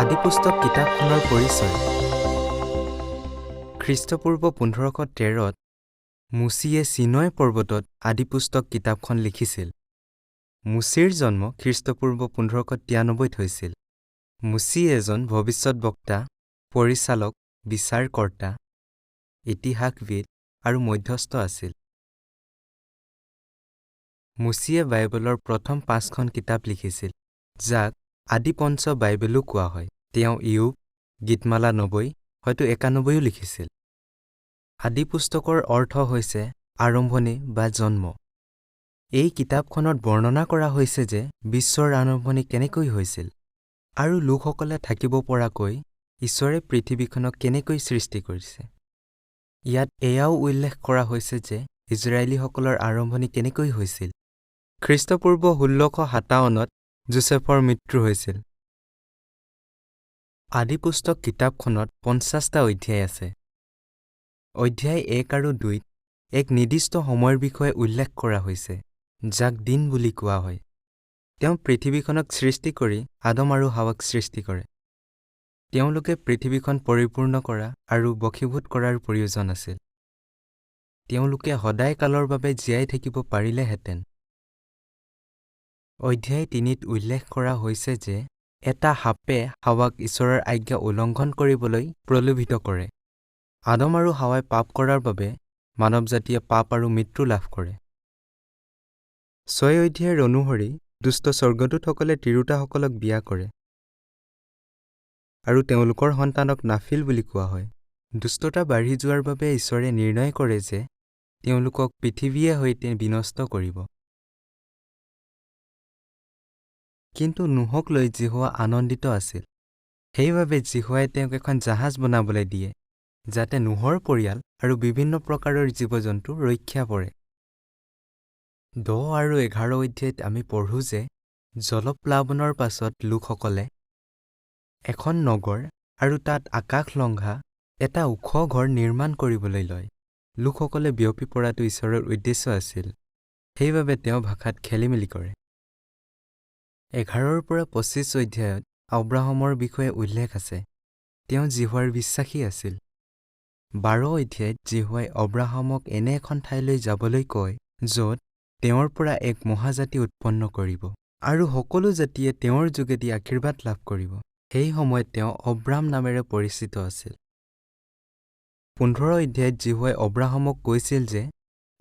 আদিপুস্তক কিতাপখনৰ পৰিচয়। খ্ৰীষ্টপূৰ্ব 1513 মুছিয়ে চিনয় পৰ্বতত আদিপুস্তক কিতাপখন লিখিছিল। মুছিৰ জন্ম খ্ৰীষ্টপূৰ্ব 1593 হৈছিল। মুছি এজন ভৱিষ্যৎ বক্তা, পৰিচালক, বিচাৰকৰ্তা, ইতিহাসবিদ আৰু মধ্যস্থ আছিল। মুছিয়ে বাইবেলৰ প্ৰথম 5খন কিতাপ লিখিছিল, যাক আদিপঞ্চ বাইবেলো কোৱা হয়। তেওঁ ইয়োব, গীতমালা 90, হয়তো 91ও লিখিছিল। আদিপুস্তকৰ অৰ্থ হৈছে আৰম্ভণি বা জন্ম। এই কিতাপখনত বৰ্ণনা কৰা হৈছে যে বিশ্বৰ আৰম্ভণি কেনেকৈ হৈছিল আৰু লোকসকলে থাকিব পৰাকৈ ঈশ্বৰে পৃথিৱীখনক কেনেকৈ সৃষ্টি কৰিছে। ইয়াত এয়াও উল্লেখ কৰা হৈছে যে ইজৰাইলীসকলৰ আৰম্ভণি কেনেকৈ হৈছিল। খ্ৰীষ্টপূৰ্ব 1657 যোছেফৰ মৃত্যু হৈছিল। আদিপুস্তক কিতাপখনত 50টা অধ্যায় আছে। অধ্যায় 1 আৰু 2ত এক নিৰ্দিষ্ট সময়ৰ বিষয়ে উল্লেখ কৰা হৈছে, যাক দিন বুলি কোৱা হয়। তেওঁ পৃথিৱীখনক সৃষ্টি কৰি আদম আৰু হাৱাক সৃষ্টি কৰে। তেওঁলোকে পৃথিৱীখন পৰিপূৰ্ণ কৰা আৰু বশীভূত কৰাৰ প্ৰয়োজন আছিল। তেওঁলোকে সদায় কালৰ বাবে জীয়াই থাকিব পাৰিলেহেঁতেন। অধ্যায় 3ত উল্লেখ কৰা হৈছে যে এটা সাপে হাৱাক ঈশ্বৰৰ আজ্ঞা উলংঘন কৰিবলৈ প্ৰলোভিত কৰে। আদম আৰু হাৱাই পাপ কৰাৰ বাবে মানৱজাতিয়ে পাপ আৰু মৃত্যু লাভ কৰে। 6 অধ্যায়ৰ অনুসৰি দুষ্ট স্বৰ্গদূতসকলে তিৰোতাসকলক বিয়া কৰে আৰু তেওঁলোকৰ সন্তানক নাফিল বুলি কোৱা হয়। দুষ্টতা বাঢ়ি যোৱাৰ বাবে ঈশ্বৰে নিৰ্ণয় কৰে যে তেওঁলোকক পৃথিৱীয়ে সৈতে বিনষ্ট কৰিব। কিন্তু নোহক লৈ যিহোৱা আনন্দিত আছিল। সেইবাবে যিহোৱাই তেওঁক এখন জাহাজ বনাবলৈ দিয়ে, যাতে নোহৰ পৰিয়াল আৰু বিভিন্ন প্ৰকাৰৰ জীৱ-জন্তু ৰক্ষা পৰে। 10 আৰু 11 অধ্যায়ত আমি পঢ়ো যে জলপ্লাৱনৰ পাছত লোকসকলে এখন নগৰ আৰু তাত আকাশলংঘা এটা ওখ ঘৰ নিৰ্মাণ কৰিবলৈ লয়। লোকসকলে বিয়পি পৰাটো ঈশ্বৰৰ উদ্দেশ্য আছিল, সেইবাবে তেওঁ ভাষাত খেলিমেলি কৰে। 11 পৰা 25 অধ্যায়ত আব্ৰাহামৰ বিষয়ে উল্লেখ আছে। তেওঁ যিহোৱাৰ বিশ্বাসী আছিল। 12 অধ্যায়ত যিহোৱাই আব্ৰাহামক এনে এখন ঠাইলৈ যাবলৈ কয় য'ত তেওঁৰ পৰা এক মহাজাতি উৎপন্ন কৰিব আৰু সকলো জাতিয়ে তেওঁৰ যোগেদি আশীৰ্বাদ লাভ কৰিব। সেই সময়ত তেওঁ অব্ৰাম নামেৰে পৰিচিত আছিল। 15 অধ্যায়ত যিহোৱাই আব্ৰাহামক কৈছিল যে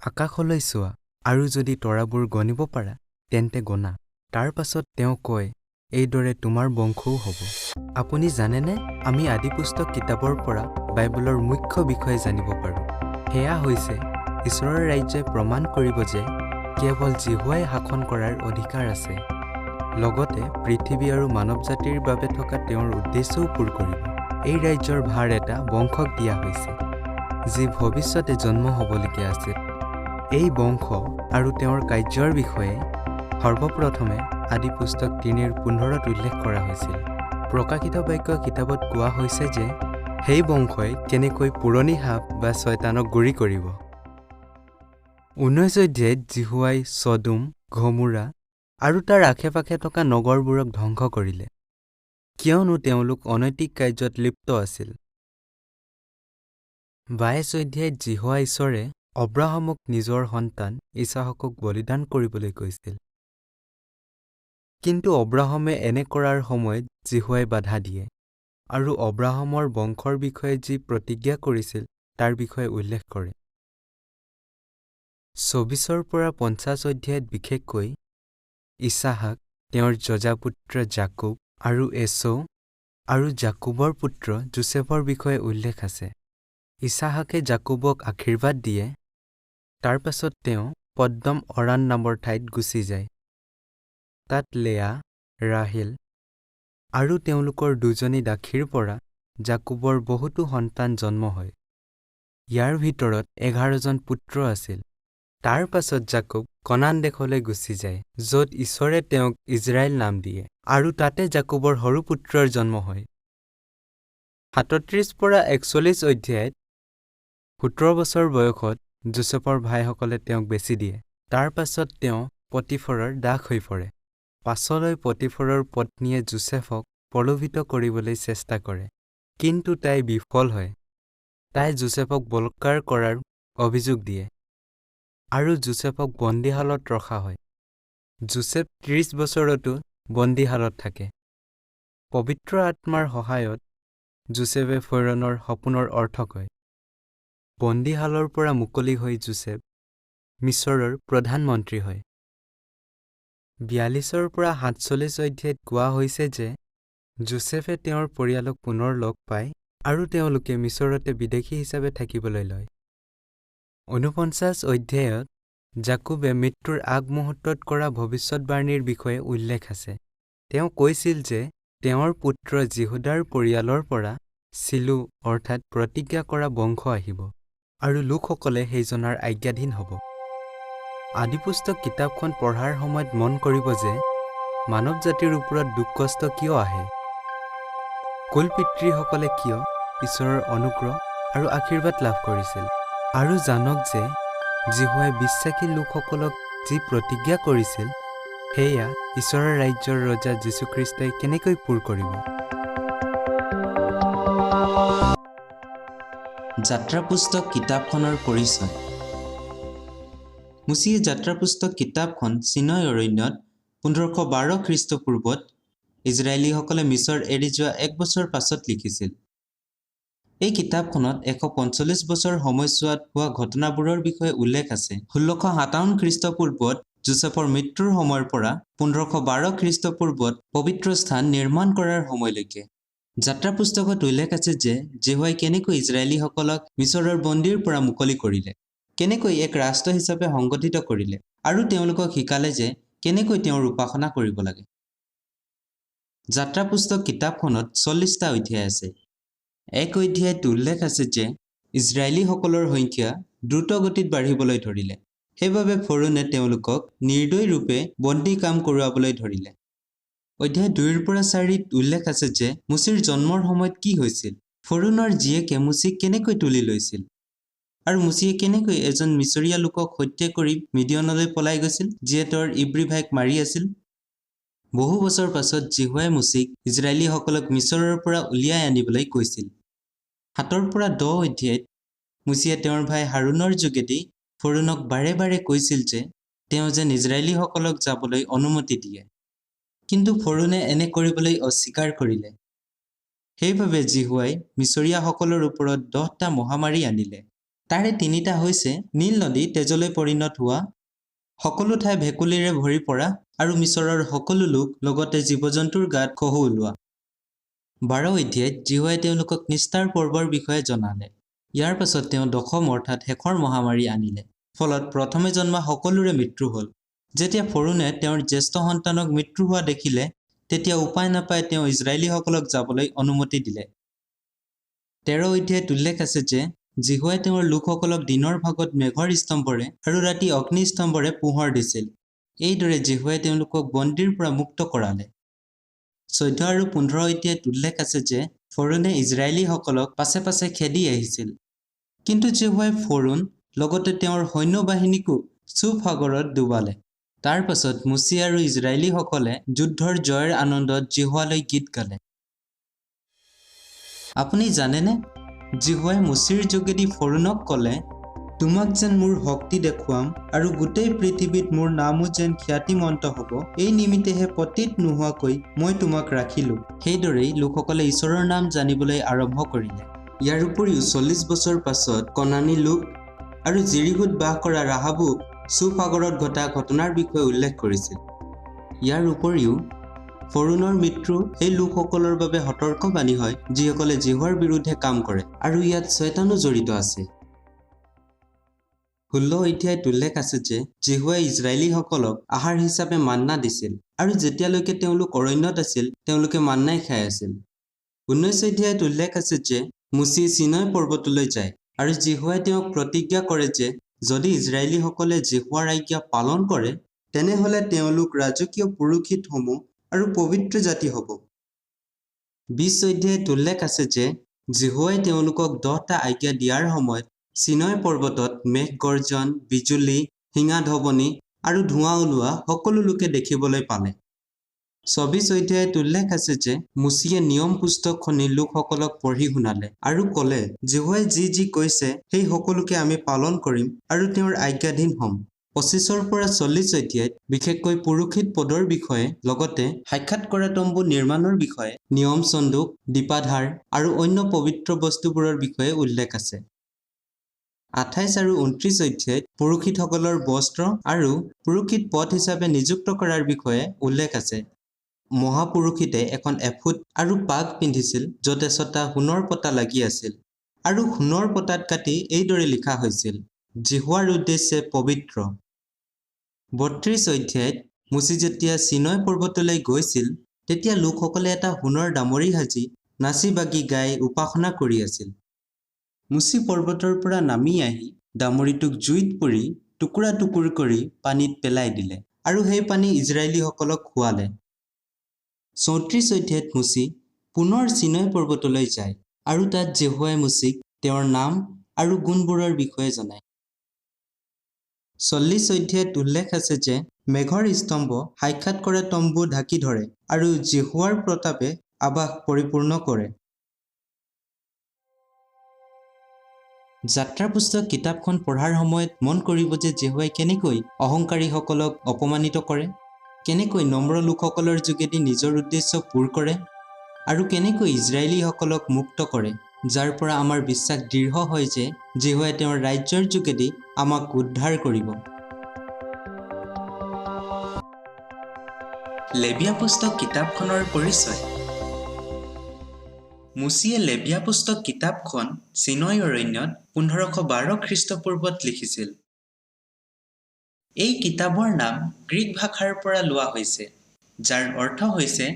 আকাশলৈ চোৱা আৰু যদি তৰাবোৰ গণিব পাৰা তেন্তে গণা। তাৰ পাছত তেওঁ কয়, এইদৰে তোমাৰ বংশও হ'ব। আপুনি জানেনে, আমি আদিপুস্তক কিতাপৰ পৰা বাইবেলৰ মুখ্য বিষয়ে জানিব পাৰোঁ। সেয়া হৈছে ঈশ্বৰৰ ৰাজ্যই প্ৰমাণ কৰিব যে কেৱল যিহোৱাই শাসন কৰাৰ অধিকাৰ আছে, লগতে পৃথিৱী আৰু মানৱ জাতিৰ বাবে থকা তেওঁৰ উদ্দেশ্যও পূৰ কৰিব। এই ৰাজ্যৰ ভাৰ এটা বংশক দিয়া হৈছে, যি ভৱিষ্যতে জন্ম হ'বলগীয়া আছিল। এই বংশ আৰু তেওঁৰ কাৰ্যৰ বিষয়ে সৰ্বপ্ৰথমে আদিপুস্তক 3:15 উল্লেখ কৰা হৈছিল। প্ৰকাশিত বাক্য কিতাপত কোৱা হৈছে যে সেই বংশই কেনেকৈ পুৰণি সাপ বা শয়তানক গুৰি কৰিব। 19 অধ্যায়ত যিহোৱাই ছদোম, গমোৰা আৰু তাৰ আশে-পাশে থকা নগৰবোৰক ধ্বংস কৰিলে, কিয়নো তেওঁলোক অনৈতিক কাৰ্যত লিপ্ত আছিল। 22 অধ্যায়ত যিহোৱা ঈশ্বৰে আব্ৰাহামক নিজৰ সন্তান ইছহাকক বলিদান কৰিবলৈ কৈছিল। কিন্তু আব্ৰাহামে এনে কৰাৰ সময়ত যিহোৱাই বাধা দিয়ে আৰু আব্ৰাহামৰ বংশৰ বিষয়ে যি প্ৰতিজ্ঞা কৰিছিল তাৰ বিষয়ে উল্লেখ কৰে। 24 পৰা 50 অধ্যায়ত বিশেষকৈ ইছহাক, তেওঁৰ যজাপুত্ৰ জাকোব আৰু এছৌ আৰু জাকোবৰ পুত্ৰ যোছেফৰ বিষয়ে উল্লেখ আছে। ইছহাকে জাকোবক আশীৰ্বাদ দিয়ে। তাৰ পাছত তেওঁ পদ্দম অৰাণ নামৰ ঠাইত গুচি যায়। তাত লেয়া, ৰাহেল আৰু তেওঁলোকৰ দুজনী দাসীৰ পৰা জাকোবৰ বহুতো সন্তান জন্ম হয়। ইয়াৰ ভিতৰত 11জন পুত্ৰ আছিল। তাৰ পাছত জাকোব কনান দেশলৈ গুচি যায়, য'ত ঈশ্বৰে তেওঁক ইজৰাইল নাম দিয়ে, আৰু তাতে জাকোবৰ সৰু পুত্ৰৰ জন্ম হয়। 37 পৰা 41 অধ্যায়ত 17 বছৰ বয়সত যোছেফৰ ভাইসকলে তেওঁক বেচি দিয়ে। তাৰ পাছত তেওঁ পটিফৰৰ দাস হৈ পৰে। পাছলৈ পটিফৰৰ পত্নীয়ে যোছেফক প্ৰলোভিত কৰিবলৈ চেষ্টা কৰে, কিন্তু তাই বিফল হয়। তাই যোচেফক বলৎকাৰ কৰাৰ অভিযোগ দিয়ে আৰু যোচেফক বন্দীশালত ৰখা হয়। যোচেফ 30 বছৰতো বন্দীশালত থাকে। পবিত্ৰ আত্মাৰ সহায়ত যোচেফে ফৰোনৰ সপোনৰ অৰ্থ কয়। বন্দীশালৰ পৰা মুকলি হৈ যোচেফ মিছৰৰ প্ৰধানমন্ত্ৰী হয়। 42 পৰা 47 অধ্যায়ত কোৱা হৈছে যে যোচেফে তেওঁৰ পৰিয়ালক পুনৰ লগ পায় আৰু তেওঁলোকে মিছৰতে বিদেশী হিচাপে থাকিবলৈ লয়। 49 অধ্যায়ত জাকোবে মৃত্যুৰ আগমুহূৰ্তত কৰা ভৱিষ্যৎবাণীৰ বিষয়ে উল্লেখ আছে। তেওঁ কৈছিল যে তেওঁৰ পুত্ৰ জিহুদাৰ পৰিয়ালৰ পৰা চিলো অৰ্থাৎ প্ৰতিজ্ঞা কৰা বংশ আহিব আৰু লোকসকলে সেইজনাৰ আজ্ঞাধীন হ'ব। আদিপুস্তক কিতাপখন পঢ়াৰ সময়ত মন কৰিব যে মানৱ জাতিৰ ওপৰত দুখ কষ্ট কিয় আহে, কুল পিতৃসকলে কিয় ঈশ্বৰৰ অনুগ্ৰহ আৰু আশীৰ্বাদ লাভ কৰিছিল, আৰু জানক যে জিহুৱাই বিশ্বাসী লোকসকলক যি প্ৰতিজ্ঞা কৰিছিল সেয়া ঈশ্বৰৰ ৰাজ্যৰ ৰজা যীশুখ্ৰীষ্টই কেনেকৈ পূৰ কৰিব। যাত্ৰা পুস্তক কিতাপখনৰ পৰিচয়। মুচিয়ে যাত্ৰা পুস্তক কিতাপখন চিনয় অৰণ্যত 1512 খ্ৰীষ্টপূৰ্বত ইজৰাইলীসকলে মিছৰ এৰি যোৱা 1 বছৰ পাছত লিখিছিল। এই কিতাপখনত 145 বছৰ সময়ছোৱাত হোৱা ঘটনাবোৰৰ বিষয়ে উল্লেখ আছে। 1657 খ্ৰীষ্টপূৰ্বত যোচেফৰ মৃত্যুৰ সময়ৰ পৰা 1512 খ্ৰীষ্টপূৰ্বত পবিত্ৰ স্থান নিৰ্মাণ কৰাৰ সময়লৈকে। যাত্ৰা পুস্তকত উল্লেখ আছে যে জিহুৱাই কেনেকৈ ইজৰাইলীসকলক মিছৰৰ বন্দীৰ পৰা মুকলি কৰিলে, কেনেকৈ এক ৰাষ্ট্ৰ হিচাপে সংগঠিত কৰিলে আৰু তেওঁলোকক শিকালে যে কেনেকৈ তেওঁৰ উপাসনা কৰিব লাগে। যাত্ৰা পুস্তক কিতাপখনত 40টা অধ্যায় আছে। এক অধ্যায়ত উল্লেখ আছে যে ইজৰাইলীসকলৰ সংখ্যা দ্ৰুত গতিত বাঢ়িবলৈ ধৰিলে, সেইবাবে ফৰোনে তেওঁলোকক নিৰ্দয় ৰূপে বন্দী কাম কৰোৱাবলৈ ধৰিলে। অধ্যায় 2ৰ পৰা 4ত উল্লেখ আছে যে মুচিৰ জন্মৰ সময়ত কি হৈছিল, ফৰোনৰ জীয়েকে মুচিক কেনেকৈ তুলি লৈছিল আৰু মুচিয়ে কেনেকৈ এজন মিছৰীয়া লোকক হত্যা কৰি মিডিয়নলৈ পলাই গৈছিল যিয়ে তেওঁৰ ইব্ৰী ভাইক মাৰি আছিল। বহু বছৰ পাছত জিহুৱাই মুচিক ইজৰাইলীসকলক মিছৰৰ পৰা উলিয়াই আনিবলৈ কৈছিল। 7ৰ পৰা 10 অধ্যায়ত মুচিয়ে তেওঁৰ ভাই হাৰুনৰ যোগেদি ফৰোনক বাৰে বাৰে কৈছিল যে তেওঁ যেন ইজৰাইলীসকলক যাবলৈ অনুমতি দিয়ে, কিন্তু ফৰোনে এনে কৰিবলৈ অস্বীকাৰ কৰিলে। সেইবাবে জিহুৱাই মিছৰীয়াসকলৰ ওপৰত 10টা মহামাৰী আনিলে। তাৰে 3টা হৈছে নীল নদী তেজলৈ পৰিণত হোৱা, সকলো ঠাই ভেকুলীৰে ভৰি পৰা আৰু মিছৰৰ সকলো লোক লগতে জীৱ-জন্তুৰ গাত খহু ওলোৱা। 12 অধ্যায়ত জিহুৱাই তেওঁলোকক নিষ্ঠাৰ পৰ্বৰ বিষয়ে জনালে। ইয়াৰ পাছত তেওঁ 10ম অৰ্থাৎ শেষৰ মহামাৰী আনিলে, ফলত প্ৰথমে জন্মা সকলোৰে মৃত্যু হ'ল। যেতিয়া ফৰোনে তেওঁৰ জ্যেষ্ঠ সন্তানক মৃত্যু হোৱা দেখিলে তেতিয়া উপায় নাপাই তেওঁ ইজৰাইলীসকলক যাবলৈ অনুমতি দিলে। 13 অধ্যায়ত উল্লেখ আছে যে জিহুৱাই তেওঁৰ লোকসকলক দিনৰ ভাগত মেঘৰ স্তম্ভৰে আৰু ৰাতি অগ্নি স্তম্ভৰে পোহৰ দিছিল। এইদৰে জিহুৱাই তেওঁলোকক বন্দীৰ পৰা মুক্ত কৰালে। 14 আৰু 15 অধ্যায়ত উল্লেখ আছে যে ফৰোনে ইজৰাইলীসকলক পাছে পাছে খেদি আহিছিল, কিন্তু জিহুৱাই ফৰোন লগতে তেওঁৰ সৈন্যবাহিনীকো চুপ সাগৰত ডুবালে। তাৰ পাছত মুচি আৰু ইজৰাইলীসকলে যুদ্ধৰ জয়ৰ আনন্দত জিহুৱালৈ গীত গালে। আপুনি জানেনে, জিহুৱাই মুচিৰ যোগেদি ফৰোনক ক'লে, তোমাক যেন মোৰ শক্তি দেখুৱাম আৰু গোটেই পৃথিৱীত মোৰ নামো যেন খ্যাতিমন্ত হ'ব, এই নিমিত্তেহে পতীত নোহোৱাকৈ মই তোমাক ৰাখিলোঁ। সেইদৰেই লোকসকলে ঈশ্বৰৰ নাম জানিবলৈ আৰম্ভ কৰিলে। ইয়াৰ উপৰিও 40 বছৰ পাছত কনানী লোক আৰু জিৰিহুত বাস কৰা ৰাহাবো চুপ সাগৰত ঘটা ঘটনাৰ বিষয়ে উল্লেখ কৰিছিল। ইয়াৰ উপৰিও ফৰোনৰ মৃত্যু সেই লোকসকলৰ বাবে সতৰ্কবাণী হয় যিসকলে জিহুৱাৰ বিৰুদ্ধে কাম কৰে, আৰু ইয়াত শয়তানো জড়িত আছে। 16 অধ্যায়ত উল্লেখ আছে যে জিহুৱাই ইজৰাইলীসকলক আহাৰ হিচাপে মান্না দিছিল, আৰু যেতিয়ালৈকে তেওঁলোক অৰণ্যত আছিল তেওঁলোকে মান্নাই খাই আছিল। 19 অধ্যায়ত উল্লেখ আছে যে মুচি চিনয় পৰ্বতলৈ যায় আৰু জিহুৱাই তেওঁক প্ৰতিজ্ঞা কৰে যে যদি ইজৰাইলীসকলে জিহুৱাৰ আজ্ঞা পালন কৰে তেনেহ'লে তেওঁলোক ৰাজকীয় পুৰোহিতসমূহ আৰু পবিত্ৰ জাতি হ'ব। 20 অধ্যায়ত উল্লেখ আছে যে জিহুৱাই তেওঁলোকক 10টা আজ্ঞা দিয়াৰ সময়ত চিনয় পৰ্বতত মেঘ গৰ্জন, বিজুলী, শিঙা ধবনি আৰু ধোঁৱা ওলোৱা সকলো লোকে দেখিবলৈ পালে। 24 অধ্যায়ত উল্লেখ আছে যে মুচিয়ে নিয়ম পুস্তকখনি লোকসকলক পঢ়ি শুনালে আৰু ক'লে যেহোৱাই যি কৈছে সেই সকলোকে আমি পালন কৰিম আৰু তেওঁৰ আজ্ঞাধীন হ'ম। 25 পৰা 40 অধ্যায়ত বিশেষকৈ পুৰোহিত পদৰ বিষয়ে লগতে সাক্ষাৎ কৰা তম্বু নিৰ্মাণৰ বিষয়ে নিয়ম চন্দুক, দীপাধাৰ আৰু অন্য পবিত্ৰ বস্তুবোৰৰ বিষয়ে উল্লেখ আছে। 28 আৰু 29 অধ্যায়ত পুৰোহিতসকলৰ বস্ত্ৰ আৰু পুৰোহিত পদ হিচাপে নিযুক্ত কৰাৰ বিষয়ে উল্লেখ আছে। মহাপুৰোহিতে এখন এফুট আৰু পাগ পিন্ধিছিল য'ত এচটা সোণৰ পতা লাগি আছিল আৰু সোণৰ পতাত কাটি এইদৰে লিখা হৈছিল, জিহুৱাৰ উদ্দেশ্যে পবিত্ৰ। 32 অধ্যায়ত মুচি যেতিয়া চিনয় পৰ্বতলৈ গৈছিল তেতিয়া লোকসকলে এটা সোণৰ ডামৰী সাজি নাচি বাগি গাই উপাসনা কৰি আছিল। মুচি পৰ্বতৰ পৰা নামি আহি ডামৰীটোক জুইত পুৰি টুকুৰা টুকুৰ কৰি পানীত পেলাই দিলে আৰু সেই পানী ইজৰাইলীসকলক খোৱালে। 34 অধ্যায়ত মুচি পুনৰ চিনয় পৰ্বতলৈ যায় আৰু তাত যেহোৱাই মুচিক তেওঁৰ নাম আৰু গুণবোৰৰ বিষয়ে জনায়। 40 অধ্যায়ত উল্লেখ আছে যে মেঘৰ স্তম্ভ সাক্ষাৎ কৰা তম্বু ঢাকি ধৰে আৰু যেহোৱাৰ প্ৰতাপে আৱাস পৰিপূৰ্ণ কৰে। যাত্ৰা পুস্তক কিতাপখন পঢ়াৰ সময়ত মন কৰিব যে যেহোৱাই কেনেকৈ অহংকাৰীসকলক অপমানিত কৰে, কেনেকৈ নম্ৰ লোকসকলৰ যোগেদি নিজৰ উদ্দেশ্য পূৰ কৰে আৰু কেনেকৈ ইজৰাইলীসকলক মুক্ত কৰে, যাৰ পৰা আমাৰ বিশ্বাস দৃঢ় হয় যে যেহোৱাই তেওঁৰ ৰাজ্যৰ যোগেদি আমাক উদ্ধাৰ কৰিব। লেবিয়া পুস্তক কিতাপখনৰ পৰিচয়। মুচিয়ে লেবিয়া পুস্তক কিতাপখন চিনয় অৰণ্যত 1512 খ্ৰীষ্টপূৰ্বত লিখিছিল। এই কিতাপৰ নাম গ্ৰীক ভাষাৰ পৰা লোৱা হৈছে, যাৰ অৰ্থ হৈছে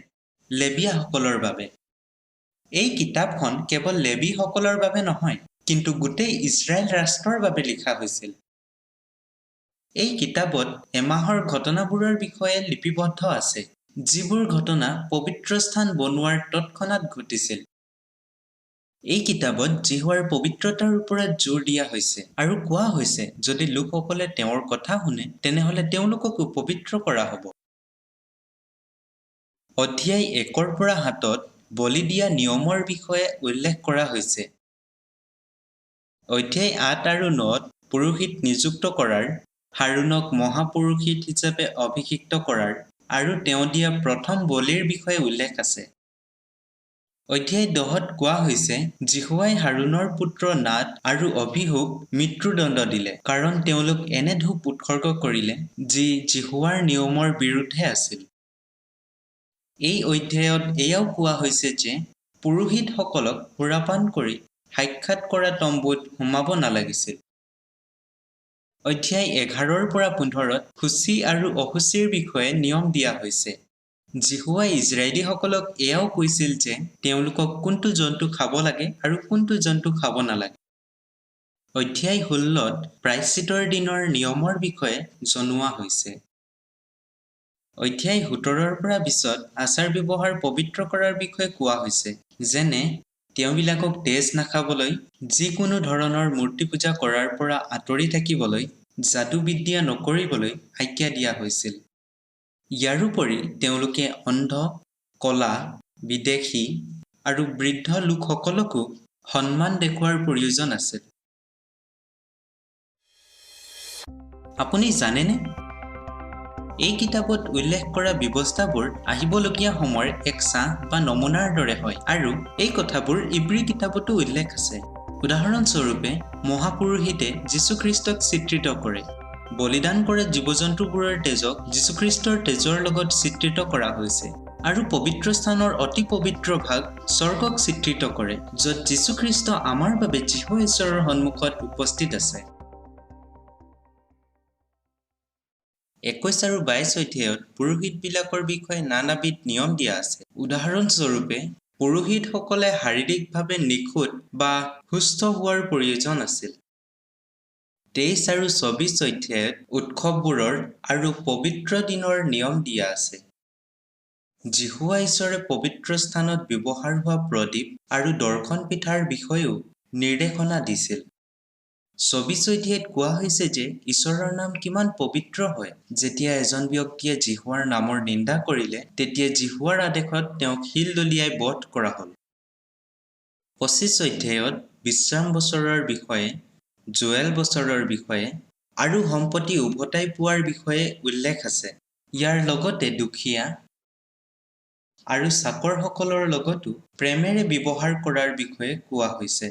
লেবিয়াসকলৰ বাবে। এই কিতাপখন কেৱল লেবীসকলৰ বাবে নহয়, কিন্তু গোটেই ইজৰাইল ৰাষ্ট্ৰৰ বাবে লিখা হৈছিল। এই কিতাপত এমাহৰ ঘটনাবোৰৰ বিষয়ে লিপিবদ্ধ আছে, যিবোৰ ঘটনা পবিত্ৰ স্থান বনোৱাৰ তৎক্ষণাত ঘটিছিল। এই কিতাপত যেহোৱাৰ পবিত্ৰতাৰ ওপৰত জোৰ দিয়া হৈছে আৰু কোৱা হৈছে যদি লোকসকলে তেওঁৰ কথা শুনে তেনেহলে তেওঁলোককো পবিত্ৰ কৰা হ'ব। অধ্যায় 1 পৰা 7 বলি দিয়া নিয়মৰ বিষয়ে উল্লেখ কৰা হৈছে। অধ্যায় 8 আৰু 9 পুৰোহিত নিযুক্ত কৰাৰ, হাৰুনক মহাপুৰোহিত হিচাপে অভিষিক্ত কৰাৰ আৰু তেওঁ দিয়া প্ৰথম বলিৰ বিষয়ে উল্লেখ আছে। অধ্যায় 10ত কোৱা হৈছে যেহোৱাই হাৰুনৰ পুত্ৰ নাদ আৰু অভিহুক মৃত্যুদণ্ড দিলে, কাৰণ তেওঁলোক এনে ধূপ উৎসৰ্গ কৰিলে যি যেহোৱাৰ নিয়মৰ বিৰুদ্ধে আছিল। এই অধ্যায়ত এয়াও কোৱা হৈছে যে পুৰোহিতসকলক সুৰাপান কৰি সাক্ষাৎ কৰা তম্বুত সোমাব নালাগিছিল। অধ্যায় 11 পৰা 15ত শুচি আৰু অশুচিৰ বিষয়ে নিয়ম দিয়া হৈছে। যেহোৱাই ইজৰাইলীসকলক এয়াও কৈছিল যে তেওঁলোকক কোনটো জন্তু খাব লাগে আৰু কোনটো জন্তু খাব নালাগে। অধ্যায় 16ত প্ৰায়শ্চিত্তৰ দিনৰ নিয়মৰ বিষয়ে জনোৱা হৈছে। অধ্যায় 17 পৰা 20ত আচাৰ ব্যৱহাৰ পবিত্ৰ কৰাৰ বিষয়ে কোৱা হৈছে, যেনে তেওঁবিলাকক তেজ নাখাবলৈ, যিকোনো ধৰণৰ মূৰ্তি পূজা কৰাৰ পৰা আঁতৰি থাকিবলৈ, যাদুবিদ্যা নকৰিবলৈ আজ্ঞা দিয়া হৈছিল। ইয়াৰোপৰি তেওঁলোকে অন্ধ, কলা, বিদেশী আৰু বৃদ্ধ লোকসকলকো সন্মান দেখুওৱাৰ প্ৰয়োজন আছিল। আপুনি জানেনে? এই কিতাপত উল্লেখ কৰা ব্যৱস্থাবোৰ আহিবলগীয়া সময়ৰ এক ছাঁ বা নমুনাৰ দৰে হয় আৰু এই কথাবোৰ ইব্ৰী কিতাপতো উল্লেখ আছে। উদাহৰণস্বৰূপে মহাপুৰোহিতে যীশুখ্ৰীষ্টক চিত্ৰিত কৰে। বলিদান কৰা জীৱ-জন্তুবোৰৰ তেজক যীশুখ্ৰীষ্টৰ তেজৰ লগত চিত্ৰিত কৰা হৈছে আৰু পবিত্ৰ স্থানৰ অতি পবিত্ৰ ভাগ স্বৰ্গক চিত্ৰিত কৰে, য'ত যীশুখ্ৰীষ্ট আমাৰ বাবে যীহোৱা ঈশ্বৰৰ সন্মুখত উপস্থিত আছে। 21 আৰু 22 অধ্যায়ত পুৰোহিতবিলাকৰ বিষয়ে নানাবিধ নিয়ম দিয়া আছে। উদাহৰণস্বৰূপে পুৰোহিতসকলে শাৰীৰিকভাৱে নিখুঁত বা সুস্থ হোৱাৰ প্ৰয়োজন আছিল। 23 আৰু 24 অধ্যায়ত উৎসৱবোৰৰ আৰু পবিত্ৰ দিনৰ নিয়ম দিয়া আছে। যেহোৱা ঈশ্বৰে পবিত্ৰ স্থানত ব্যৱহাৰ হোৱা প্ৰদীপ আৰু দৰ্শন পিঠাৰ বিষয়েও নিৰ্দেশনা দিছিল। 24 অধ্যায়ত কোৱা হৈছে যে ঈশ্বৰৰ নাম কিমান পবিত্ৰ হয়। যেতিয়া এজন ব্যক্তিয়ে জিহুৱাৰ নামৰ নিন্দা কৰিলে, তেতিয়া জিহুৱাৰ আদেশত তেওঁক শিল দলিয়াই বধ কৰা হ'ল। 25 অধ্যায়ত বিশ্ৰাম বছৰৰ বিষয়ে, জোৱেল বছৰৰ বিষয়ে আৰু সম্পত্তি উভতাই পোৱাৰ বিষয়ে উল্লেখ আছে। ইয়াৰ লগতে দুখীয়া আৰু চাকৰসকলৰ লগতো প্ৰেমেৰে ব্যৱহাৰ কৰাৰ বিষয়ে কোৱা হৈছে।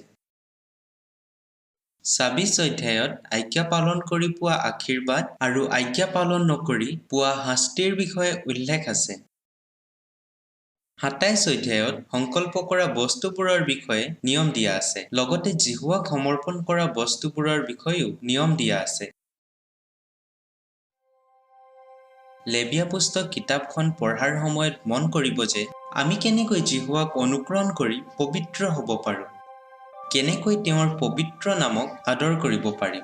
26 অধ্যায়ত আজ্ঞা পালন কৰি পোৱা আশীৰ্বাদ আৰু আজ্ঞা পালন নকৰি পোৱা শাস্তিৰ বিষয়ে উল্লেখ আছে। 27 অধ্যায়ত সংকল্প কৰা বস্তুবোৰৰ বিষয়ে নিয়ম দিয়া আছে। লগতে জিহুৱাক সমৰ্পণ কৰা বস্তুবোৰৰ বিষয়েও নিয়ম দিয়া আছে। লেবিয়া পুস্তক কিতাপখন পঢ়াৰ সময়ত মন কৰিব যে আমি কেনেকৈ জিহুৱাক অনুকৰণ কৰি পবিত্ৰ হ'ব পাৰোঁ, কেনেকৈ তেওঁৰ পবিত্ৰ নামক আদৰ কৰিব পাৰিম,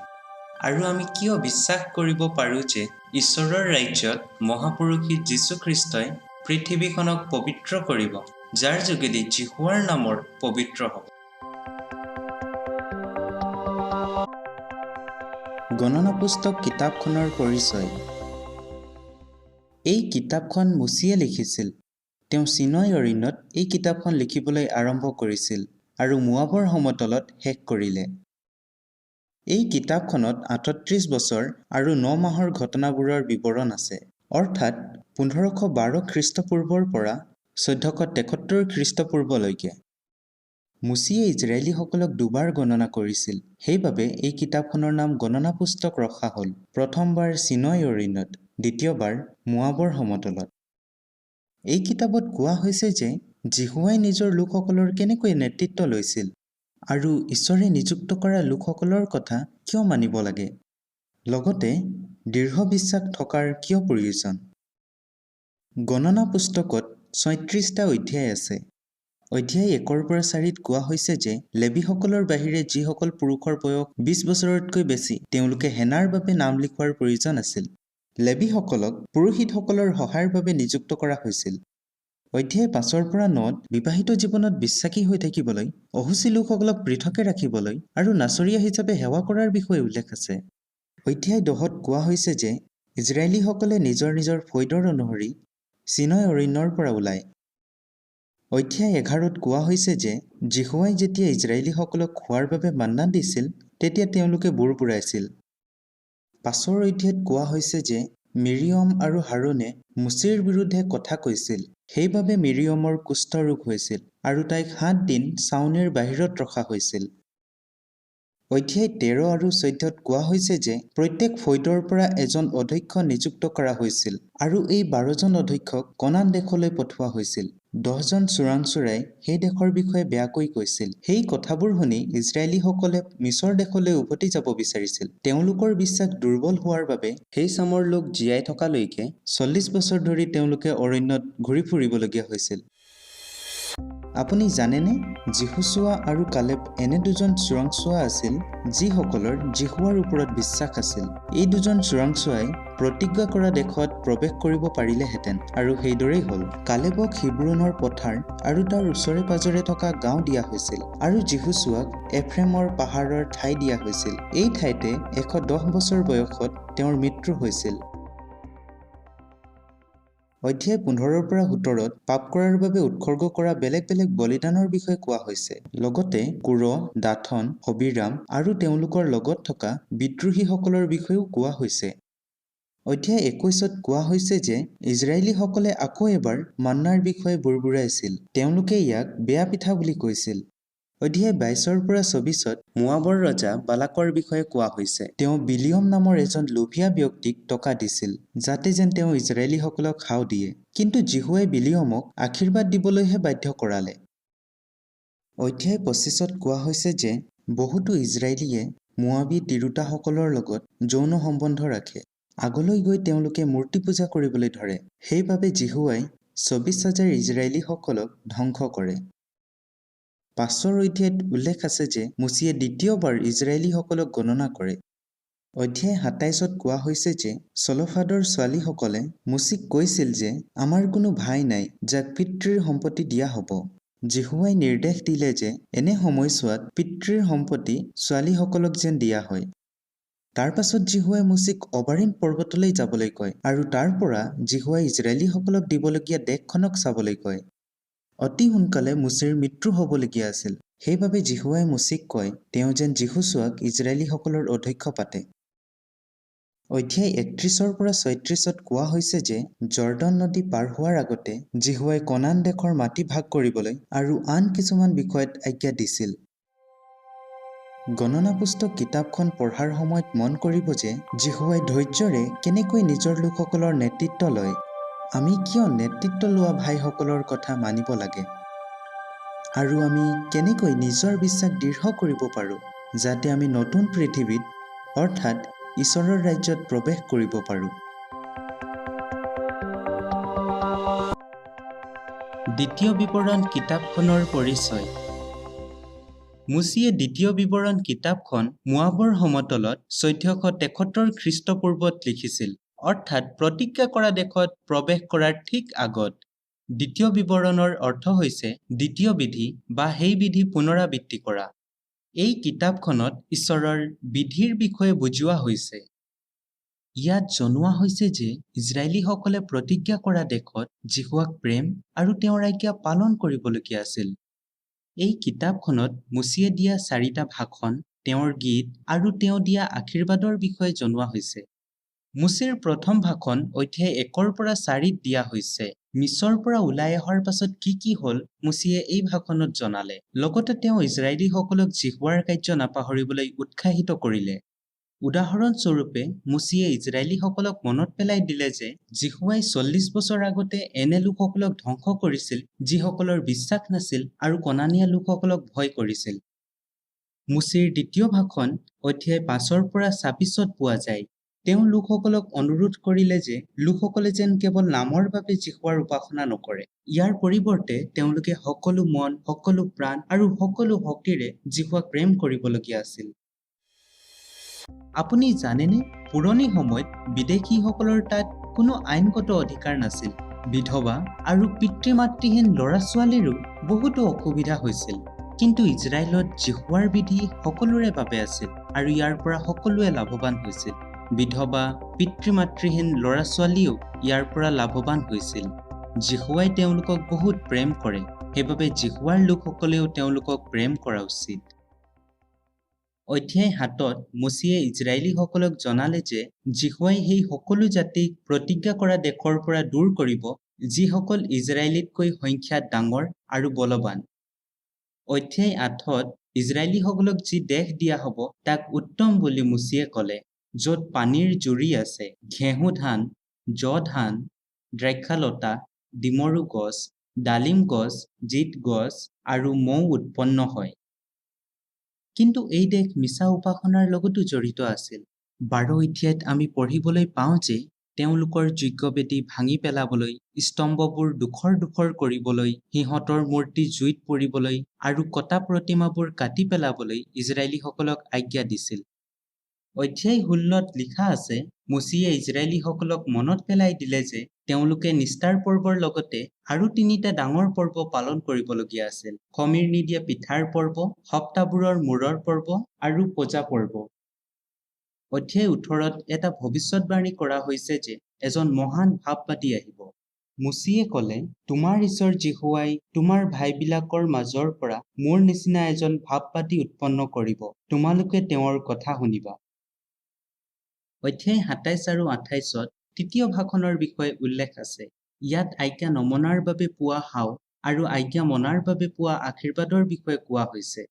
আৰু আমি কিয় বিশ্বাস কৰিব পাৰোঁ যে ঈশ্বৰৰ ৰাজ্যত মহাপুৰুষী যীশুখ্ৰীষ্টই পৃথিৱীখনক পবিত্ৰ কৰিব, যাৰ যোগেদি জিহুৱাৰ নামৰ পবিত্ৰ হ'ব। গণনা পুস্তক কিতাপখনৰ পৰিচয়। এই কিতাপখন মুচিয়ে লিখিছিল। তেওঁ চিনয় অৰণ্যত এই কিতাপখন লিখিবলৈ আৰম্ভ কৰিছিল আৰু মোৱাবৰ সমতলত শেষ কৰিলে। এই কিতাপখনত 38 বছৰ আৰু 9 মাহৰ ঘটনাবোৰৰ বিৱৰণ আছে, অৰ্থাৎ 1512 খ্ৰীষ্টপূৰ্বৰ পৰা 1473 খ্ৰীষ্টপূৰ্বলৈকে। মুচিয়ে ইজৰাইলীসকলক দুবাৰ গণনা কৰিছিল, সেইবাবে এই কিতাপখনৰ নাম গণনা পুস্তক ৰখা হ'ল। প্ৰথমবাৰ চিনয় অৰণ্যত, দ্বিতীয়বাৰ মোৱাবৰ সমতলত। এই কিতাপত কোৱা হৈছে যে জিহুৱাই নিজৰ লোকসকলৰ কেনেকৈ নেতৃত্ব লৈছিল আৰু ঈশ্বৰে নিযুক্ত কৰা লোকসকলৰ কথা কিয় মানিব লাগে, লগতে দৃঢ় বিশ্বাস থকাৰ কিয় প্ৰয়োজন। গণনা পুস্তকত 36টা অধ্যায় আছে। অধ্যায় 1ৰ পৰা 4ত কোৱা হৈছে যে লেবীসকলৰ বাহিৰে যিসকল পুৰুষৰ বয়স 20 বছৰতকৈ বেছি, তেওঁলোকে হেনাৰ বাবে নাম লিখোৱাৰ প্ৰয়োজন আছিল। লেবীসকলক পুৰোহিতসকলৰ সহায়ৰ বাবে নিযুক্ত কৰা হৈছিল। অধ্যায় 5ৰ পৰা 9ত বিবাহিত জীৱনত বিশ্বাসী হৈ থাকিবলৈ, অহুচি লোকসকলক পৃথকে ৰাখিবলৈ আৰু নাচৰীয়া হিচাপে সেৱা কৰাৰ বিষয়ে উল্লেখ আছে। অধ্যায় 10ত কোৱা হৈছে যে ইজৰাইলীসকলে নিজৰ নিজৰ ফৈদৰ অনুসৰি চিনয় অৰণ্যৰ পৰা ওলায়। অধ্যায় 11ত কোৱা হৈছে যে জিহুৱাই যেতিয়া ইজৰাইলীসকলক খোৱাৰ বাবে মান্না দিছিল, তেতিয়া তেওঁলোকে বুৰবুৰাইছিল। 5ৰ অধ্যায়ত কোৱা হৈছে যে মিৰিয়ম আৰু হাৰুনে মুচিৰ বিৰুদ্ধে কথা কৈছিল, সেইবাবে মিৰিয়মৰ কুষ্ঠ ৰোগ হৈছিল আৰু তাইক 7 দিন ছাউনিৰ বাহিৰত ৰখা হৈছিল। অধ্যায় 13 আৰু 14ত কোৱা হৈছে যে প্ৰত্যেক ফৈদৰ পৰা এজন অধ্যক্ষ নিযুক্ত কৰা হৈছিল আৰু এই 12জন অধ্যক্ষক কনান দেশলৈ পঠোৱা হৈছিল। 10জন চোৰাংচোৰাই সেই দেশৰ বিষয়ে বেয়াকৈ কৈছিল। সেই কথাবোৰ শুনি ইজৰাইলীসকলে মিছৰ দেশলৈ উভতি যাব বিচাৰিছিল। তেওঁলোকৰ বিশ্বাস দুৰ্বল হোৱাৰ বাবে সেই চামৰ লোক জীয়াই থকালৈকে 40 বছৰ ধৰি তেওঁলোকে অৰণ্যত ঘূৰি ফুৰিবলগীয়া হৈছিল। আপুনি জানেনে, যিহোচুৱা আৰু কালেব এনে দুজন চোৰাংচোৱা আছিল যিসকলৰ জিহুৱাৰ ওপৰত বিশ্বাস আছিল। এই দুজন চোৰাংচোৱাই প্ৰতিজ্ঞা কৰা দেশত প্ৰৱেশ কৰিব পাৰিলেহেঁতেন, আৰু সেইদৰেই হ'ল। কালেবক হিব্ৰোনৰ পথাৰ আৰু তাৰ ওচৰে পাজৰে থকা গাঁও দিয়া হৈছিল, আৰু যিহোচুৱাক এফ্ৰেমৰ পাহাৰৰ ঠাই দিয়া হৈছিল। এই ঠাইতে 110 বছৰ বয়সত তেওঁৰ মৃত্যু হৈছিল। অধ্যায় 15ৰ পৰা 17ত পাপ কৰাৰ বাবে উৎসৰ্গ কৰা বেলেগ বেলেগ বলিদানৰ বিষয়ে কোৱা হৈছে। লগতে কোৰহ, দাথন, অবিৰাম আৰু তেওঁলোকৰ লগত থকা বিদ্ৰোহীসকলৰ বিষয়েও কোৱা হৈছে। অধ্যায় 21ত কোৱা হৈছে যে ইজৰাইলীসকলে আকৌ এবাৰ মান্নাৰ বিষয়ে বুৰবুৰাইছিল। তেওঁলোকে ইয়াক বেয়া পিঠা বুলি কৈছিল। অধ্যায় 22ৰ পৰা 24ত মোৱাবৰ ৰজা বালাকৰ বিষয়ে কোৱা হৈছে। তেওঁ বিলিয়ম নামৰ এজন লোভীয়া ব্যক্তিক টকা দিছিল, যাতে যেন তেওঁ ইজৰাইলীসকলক সাও দিয়ে, কিন্তু জিহুৱাই বিলিয়মক আশীৰ্বাদ দিবলৈহে বাধ্য কৰালে। অধ্যায় 25ত কোৱা হৈছে যে বহুতো ইজৰাইলীয়ে মোৱাবী তিৰোতাসকলৰ লগত যৌন সম্বন্ধ ৰাখে। আগলৈ গৈ তেওঁলোকে মূৰ্তি পূজা কৰিবলৈ ধৰে। সেইবাবে জিহুৱাই 24,000 ইজৰাইলীসকলক ধ্বংস কৰে। 5ৰ অধ্যায়ত উল্লেখ আছে যে মুচিয়ে দ্বিতীয়বাৰ ইজৰাইলীসকলক গণনা কৰে। অধ্যায় 27ত কোৱা হৈছে যে চলফাদৰ ছোৱালীসকলে মুচিক কৈছিল যে আমাৰ কোনো ভাই নাই যাক পিতৃৰ সম্পত্তি দিয়া হ'ব। যীশুৱাই নিৰ্দেশ দিলে যে এনে সময়ছোৱাত পিতৃৰ সম্পত্তি ছোৱালীসকলক যেন দিয়া হয়। তাৰ পাছত যীশুৱাই মুচিক অবাৰিম পৰ্বতলৈ যাবলৈ কয় আৰু তাৰ পৰা যীশুৱাই ইজৰাইলীসকলক দিবলগীয়া দেশখনক চাবলৈ কয়। অতি সোনকালে মুচিৰ মৃত্যু হ'বলগীয়া আছিল। সেইবাবে যীশুৱাই মুচিক কয় তেওঁ যেন যীশুচোৱাক ইজৰাইলীসকলৰ অধ্যক্ষ পাতে। অধ্যায় 31 পৰা 36 কোৱা হৈছে যে জৰ্ডন নদী পাৰ হোৱাৰ আগতে যীশুৱাই কনান দেশৰ মাটি ভাগ কৰিবলৈ আৰু আন কিছুমান বিষয়ত আজ্ঞা দিছিল। গণনা পুস্তক কিতাপখন পঢ়াৰ সময়ত মন কৰিব যে যীশুৱাই ধৈৰ্যৰে কেনেকৈ নিজৰ লোকসকলৰ নেতৃত্ব লয়। আমি কিয় নেতৃত্ব লোৱা ভাইসকলৰ কথা মানিব লাগে আৰু আমি কেনেকৈ নিজৰ বিশ্বাস দৃঢ় কৰিব পাৰোঁ যাতে আমি নতুন পৃথিৱীত অৰ্থাৎ ঈশ্বৰৰ ৰাজ্যত প্ৰৱেশ কৰিব পাৰোঁ। দ্বিতীয় বিৱৰণ কিতাপখনৰ পৰিচয়। মুচিয়ে দ্বিতীয় বিৱৰণ কিতাপখন মোৱাবৰ সমতলত 1473 খ্ৰীষ্টপূৰ্বত লিখিছিল, অৰ্থাৎ প্ৰতিজ্ঞা কৰা দেশত প্ৰৱেশ কৰাৰ ঠিক আগত। দ্বিতীয় বিৱৰণৰ অৰ্থ হৈছে দ্বিতীয় বিধি বা সেই বিধি পুনৰাবৃত্তি কৰা। এই কিতাপখনত ঈশ্বৰৰ বিধিৰ বিষয়ে বুজোৱা হৈছে। ইয়াত জনোৱা হৈছে যে ইজৰাইলীসকলে প্ৰতিজ্ঞা কৰা দেশত যীশুৱাক প্ৰেম আৰু তেওঁৰ আজ্ঞা পালন কৰিবলগীয়া আছিল। এই কিতাপখনত মুচিয়ে দিয়া 4টা ভাষণ, তেওঁৰ গীত আৰু তেওঁ দিয়া আশীৰ্বাদৰ বিষয়ে জনোৱা হৈছে। মুচিৰ প্ৰথম ভাষণ অধ্যায় 1 পৰা 4 দিয়া হৈছে। মিছৰ পৰা ওলাই অহাৰ পাছত কি হ'ল মুচিয়ে এই ভাষণত জনালে। লগতে তেওঁ ইজৰাইলীসকলক যীশুৱাৰ কাৰ্য নাপাহৰিবলৈ উৎসাহিত কৰিলে। উদাহৰণস্বৰূপে মুচিয়ে ইজৰাইলীসকলক মনত পেলাই দিলে যে যীশুৱাই 40 বছৰ আগতে এনে লোকসকলক ধ্বংস কৰিছিল যিসকলৰ বিশ্বাস নাছিল আৰু কনানীয়া লোকসকলক ভয় কৰিছিল। মুচিৰ দ্বিতীয় ভাষণ অধ্যায় 5 পৰা 26 পোৱা যায়। তেওঁ লোকসকলক অনুৰোধ কৰিলে যে লোকসকলে যেন কেৱল নামৰ বাবে যীশুৱাৰ উপাসনা নকৰে। ইয়াৰ পৰিৱৰ্তে তেওঁলোকে সকলো মন, সকলো প্ৰাণ আৰু সকলো শক্তিৰে যীশুৱাক প্ৰেম কৰিবলগীয়া আছিল। আপুনি জানেনে, পুৰণি সময়ত বিদেশীসকলৰ তাত কোনো আইনগত অধিকাৰ নাছিল। বিধৱা আৰু পিতৃ-মাতৃহীন ল'ৰা-ছোৱালীৰো বহুতো অসুবিধা হৈছিল। কিন্তু ইজৰাইলত যীশুৱাৰ বিধি সকলোৰে বাবে আছিল আৰু ইয়াৰ পৰা সকলোৱে লাভৱান হৈছিল। বিধৱা, পিতৃ-মাতৃহীন ল'ৰা-ছোৱালীও ইয়াৰ পৰা লাভৱান হৈছিল। যীশুৱাই তেওঁলোকক বহুত প্ৰেম কৰে, সেইবাবে যীশুৱাৰ লোকসকলেও তেওঁলোকক প্ৰেম কৰা উচিত। অধ্যায় 7 মুচিয়ে ইজৰাইলীসকলক জনালে যে যীশুৱাই সেই সকলো জাতিক প্ৰতিজ্ঞা কৰা দেশৰ পৰা দূৰ কৰিব যিসকল ইজৰাইলীতকৈ সংখ্যাত ডাঙৰ আৰু বলৱান। অধ্যায় 8 ইজৰাইলীসকলক যি দেশ দিয়া হ'ব তাক উত্তম বুলি মুচিয়ে ক'লে, য'ত পানীৰ জুৰি আছে, ঘেঁহু ধান, জৱ ধান, দ্ৰাক্ষালতা, ডিমৰু গছ, ডালিম গছ, জিত গছ আৰু মৌ উৎপন্ন হয়। কিন্তু এই দেশ মিছা উপাসনাৰ লগতো জড়িত আছিল। 12 অধ্যায়ত আমি পঢ়িবলৈ পাওঁ যে তেওঁলোকৰ যজ্ঞবেদী ভাঙি পেলাবলৈ, স্তম্ভবোৰ দুখৰ কৰিবলৈ, সিহঁতৰ মূৰ্তি জুইত পুৰিবলৈ আৰু কটা প্ৰতিমাবোৰ কাটি পেলাবলৈ ইজৰাইলীসকলক আজ্ঞা দিছিল। অধ্যায় 16 লিখা আছে, মুচিয়ে ইজৰাইলীসকলক মনত পেলাই দিলে যে তেওঁলোকে নিষ্ঠাৰ পৰ্বৰ লগতে আৰু 3টা ডাঙৰ পৰ্ব পালন কৰিবলগীয়া আছিল। খমিৰ নিদিয়া পিঠাৰ পৰ্ব, সপ্তাহবোৰৰ মূৰৰ পৰ্ব আৰু পূজা পৰ্ব। অধ্যায় 18 এটা ভৱিষ্যতবাণী কৰা হৈছে যে এজন মহান ভাৱবাদী আহিব। মুচিয়ে ক'লে, তোমাৰ ঈশ্বৰ যীশুৱাই তোমাৰ ভাইবিলাকৰ মাজৰ পৰা মোৰ নিচিনা এজন ভাৱবাদী উৎপন্ন কৰিব, তোমালোকে তেওঁৰ কথা শুনিবা। অধ্যায় 27 আৰু 28 তৃতীয় ভাষণৰ বিষয়ে উল্লেখ আছে। ইয়াত আজ্ঞা নমনাৰ বাবে পোৱা হাও আৰু আজ্ঞা মনাৰ বাবে পোৱা আশীৰ্বাদৰ বিষয়ে কোৱা হৈছে।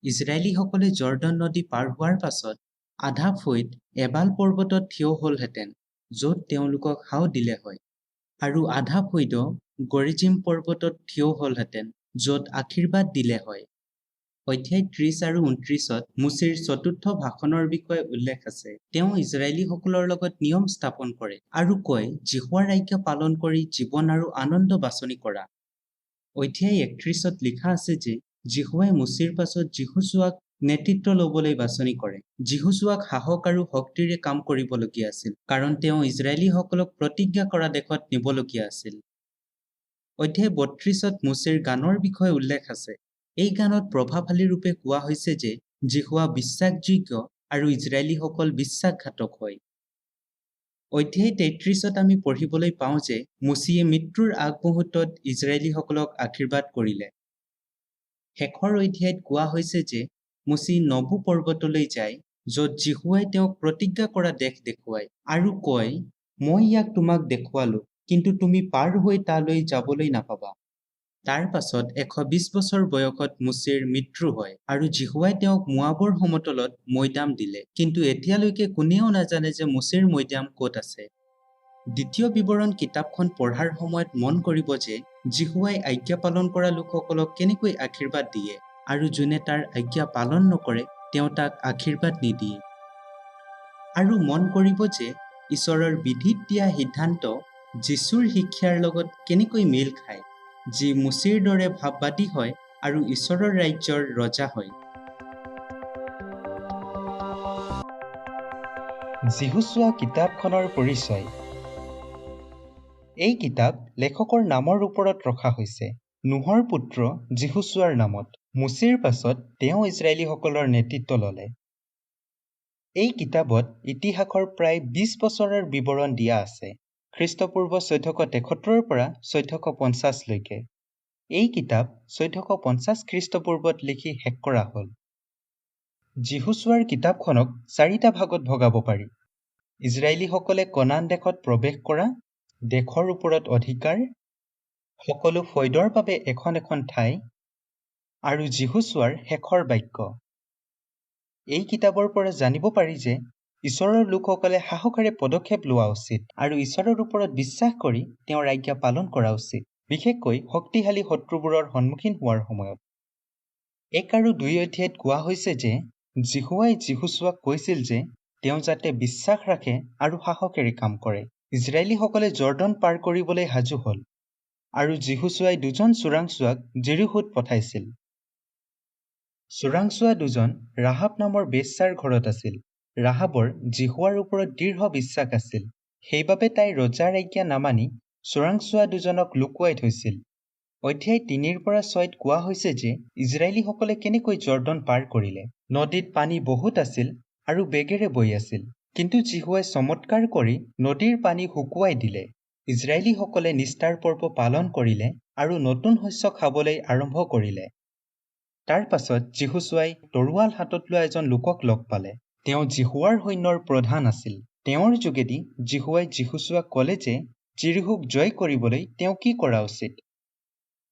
ইজৰাইলীসকলে জৰ্ডন নদী পাৰ হোৱাৰ পাছত আধা ফৈদ এবাল পৰ্বতত থিয় হ'লহেঁতেন, য'ত তেওঁলোকক হাও দিলে হয়, আৰু আধা ফৈদ গৰিজিম পৰ্বতত থিয় হ'লহেঁতেন, য'ত আশীৰ্বাদ দিলে হয়। অধ্যায় 30 আৰু 29 মুচিৰ চতুৰ্থ ভাষণৰ বিষয়ে উল্লেখ আছে। তেওঁ ইজৰাইলীসকলৰ লগত নিয়ম স্থাপন কৰে আৰু কয় যীশুৱাৰ আজ্ঞা পালন কৰি জীৱন আৰু আনন্দ বাছনি কৰা। অধ্যায় 31 লিখা আছে যে যীশুৱাই মুচিৰ পাছত যীশুচোৱাক নেতৃত্ব ল'বলৈ বাছনি কৰে। যীশুচোৱাক সাহস আৰু শক্তিৰে কাম কৰিবলগীয়া আছিল, কাৰণ তেওঁ ইজৰাইলীসকলক প্ৰতিজ্ঞা কৰা দেশত নিবলগীয়া আছিল। অধ্যায় ৩২ত মোচেৰ গানৰ বিষয়ে উল্লেখ আছে। এই গানত প্ৰভাৱশালী ৰূপে কোৱা হৈছে যে যীহোৱা বিশ্বাসযোগ্য আৰু ইজৰাইলীসকল বিশ্বাসঘাতক হয়। অধ্যায় ৩৩ত আমি পঢ়িবলৈ পাওঁ যে মোচীয়ে মৃত্যুৰ আগমুহূৰ্তত ইজৰাইলীসকলক আশীৰ্বাদ কৰিলে। শেষৰ অধ্যায়ত কোৱা হৈছে যে মোচী নবু পৰ্বতলৈ যায়, য'ত যীহোৱাই তেওঁক প্ৰতিজ্ঞা কৰা দেশ দেখুৱায় আৰু কয়, মই ইয়াক তোমাক দেখুৱালো, কিন্তু তুমি পাৰ হৈ তালৈ যাবলৈ নাপাবা। তাৰ পাছত ১২০ বছৰ বয়সত মোচেৰ মৃত্যু হয় আৰু যীহোৱাই তেওঁক মোৱাবৰ সমতলত মৈদাম দিলে। কিন্তু এতিয়ালৈকে কোনেও নাজানে যে মোচেৰ মৈদাম ক'ত আছে। দ্বিতীয় বিৱৰণ কিতাপখন পঢ়াৰ সময়ত মন কৰিব যে যীহোৱাই আজ্ঞা পালন কৰা লোকসকলক কেনেকৈ আশীৰ্বাদ দিয়ে আৰু যোনে তাৰ আজ্ঞা পালন নকৰে তেওঁ তাক আশীৰ্বাদ নিদিয়ে। আৰু মন কৰিব যে ঈশ্বৰৰ বিধিত দিয়া সিদ্ধান্ত যীশুৰ শিক্ষাৰ লগত কেনেকৈ মিল খায়, যি মোচীৰ দৰে ভাৱবাদী হয় আৰু ঈশ্বৰৰ ৰাজ্যৰ ৰজা হয়। যীহুচোৱা কিতাপখনৰ পৰিচয়। এই কিতাপ লেখকৰ নামৰ ওপৰত ৰখা হৈছে, নুহৰ পুত্ৰ যীহুচোৱাৰ নামত। মোচীৰ পাছত তেওঁ ইজৰাইলীসকলৰ নেতৃত্ব ল'লে। এই কিতাপত ইতিহাসৰ প্ৰায় ২০ বছৰৰ বিৱৰণ দিয়া আছে, খ্ৰীষ্টপূৰ্ব ১৪৭৩ পৰা ১৪৫০ লৈকে। এই কিতাপ ১৪৫০ খ্ৰীষ্টপূৰ্বত লিখি শেষ কৰা হ'ল। যীহুচোৱাৰ কিতাপখনক ৪টা ভাগত ভগাব পাৰি। ইজৰাইলীসকলে কনান দেশত প্ৰৱেশ কৰা, দেশৰ ওপৰত অধিকাৰ, সকলো ফৈদৰ বাবে এখন এখন ঠাই, আৰু যীহুচোৱাৰ শেষৰ বাক্য। এই কিতাপৰ পৰা জানিব পাৰি যে ঈশ্বৰৰ লোকসকলে সাহসেৰে পদক্ষেপ লোৱা উচিত আৰু ঈশ্বৰৰ ওপৰত বিশ্বাস কৰি তেওঁৰ আজ্ঞা পালন কৰা উচিত, বিশেষকৈ শক্তিশালী শত্ৰুবোৰৰ সন্মুখীন হোৱাৰ সময়ত। ১ আৰু ২ অধ্যায়ত কোৱা হৈছে যে যীহোৱাই যীহুচোৱাক কৈছিল যে তেওঁ যাতে বিশ্বাস ৰাখে আৰু সাহসেৰে কাম কৰে। ইজৰাইলীসকলে জৰ্ডন পাৰ কৰিবলৈ সাজু হ'ল আৰু যীহুচোৱাই ২জন চোৰাংচোৱাক জেৰিকোত পঠাইছিল। চোৰাংচোৱা ২জন ৰাহাব নামৰ বেশ্যাৰ ঘৰত আছিল। ৰাহাবৰ যীহোৱাৰ ওপৰত দৃঢ় বিশ্বাস আছিল, সেইবাবে তাই ৰজাৰ আজ্ঞা নামানি চোৰাংচোৱা ২জনক লুকুৱাই থৈছিল। অধ্যায় ৩ৰ পৰা ৬ত কোৱা হৈছে যে ইজৰাইলীসকলে কেনেকৈ জৰ্ডন পাৰ কৰিলে। নদীত পানী বহুত আছিল আৰু বেগেৰে বৈ আছিল, কিন্তু যীহোৱাই চমৎকাৰ কৰি নদীৰ পানী শুকুৱাই দিলে। ইজৰাইলীসকলে নিষ্ঠাৰ পৰ্ব পালন কৰিলে আৰু নতুন শস্য খাবলৈ আৰম্ভ কৰিলে। তাৰ পাছত যীহুচোৱাই তৰোৱাল হাতত লোৱা এজন লোকক লগ পালে। তেওঁ যীহোৱাৰ সৈন্যৰ প্ৰধান আছিল। তেওঁৰ যোগেদি যীহোৱাই যীহুচোৱাক ক'লে যে জিৰিহোক জয় কৰিবলৈ তেওঁ কি কৰা উচিত।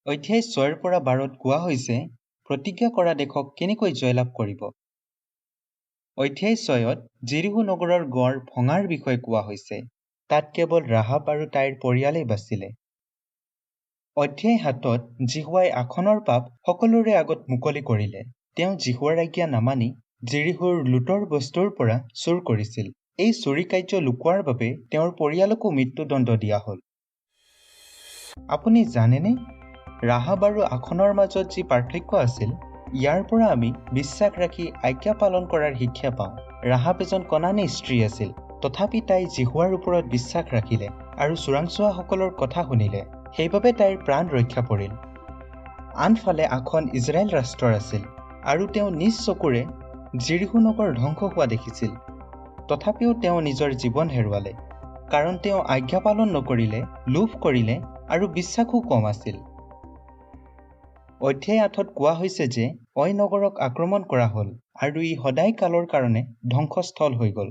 অধ্যায় ৬ৰ পৰা ১২ত কোৱা হৈছে প্ৰতিজ্ঞা কৰা দেশক কেনেকৈ জয়লাভ কৰিব। অধ্যায় ৬ত জিৰিহো নগৰৰ গড় ভঙাৰ বিষয়ে কোৱা হৈছে। তাত কেৱল ৰাহাব আৰু তাইৰ পৰিয়ালেই বাচিলে। অধ্যায় ৭ত যীহোৱাই আখনৰ পাপ সকলোৰে আগত মুকলি কৰিলে। তেওঁ যীহোৱাৰ আজ্ঞা নামানি জেৰিহোৰ লুটৰ বস্তুৰ পৰা চুৰ কৰিছিল। এই চুৰি কাৰ্য লুকুৱাৰ বাবে তেওঁৰ পৰিয়ালকো মৃত্যুদণ্ড দিয়া হ'ল। আপুনি জানেনে, ৰাহাব আৰু আখনৰ মাজত যি পাৰ্থক্য আছিল, ইয়াৰ পৰা আমি বিশ্বাস ৰাখি আজ্ঞা পালন কৰাৰ শিক্ষা পাওঁ। ৰাহাব এজন কনানী স্ত্ৰী আছিল, তথাপি তাই যীহোৱাৰ ওপৰত বিশ্বাস ৰাখিলে আৰু চোৰাংচোৱাসকলৰ কথা শুনিলে, সেইবাবে তাইৰ প্ৰাণ ৰক্ষা পৰিল। আনফালে আখন ইজৰাইল ৰাষ্ট্ৰৰ আছিল আৰু তেওঁ নিজ চকুৰে জিৰিহো নগৰ ধ্বংস হোৱা দেখিছিল। তথাপিও তেওঁ নিজৰ জীৱন হেৰুৱালে, কাৰণ তেওঁ আজ্ঞা পালন নকৰিলে, লোভ কৰিলে আৰু বিশ্বাসো কম আছিল। অধ্যায় ৮ত কোৱা হৈছে যে অই নগৰক আক্ৰমণ কৰা হ'ল আৰু ই সদায় কালৰ কাৰণে ধ্বংসস্থল হৈ গ'ল।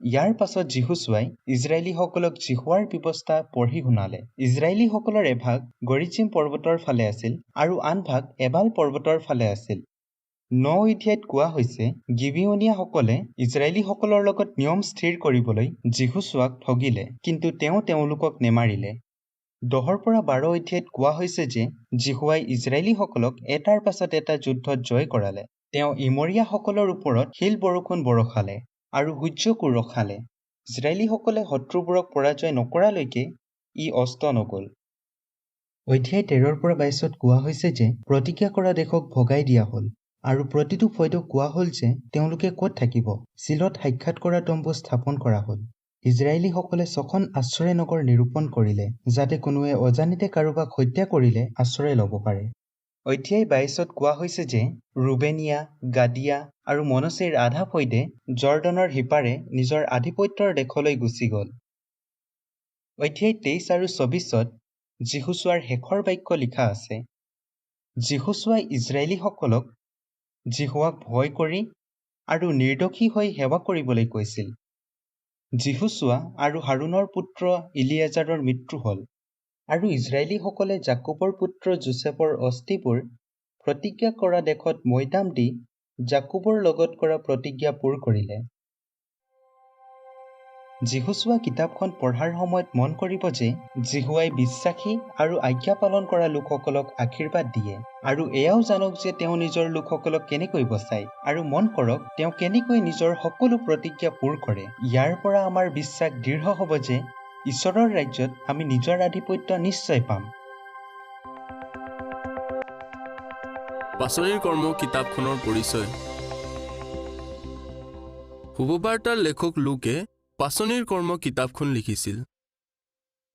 ইয়াৰ পাছত যীহুচোৱাই ইজৰাইলীসকলক যীহোৱাৰ ব্যৱস্থা পঢ়ি শুনালে। ইজৰাইলীসকলৰ এভাগ গৰিজিম পৰ্বতৰ ফালে আছিল আৰু আন ভাগ এবাল পৰ্বতৰ ফালে আছিল। ৯ অধ্যায়ত কোৱা হৈছে গিবিয়নীয়াসকলে ইজৰাইলীসকলৰ লগত নিয়ম স্থিৰ কৰিবলৈ যীহুচোৱাক ঠগিলে, কিন্তু তেওঁ তেওঁলোকক নেমাৰিলে। ১০ৰ পৰা ১২ অধ্যায়ত কোৱা হৈছে যে যীহোৱাই ইজৰাইলীসকলক এটাৰ পাছত এটা যুদ্ধত জয় কৰালে। তেওঁ ইমৰীয়াসকলৰ ওপৰত শিল বৰষুণ বৰষালে আৰু সূৰ্যকো ৰখালে। ইজৰাইলীসকলে শত্ৰুবোৰক পৰাজয় নকৰালৈকে ই অস্ত নগ'ল। অধ্যায় ১৩ৰ পৰা ২২ত কোৱা হৈছে যে প্ৰতিজ্ঞা কৰা দেশক ভগাই দিয়া হ'ল আৰু প্ৰতিটো ফৈদক কোৱা হ'ল যে তেওঁলোকে ক'ত থাকিব। চিলত সাক্ষাৎ কৰা তম্বু স্থাপন কৰা হ'ল। ইজৰাইলীসকলে 6খন আশ্ৰয় নগৰ নিৰূপণ কৰিলে যাতে কোনোৱে অজানিতে কাৰোবাক হত্যা কৰিলে আশ্ৰয় ল'ব পাৰে। অধ্যায় 22ত কোৱা হৈছে যে ৰুবেনিয়া, গাদিয়া আৰু মনছেৰ আধা ফৈদে জৰ্ডনৰ সিপাৰে নিজৰ আধিপত্যৰ দেশলৈ গুচি গ'ল। অধ্যায় 23 আৰু 24ত যিহোচুৱাৰ শেষৰ বাক্য লিখা আছে। যিহোচুৱাই ইজৰাইলীসকলক যিহোৱাক ভয় কৰি আৰু নিৰ্দোষী হৈ সেৱা কৰিবলৈ কৈছিল। যিহোচুৱা আৰু হাৰুনৰ পুত্ৰ ইলিয়াজাৰৰ মৃত্যু হ'ল আৰু ইজৰাইলীসকলে জাকোবৰ পুত্ৰ যোচেফৰ অস্থিবোৰ প্ৰতিজ্ঞা কৰা দেশত মৈদাম দি জাকোবৰ লগত কৰা প্ৰতিজ্ঞা পূৰ কৰিলে। যিহোচুৱা কিতাপখন পঢ়াৰ সময়ত মন কৰিব যে যিহোৱাই বিশ্বাসী আৰু আজ্ঞা পালন কৰা লোকসকলক আশীৰ্বাদ দিয়ে আৰু এয়াও জানক যে তেওঁ নিজৰ লোকসকলক কেনেকৈ বচায় আৰু মন কৰক তেওঁ কেনেকৈ নিজৰ সকলো প্ৰতিজ্ঞা পূৰ কৰে। ইয়াৰ পৰা আমাৰ বিশ্বাস দৃঢ় হ'ব যে ঈশ্বৰৰ ৰাজ্যত আমি নিজৰ আধিপত্য নিশ্চয় পাম। পাচনিৰ কৰ্ম কিতাপখনৰ পৰিচয়। শুভবাৰ্তাৰ লেখক লুকে পাচনিৰ কৰ্ম কিতাপখন লিখিছিল।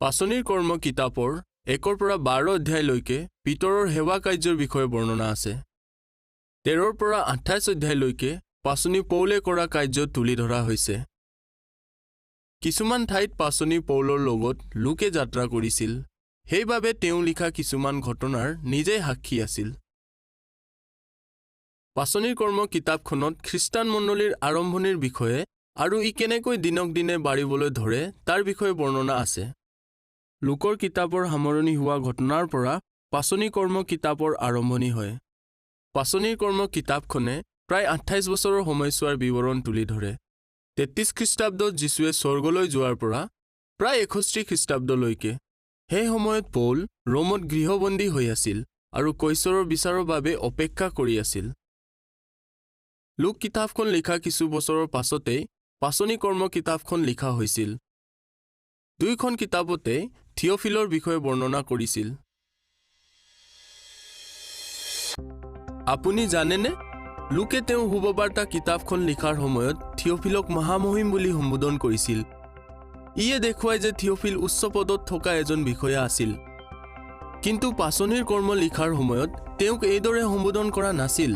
পাচনিৰ কৰ্ম কিতাপৰ 1 পৰা 12 অধ্যায়লৈকে পিতৰৰ সেৱা কাৰ্যৰ বিষয়ে বৰ্ণনা আছে। 13 পৰা 28 অধ্যায়লৈকে পাচনি পৌলে কৰা কাৰ্য তুলি ধৰা হৈছে। কিছুমান ঠাইত পাচনি পৌলৰ লগত লুকে যাত্ৰা কৰিছিল, সেইবাবে তেওঁ লিখা কিছুমান ঘটনাৰ নিজেই সাক্ষী আছিল। পাচনিৰ কৰ্ম কিতাপখনত খ্ৰীষ্টান মণ্ডলীৰ আৰম্ভণিৰ বিষয়ে আৰু ই কেনেকৈ দিনক দিনে বাঢ়িবলৈ ধৰে তাৰ বিষয়ে বৰ্ণনা আছে। লুকৰ কিতাপৰ সামৰণি হোৱা ঘটনাৰ পৰা পাচনি কৰ্ম কিতাপৰ আৰম্ভণি হয়। পাচনিৰ কৰ্ম কিতাপখনে প্ৰায় 28 বছৰৰ সময়ছোৱাৰ বিৱৰণ তুলি ধৰে। 33 খ্ৰীষ্টাব্দত যীশুৱে স্বৰ্গলৈ যোৱাৰ পৰা প্ৰায় 61 খ্ৰীষ্টাব্দলৈকে। সেই সময়ত পৌল ৰোমত গৃহবন্দী হৈ আছিল আৰু কৈছৰৰ বিচাৰৰ বাবে অপেক্ষা কৰি আছিল। লুক কিতাপখন লিখা কিছু বছৰৰ পাছতেই পাচনি কৰ্ম কিতাপখন লিখা হৈছিল। দুয়োখন কিতাপতে থিয়ফিলৰ বিষয়ে বৰ্ণনা কৰিছিল। আপুনি জানেনে, লুকে তেওঁ শুভবাৰ্তা কিতাপখন লিখাৰ সময়ত থিয়ফিলক মহামহিম বুলি সম্বোধন কৰিছিল। ইয়ে দেখুৱায় যে থিয়ফিল উচ্চ পদত থকা এজন বিষয়া আছিল। কিন্তু পাচনিৰ কৰ্ম লিখাৰ সময়ত তেওঁক এইদৰে সম্বোধন কৰা নাছিল।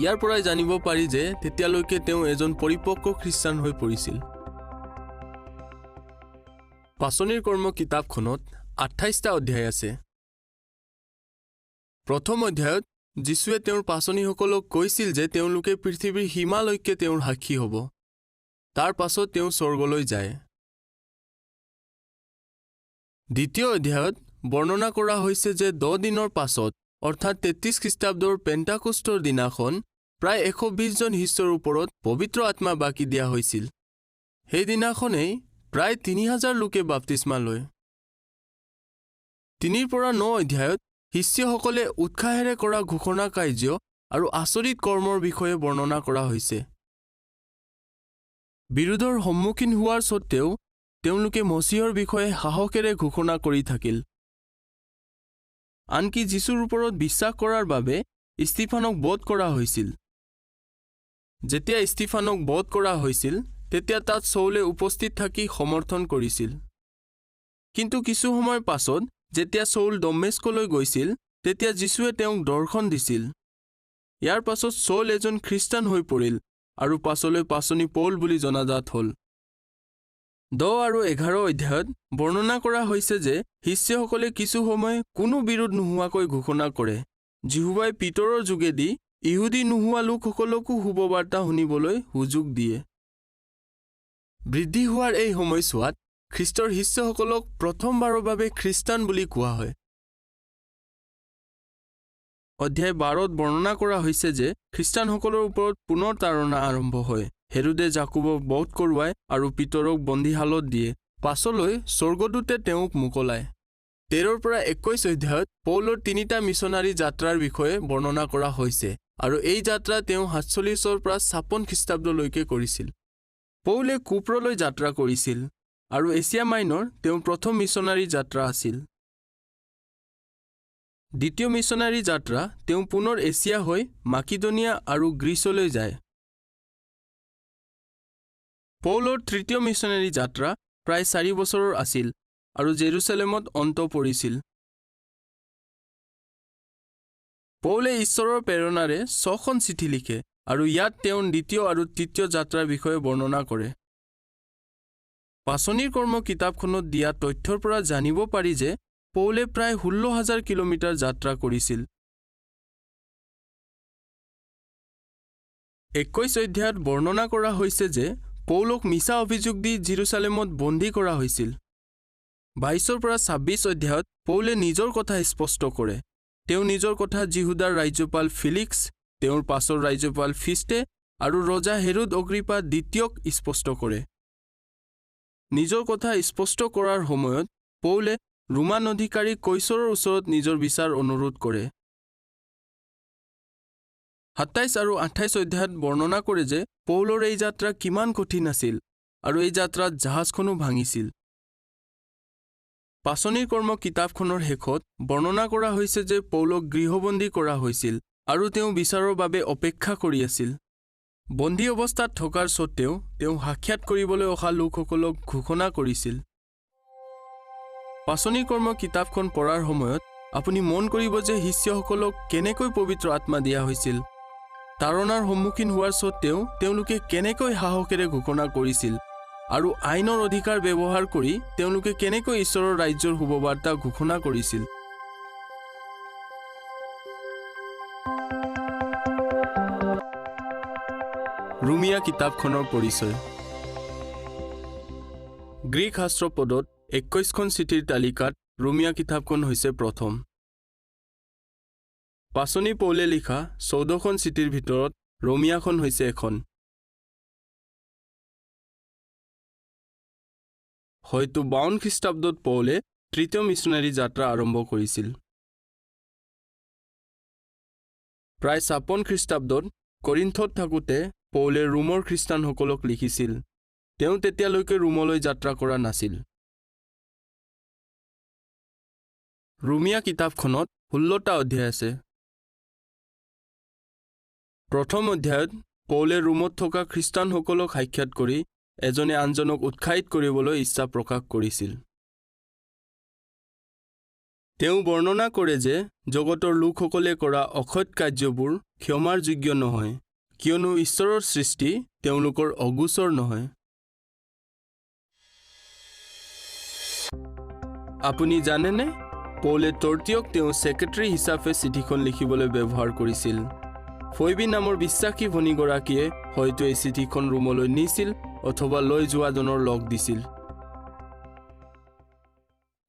ইয়াৰ পৰাই জানিব পাৰি যে তেতিয়ালৈকে তেওঁ এজন পৰিপক্ক খ্ৰীষ্টান হৈ পৰিছিল। পাচনিৰ কৰ্ম কিতাপখনত 28টা অধ্যায় আছে। প্ৰথম অধ্যায়ত যীশুৱে তেওঁৰ পাচনিসকলক কৈছিল যে তেওঁলোকে পৃথিৱীৰ সীমালৈকে তেওঁৰ সাক্ষী হ'ব। তাৰ পাছত তেওঁ স্বৰ্গলৈ যায়। দ্বিতীয় অধ্যায়ত বৰ্ণনা কৰা হৈছে যে 10 দিনৰ পাছত অৰ্থাৎ 33 খ্ৰীষ্টাব্দৰ পেণ্টাকোষ্টৰ দিনাখন প্ৰায় 120 জন শিষ্যৰ ওপৰত পবিত্ৰ আত্মা বাকি দিয়া হৈছিল। সেইদিনাখনেই প্ৰায় 3000 লোকে বাপ্তিস্মা লয়। 3 পৰা 9 অধ্যায়ত শিষ্যসকলে উৎসাহেৰে কৰা ঘোষণা কাৰ্য আৰু আচৰিত কৰ্মৰ বিষয়ে বৰ্ণনা কৰা হৈছে। বিৰোধৰ সন্মুখীন হোৱাৰ স্বত্তেও তেওঁলোকে মसीহৰ বিষয়ে সাহসেৰে ঘোষণা কৰি থাকিল। আনকি যীশুৰ ওপৰত বিশ্বাস কৰাৰ বাবে ষ্টিফানক বধ কৰা হৈছিল। যেতিয়া ষ্টিফানক বধ কৰা হৈছিল তেতিয়া তাত চৌলে উপস্থিত থাকি সমৰ্থন কৰিছিল। কিন্তু কিছু সময় পাছত যেতিয়া চৌল দমেস্কলৈ গৈছিল তেতিয়া যীশুৱে তেওঁক দৰ্শন দিছিল। ইয়াৰ পাছত চৌল এজন খ্ৰীষ্টান হৈ পৰিল আৰু পাছলৈ পাচনি পৌল বুলি জনাজাত হ'ল। 10 আৰু 11 অধ্যায়ত বৰ্ণনা কৰা হৈছে যে শিষ্যসকলে কিছু সময় কোনো বিৰোধ নোহোৱাকৈ ঘোষণা কৰে। জিহুৱাই পিতৰৰ যোগেদি ইহুদী নোহোৱা লোকসকলকো শুভবাৰ্তা শুনিবলৈ সুযোগ দিয়ে। বৃদ্ধি হোৱাৰ এই সময়ছোৱাত খ্ৰীষ্টৰ শিষ্যসকলক প্ৰথমবাৰৰ বাবে খ্ৰীষ্টান বুলি কোৱা হয়। অধ্যায় 12ত বৰ্ণনা কৰা হৈছে যে খ্ৰীষ্টানসকলৰ ওপৰত পুনৰ তাৰণা আৰম্ভ হয়। হেৰোদে জাকোবক বধ কৰোৱায় আৰু পিতৰক বন্দীশালত দিয়ে। পাছলৈ স্বৰ্গদূতে তেওঁক মোকলায়। 13 পৰা 21 অধ্যায়ত পৌলৰ 3টা মিছনাৰী যাত্ৰাৰ বিষয়ে বৰ্ণনা কৰা হৈছে আৰু এই যাত্ৰা তেওঁ 47 পৰা 56 খ্ৰীষ্টাব্দলৈকে কৰিছিল। পৌলে কুপ্ৰলৈ যাত্ৰা কৰিছিল আৰু এছিয়া মাইনৰ তেওঁৰ প্ৰথম মিছনাৰী যাত্ৰা আছিল। দ্বিতীয় মিছনাৰী যাত্ৰা তেওঁ পুনৰ এছিয়া হৈ মাকিদনিয়া আৰু গ্ৰীচলৈ যায়। পৌলৰ তৃতীয় মিছনেৰী যাত্ৰা প্ৰায় 4 বছৰৰ আছিল আৰু জেৰুচালেমত অন্ত পৰিছিল। পৌলে ঈশ্বৰৰ প্ৰেৰণাৰে 6খন চিঠি লিখে আৰু ইয়াত তেওঁৰ দ্বিতীয় আৰু তৃতীয় যাত্ৰাৰ বিষয়ে বৰ্ণনা কৰে। পাচনিৰ কৰ্ম কিতাপখনত দিয়া তথ্যৰ পৰা জানিব পাৰি যে পৌলে প্ৰায় 16,000 কিলোমিটাৰ যাত্ৰা কৰিছিল। 21 অধ্যায়ত বৰ্ণনা কৰা হৈছে যে পৌলক মিছা অভিযোগ দি জেৰুচালেমত বন্দী কৰা হৈছিল। 22 পৰা 26 অধ্যায়ত পৌলে নিজৰ কথা স্পষ্ট কৰে। তেওঁ নিজৰ কথা জিহুদাৰ ৰাজ্যপাল ফিলিক্স, তেওঁৰ পাছৰ ৰাজ্যপাল ফিষ্টে আৰু ৰজা হেৰোদ অগ্ৰিপা দ্বিতীয়ক স্পষ্ট কৰে। নিজৰ কথা স্পষ্ট কৰাৰ সময়ত পৌলে ৰোমান অধিকাৰী কৈছৰৰ ওচৰত নিজৰ বিচাৰ অনুৰোধ কৰে। 27 আৰু 28 অধ্যায়ত বৰ্ণনা কৰে যে পৌলৰ এই যাত্ৰা কিমান কঠিন আছিল আৰু এই যাত্ৰাত জাহাজখনো ভাঙিছিল। পাচনিৰ কৰ্ম কিতাপখনৰ শেষত বৰ্ণনা কৰা হৈছে যে পৌলক গৃহবন্দী কৰা হৈছিল আৰু তেওঁ বিচাৰৰ বাবে অপেক্ষা কৰি আছিল। বন্দী অৱস্থাত থকাৰ স্বত্তেও তেওঁ সাক্ষাৎ কৰিবলৈ অহা লোকসকলক ঘোষণা কৰিছিল। পাচনিৰ কৰ্ম কিতাপখন পঢ়াৰ সময়ত আপুনি মন কৰিব যে শিষ্যসকলক কেনেকৈ পবিত্ৰ আত্মা দিয়া হৈছিল। তাৰণাৰ সন্মুখীন হোৱাৰ স্বত্তেও তেওঁলোকে কেনেকৈ সাহসেৰে ঘোষণা কৰিছিল আৰু আইনৰ অধিকাৰ ব্যৱহাৰ কৰি তেওঁলোকে কেনেকৈ ঈশ্বৰৰ ৰাজ্যৰ শুভবাৰ্তা ঘোষণা কৰিছিল। ৰোমিয়া কিতাপখনৰ পৰিচয়। গ্ৰীক শাস্ত্ৰ পদত 21খন চিঠিৰ তালিকাত ৰোমিয়া কিতাপখন হৈছে প্ৰথম। পাচনি পৌলে লিখা 14খন চিঠিৰ ভিতৰত ৰোমিয়াখন হৈছে এখন। হয়তো 52 খ্ৰীষ্টাব্দত পৌলে তৃতীয় মিছনেৰী যাত্ৰা আৰম্ভ কৰিছিল। প্ৰায় 56 খ্ৰীষ্টাব্দত কৰিন্থত থাকোঁতে পৌলে ৰোমৰ খ্ৰীষ্টানসকলক লিখিছিল। তেওঁ তেতিয়ালৈকে ৰোমলৈ যাত্ৰা কৰা নাছিল। ৰোমিয়া কিতাপখনত 16টা অধ্যায় আছে। প্ৰথম অধ্যায়ত পৌলে ৰোমত থকা খ্ৰীষ্টানসকলক সাক্ষাৎ কৰি এজনে আনজনক উৎসাহিত কৰিবলৈ ইচ্ছা প্ৰকাশ কৰিছিল। তেওঁ বৰ্ণনা কৰে যে জগতৰ লোকসকলে কৰা অসৎ কাৰ্যবোৰ ক্ষমাৰ যোগ্য নহয়, কিয়নো ঈশ্বৰৰ সৃষ্টি তেওঁলোকৰ অগোচৰ নহয়। আপুনি জানেনে, পৌলে তৰ্তীয়ক তেওঁ ছেক্ৰেটাৰী হিচাপে চিঠিখন লিখিবলৈ ব্যৱহাৰ কৰিছিল। ফৈবী নামৰ বিশ্বাসী ভনীগৰাকীয়ে হয়তো এই চিঠিখন ৰোমলৈ নিছিল অথবা লৈ যোৱাজনৰ লগ দিছিল।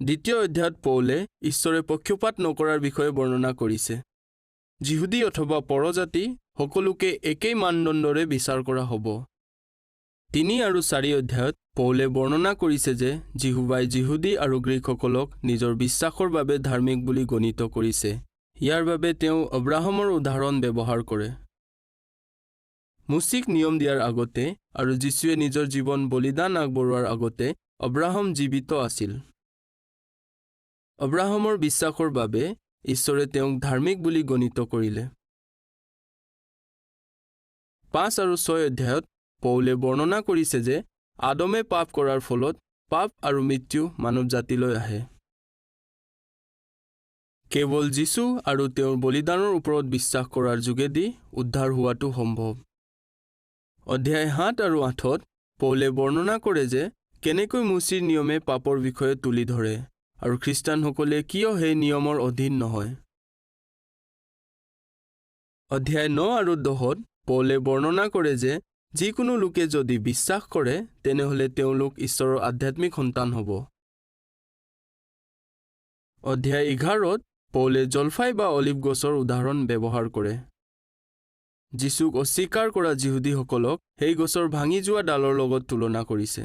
দ্বিতীয় অধ্যায়ত পৌলে ঈশ্বৰে পক্ষপাত নকৰাৰ বিষয়ে বৰ্ণনা কৰিছে। যিহুদী অথবা পৰজাতি সকলোকে একেই মানদণ্ডৰে বিচাৰ কৰা হ'ব। 3 আৰু 4 অধ্যায়ত পৌলে বৰ্ণনা কৰিছে যে জিহুৱাই যিহুদী আৰু গ্ৰীকসকলক নিজৰ বিশ্বাসৰ বাবে ধাৰ্মিক বুলি গণিত কৰিছে। ইয়াৰ বাবে তেওঁ আব্ৰাহামৰ উদাহৰণ ব্যৱহাৰ কৰে। মুচিক নিয়ম দিয়াৰ আগতে আৰু যীশুৱে নিজৰ জীৱন বলিদান আগবঢ়োৱাৰ আগতে আব্ৰাহাম জীৱিত আছিল। আব্ৰাহামৰ বিশ্বাসৰ বাবে ঈশ্বৰে তেওঁক ধাৰ্মিক বুলি গণিত কৰিলে। 5 আৰু 6 অধ্যায়ত পৌলে বৰ্ণনা কৰিছে যে আদমে পাপ কৰাৰ ফলত পাপ আৰু মৃত্যু মানৱ জাতিলৈ আহে। কেৱল যীশু আৰু তেওঁৰ বলিদানৰ ওপৰত বিশ্বাস কৰাৰ যোগেদি উদ্ধাৰ হোৱাটো সম্ভৱ। অধ্যায় 7 আৰু 8ত পৌলে বৰ্ণনা কৰে যে কেনেকৈ মুচিৰ নিয়মে পাপৰ বিষয়ে তুলি ধৰে আৰু খ্ৰীষ্টানসকলে কিয় সেই নিয়মৰ অধীন নহয়। অধ্যায় 9 আৰু 10ত পৌলে বৰ্ণনা কৰে যে যিকোনো লোকে যদি বিশ্বাস কৰে তেনেহলে তেওঁলোক ঈশ্বৰৰ আধ্যাত্মিক সন্তান হ'ব। অধ্যায় 11ত পৌলে জলফাই বা অলিভ গছৰ উদাহৰণ ব্যৱহাৰ কৰে। যীশুক অস্বীকাৰ কৰা যিহুদীসকলক সেই গছৰ ভাঙি যোৱা ডালৰ লগত তুলনা কৰিছে।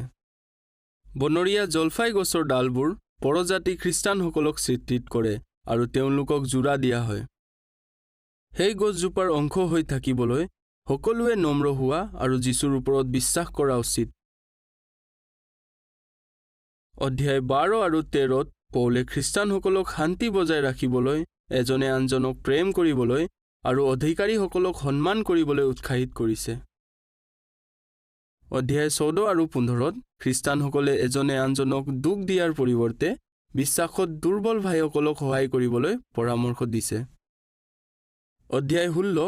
বনৰীয়া জলফাই গছৰ ডালবোৰ পৰজাতি খ্ৰীষ্টানসকলক চিত্ৰিত কৰে আৰু তেওঁলোকক জোৰা দিয়া হয়। সেই গছজোপাৰ অংশ হৈ থাকিবলৈ সকলোৱে নম্ৰ হোৱা আৰু যীশুৰ ওপৰত বিশ্বাস কৰা উচিত। অধ্যায় 12 আৰু 13ত পৌলে খ্ৰীষ্টানসকলক শান্তি বজাই ৰাখিবলৈ, এজনে আনজনক প্ৰেম কৰিবলৈ আৰু অধিকাৰীসকলক সন্মান কৰিবলৈ উৎসাহিত কৰিছে। অধ্যায় 14 আৰু 15 খ্ৰীষ্টানসকলে এজনে আনজনক দুখ দিয়াৰ পৰিৱৰ্তে বিশ্বাসত দুৰ্বল ভাইসকলক সহায় কৰিবলৈ পৰামৰ্শ দিছে। অধ্যায় 16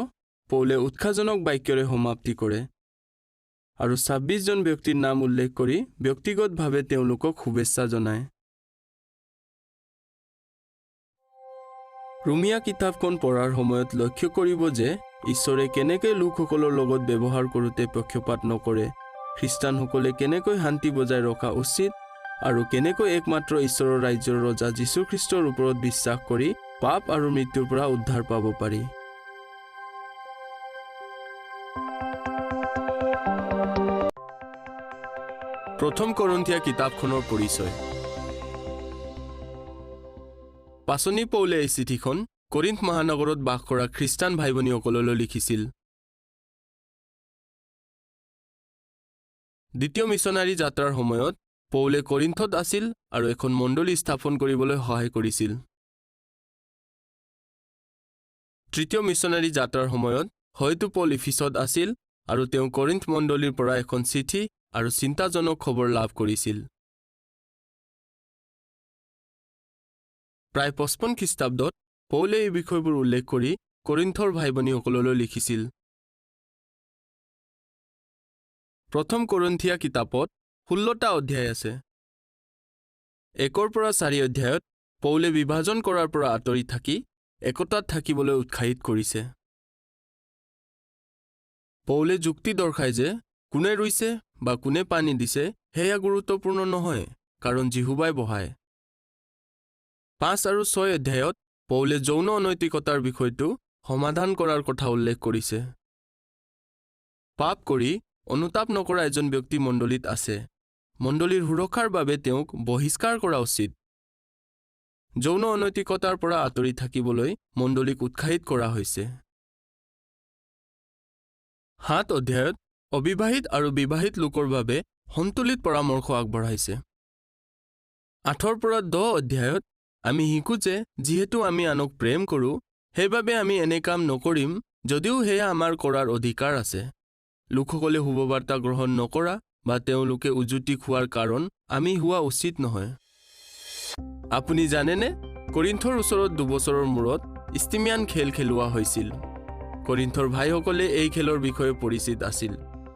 পৌলে উৎসাহজনক বাক্যৰে সমাপ্তি কৰে আৰু 26 জন ব্যক্তিৰ নাম উল্লেখ কৰি ব্যক্তিগতভাৱে তেওঁলোকক শুভেচ্ছা জনায়। ৰোমিয়া কিতাপখন পঢ়াৰ সময়ত লক্ষ্য কৰিব যে ঈশ্বৰে কেনেকৈ লোকসকলৰ লগত ব্যৱহাৰ কৰোঁতে পক্ষপাত নকৰে, খ্ৰীষ্টানসকলে কেনেকৈ শান্তি বজাই ৰখা উচিত আৰু কেনেকৈ একমাত্ৰ ঈশ্বৰৰ ৰাজ্যৰ ৰজা যীশুখ্ৰীষ্টৰ ওপৰত বিশ্বাস কৰি পাপ আৰু মৃত্যুৰ পৰা উদ্ধাৰ পাব পাৰি। প্ৰথম কৰিন্থীয়া কিতাপখনৰ পৰিচয়। পাছনি পৌলে এই চিঠিখন কৰিন্থ মহানগৰত বাস কৰা খ্ৰীষ্টান ভাই ভনীসকললৈ লিখিছিল। দ্বিতীয় মিছনাৰী যাত্ৰাৰ সময়ত পৌলে কৰিন্থত আছিল আৰু এখন মণ্ডলী স্থাপন কৰিবলৈ সহায় কৰিছিল। তৃতীয় মিছনাৰী যাত্ৰাৰ সময়ত হয়তো পৌল ইফিছত আছিল আৰু তেওঁ কৰিন্থ মণ্ডলীৰ পৰা এখন চিঠি আৰু চিন্তাজনক খবৰ লাভ কৰিছিল। প্ৰায় 55 খ্ৰীষ্টাব্দত পৌলে এই বিষয়বোৰ উল্লেখ কৰি কৰিন্থৰ ভাই ভনীসকললৈ লিখিছিল। প্ৰথম কৰিন্থীয়া কিতাপত 16টা অধ্যায় আছে। 1 পৰা 4 অধ্যায়ত পৌলে বিভাজন কৰাৰ পৰা আঁতৰি থাকি একতাত থাকিবলৈ উৎসাহিত কৰিছে। পৌলে যুক্তি দৰ্শায় যে কোনে ৰুইছে বা কোনে পানী দিছে সেয়া গুৰুত্বপূৰ্ণ নহয়, কাৰণ জিহুৱাই বহায়। 5 আৰু 6 অধ্যায়ত পৌলে যৌন অনৈতিকতাৰ বিষয়টো সমাধান কৰাৰ কথা উল্লেখ কৰিছে। পাপ কৰি অনুতাপ নকৰা এজন ব্যক্তি মণ্ডলীত আছে। মণ্ডলীৰ সুৰক্ষাৰ বাবে তেওঁক বহিষ্কাৰ কৰা উচিত। যৌন অনৈতিকতাৰ পৰা আঁতৰি থাকিবলৈ মণ্ডলীক উৎসাহিত কৰা হৈছে। 7 অধ্যায়ত অবিবাহিত আৰু বিবাহিত লোকৰ বাবে সন্তুলিত পৰামৰ্শ আগবঢ়াইছে। 8 পৰা 10 অধ্যায়ত আমি শিকো যে যিহেতু আমি আনক প্ৰেম কৰোঁ, সেইবাবে আমি এনে কাম নকৰিম যদিও সেয়া আমাৰ কৰাৰ অধিকাৰ আছে। লোকসকলে শুভবাৰ্তা গ্ৰহণ নকৰা বা তেওঁলোকে উজুতি খোৱাৰ কাৰণ আমি হোৱা উচিত নহয়। আপুনি জানেনে, কৰিন্থৰ ওচৰত 2 বছৰৰ মূৰত ইষ্টিমিয়ান খেল খেলোৱা হৈছিল। কৰিন্থৰ ভাইসকলে এই খেলৰ বিষয়ে পৰিচিত আছিল।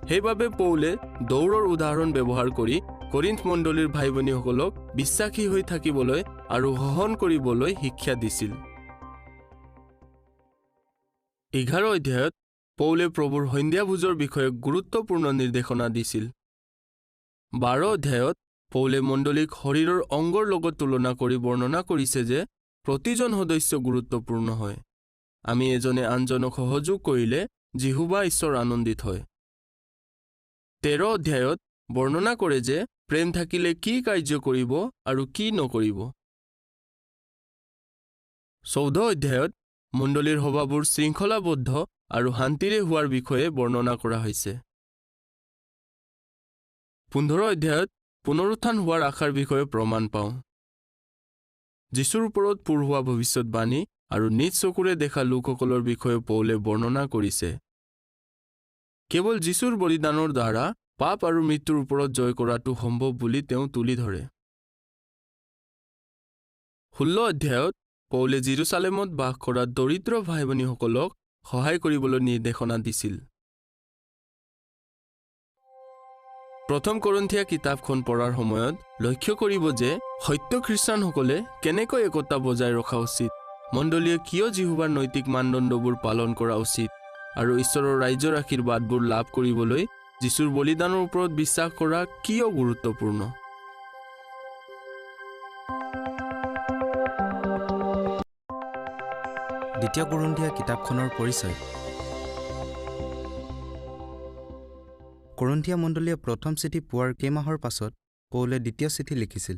সেইবাবে পৌলে দৌৰৰ উদাহৰণ ব্যৱহাৰ কৰি কৰিন্থ মণ্ডলীৰ ভাই ভনীসকলক বিশ্বাসী হৈ থাকিবলৈ আৰু সহন কৰিবলৈ শিক্ষা দিছিল। 11 অধ্যায়ত পৌলে প্ৰভুৰ সন্ধ্যা ভোজৰ বিষয়ে গুৰুত্বপূৰ্ণ নিৰ্দেশনা দিছিল। 12 অধ্যায়ত পৌলে মণ্ডলীক শৰীৰৰ অংগৰ লগত তুলনা কৰি বৰ্ণনা কৰিছে যে প্ৰতিজন সদস্য গুৰুত্বপূৰ্ণ হয়। আমি এজনে আনজনক সহযোগ কৰিলে জিহুৱা ঈশ্বৰ আনন্দিত হয়। 13 অধ্যায়ত বৰ্ণনা কৰে যে প্ৰেম থাকিলে কি কাৰ্য কৰিব আৰু কি নকৰিব। 14 অধ্যায়ত মণ্ডলীৰ সভাবোৰ শৃংখলাবদ্ধ আৰু শান্তিৰে হোৱাৰ বিষয়ে বৰ্ণনা কৰা হৈছে। 15 অধ্যায়ত পুনৰুত্থান হোৱাৰ আশাৰ বিষয়ে প্ৰমাণ পাওঁ। যীশুৰ ওপৰত পূৰ হোৱা ভৱিষ্যতবাণী আৰু নিজ চকুৰে দেখা লোকসকলৰ বিষয়ে পৌলে বৰ্ণনা কৰিছে। কেৱল যীশুৰ বলিদানৰ দ্বাৰা পাপ আৰু মৃত্যুৰ ওপৰত জয় কৰাটো সম্ভৱ বুলি তেওঁ তুলি ধৰে। 16 অধ্যায়ত পৌলে জেৰুজালেমত বাস কৰা দৰিদ্ৰ ভাই ভনীসকলক সহায় কৰিবলৈ নিৰ্দেশনা দিছিল। প্ৰথম কৰিন্থীয়া কিতাপখন পঢ়াৰ সময়ত লক্ষ্য কৰিব যে সত্য খ্ৰীষ্টানসকলে কেনেকৈ একতা বজাই ৰখা উচিত, মণ্ডলীয়ে কিয় জিহুৱাৰ নৈতিক মানদণ্ডবোৰ পালন কৰা উচিত আৰু ঈশ্বৰৰ ৰাজ্যৰ আশীৰ্বাদবোৰ লাভ কৰিবলৈ যীশুৰ বলিদানৰ ওপৰত বিশ্বাস কৰা কিয় গুৰুত্বপূৰ্ণ। দ্বিতীয় কৰিন্থীয়া কিতাপখনৰ পৰিচয়। কৰিন্থীয়া মণ্ডলীয়ে প্ৰথম চিঠি পোৱাৰ কেইমাহৰ পাছত পৌলে দ্বিতীয় চিঠি লিখিছিল।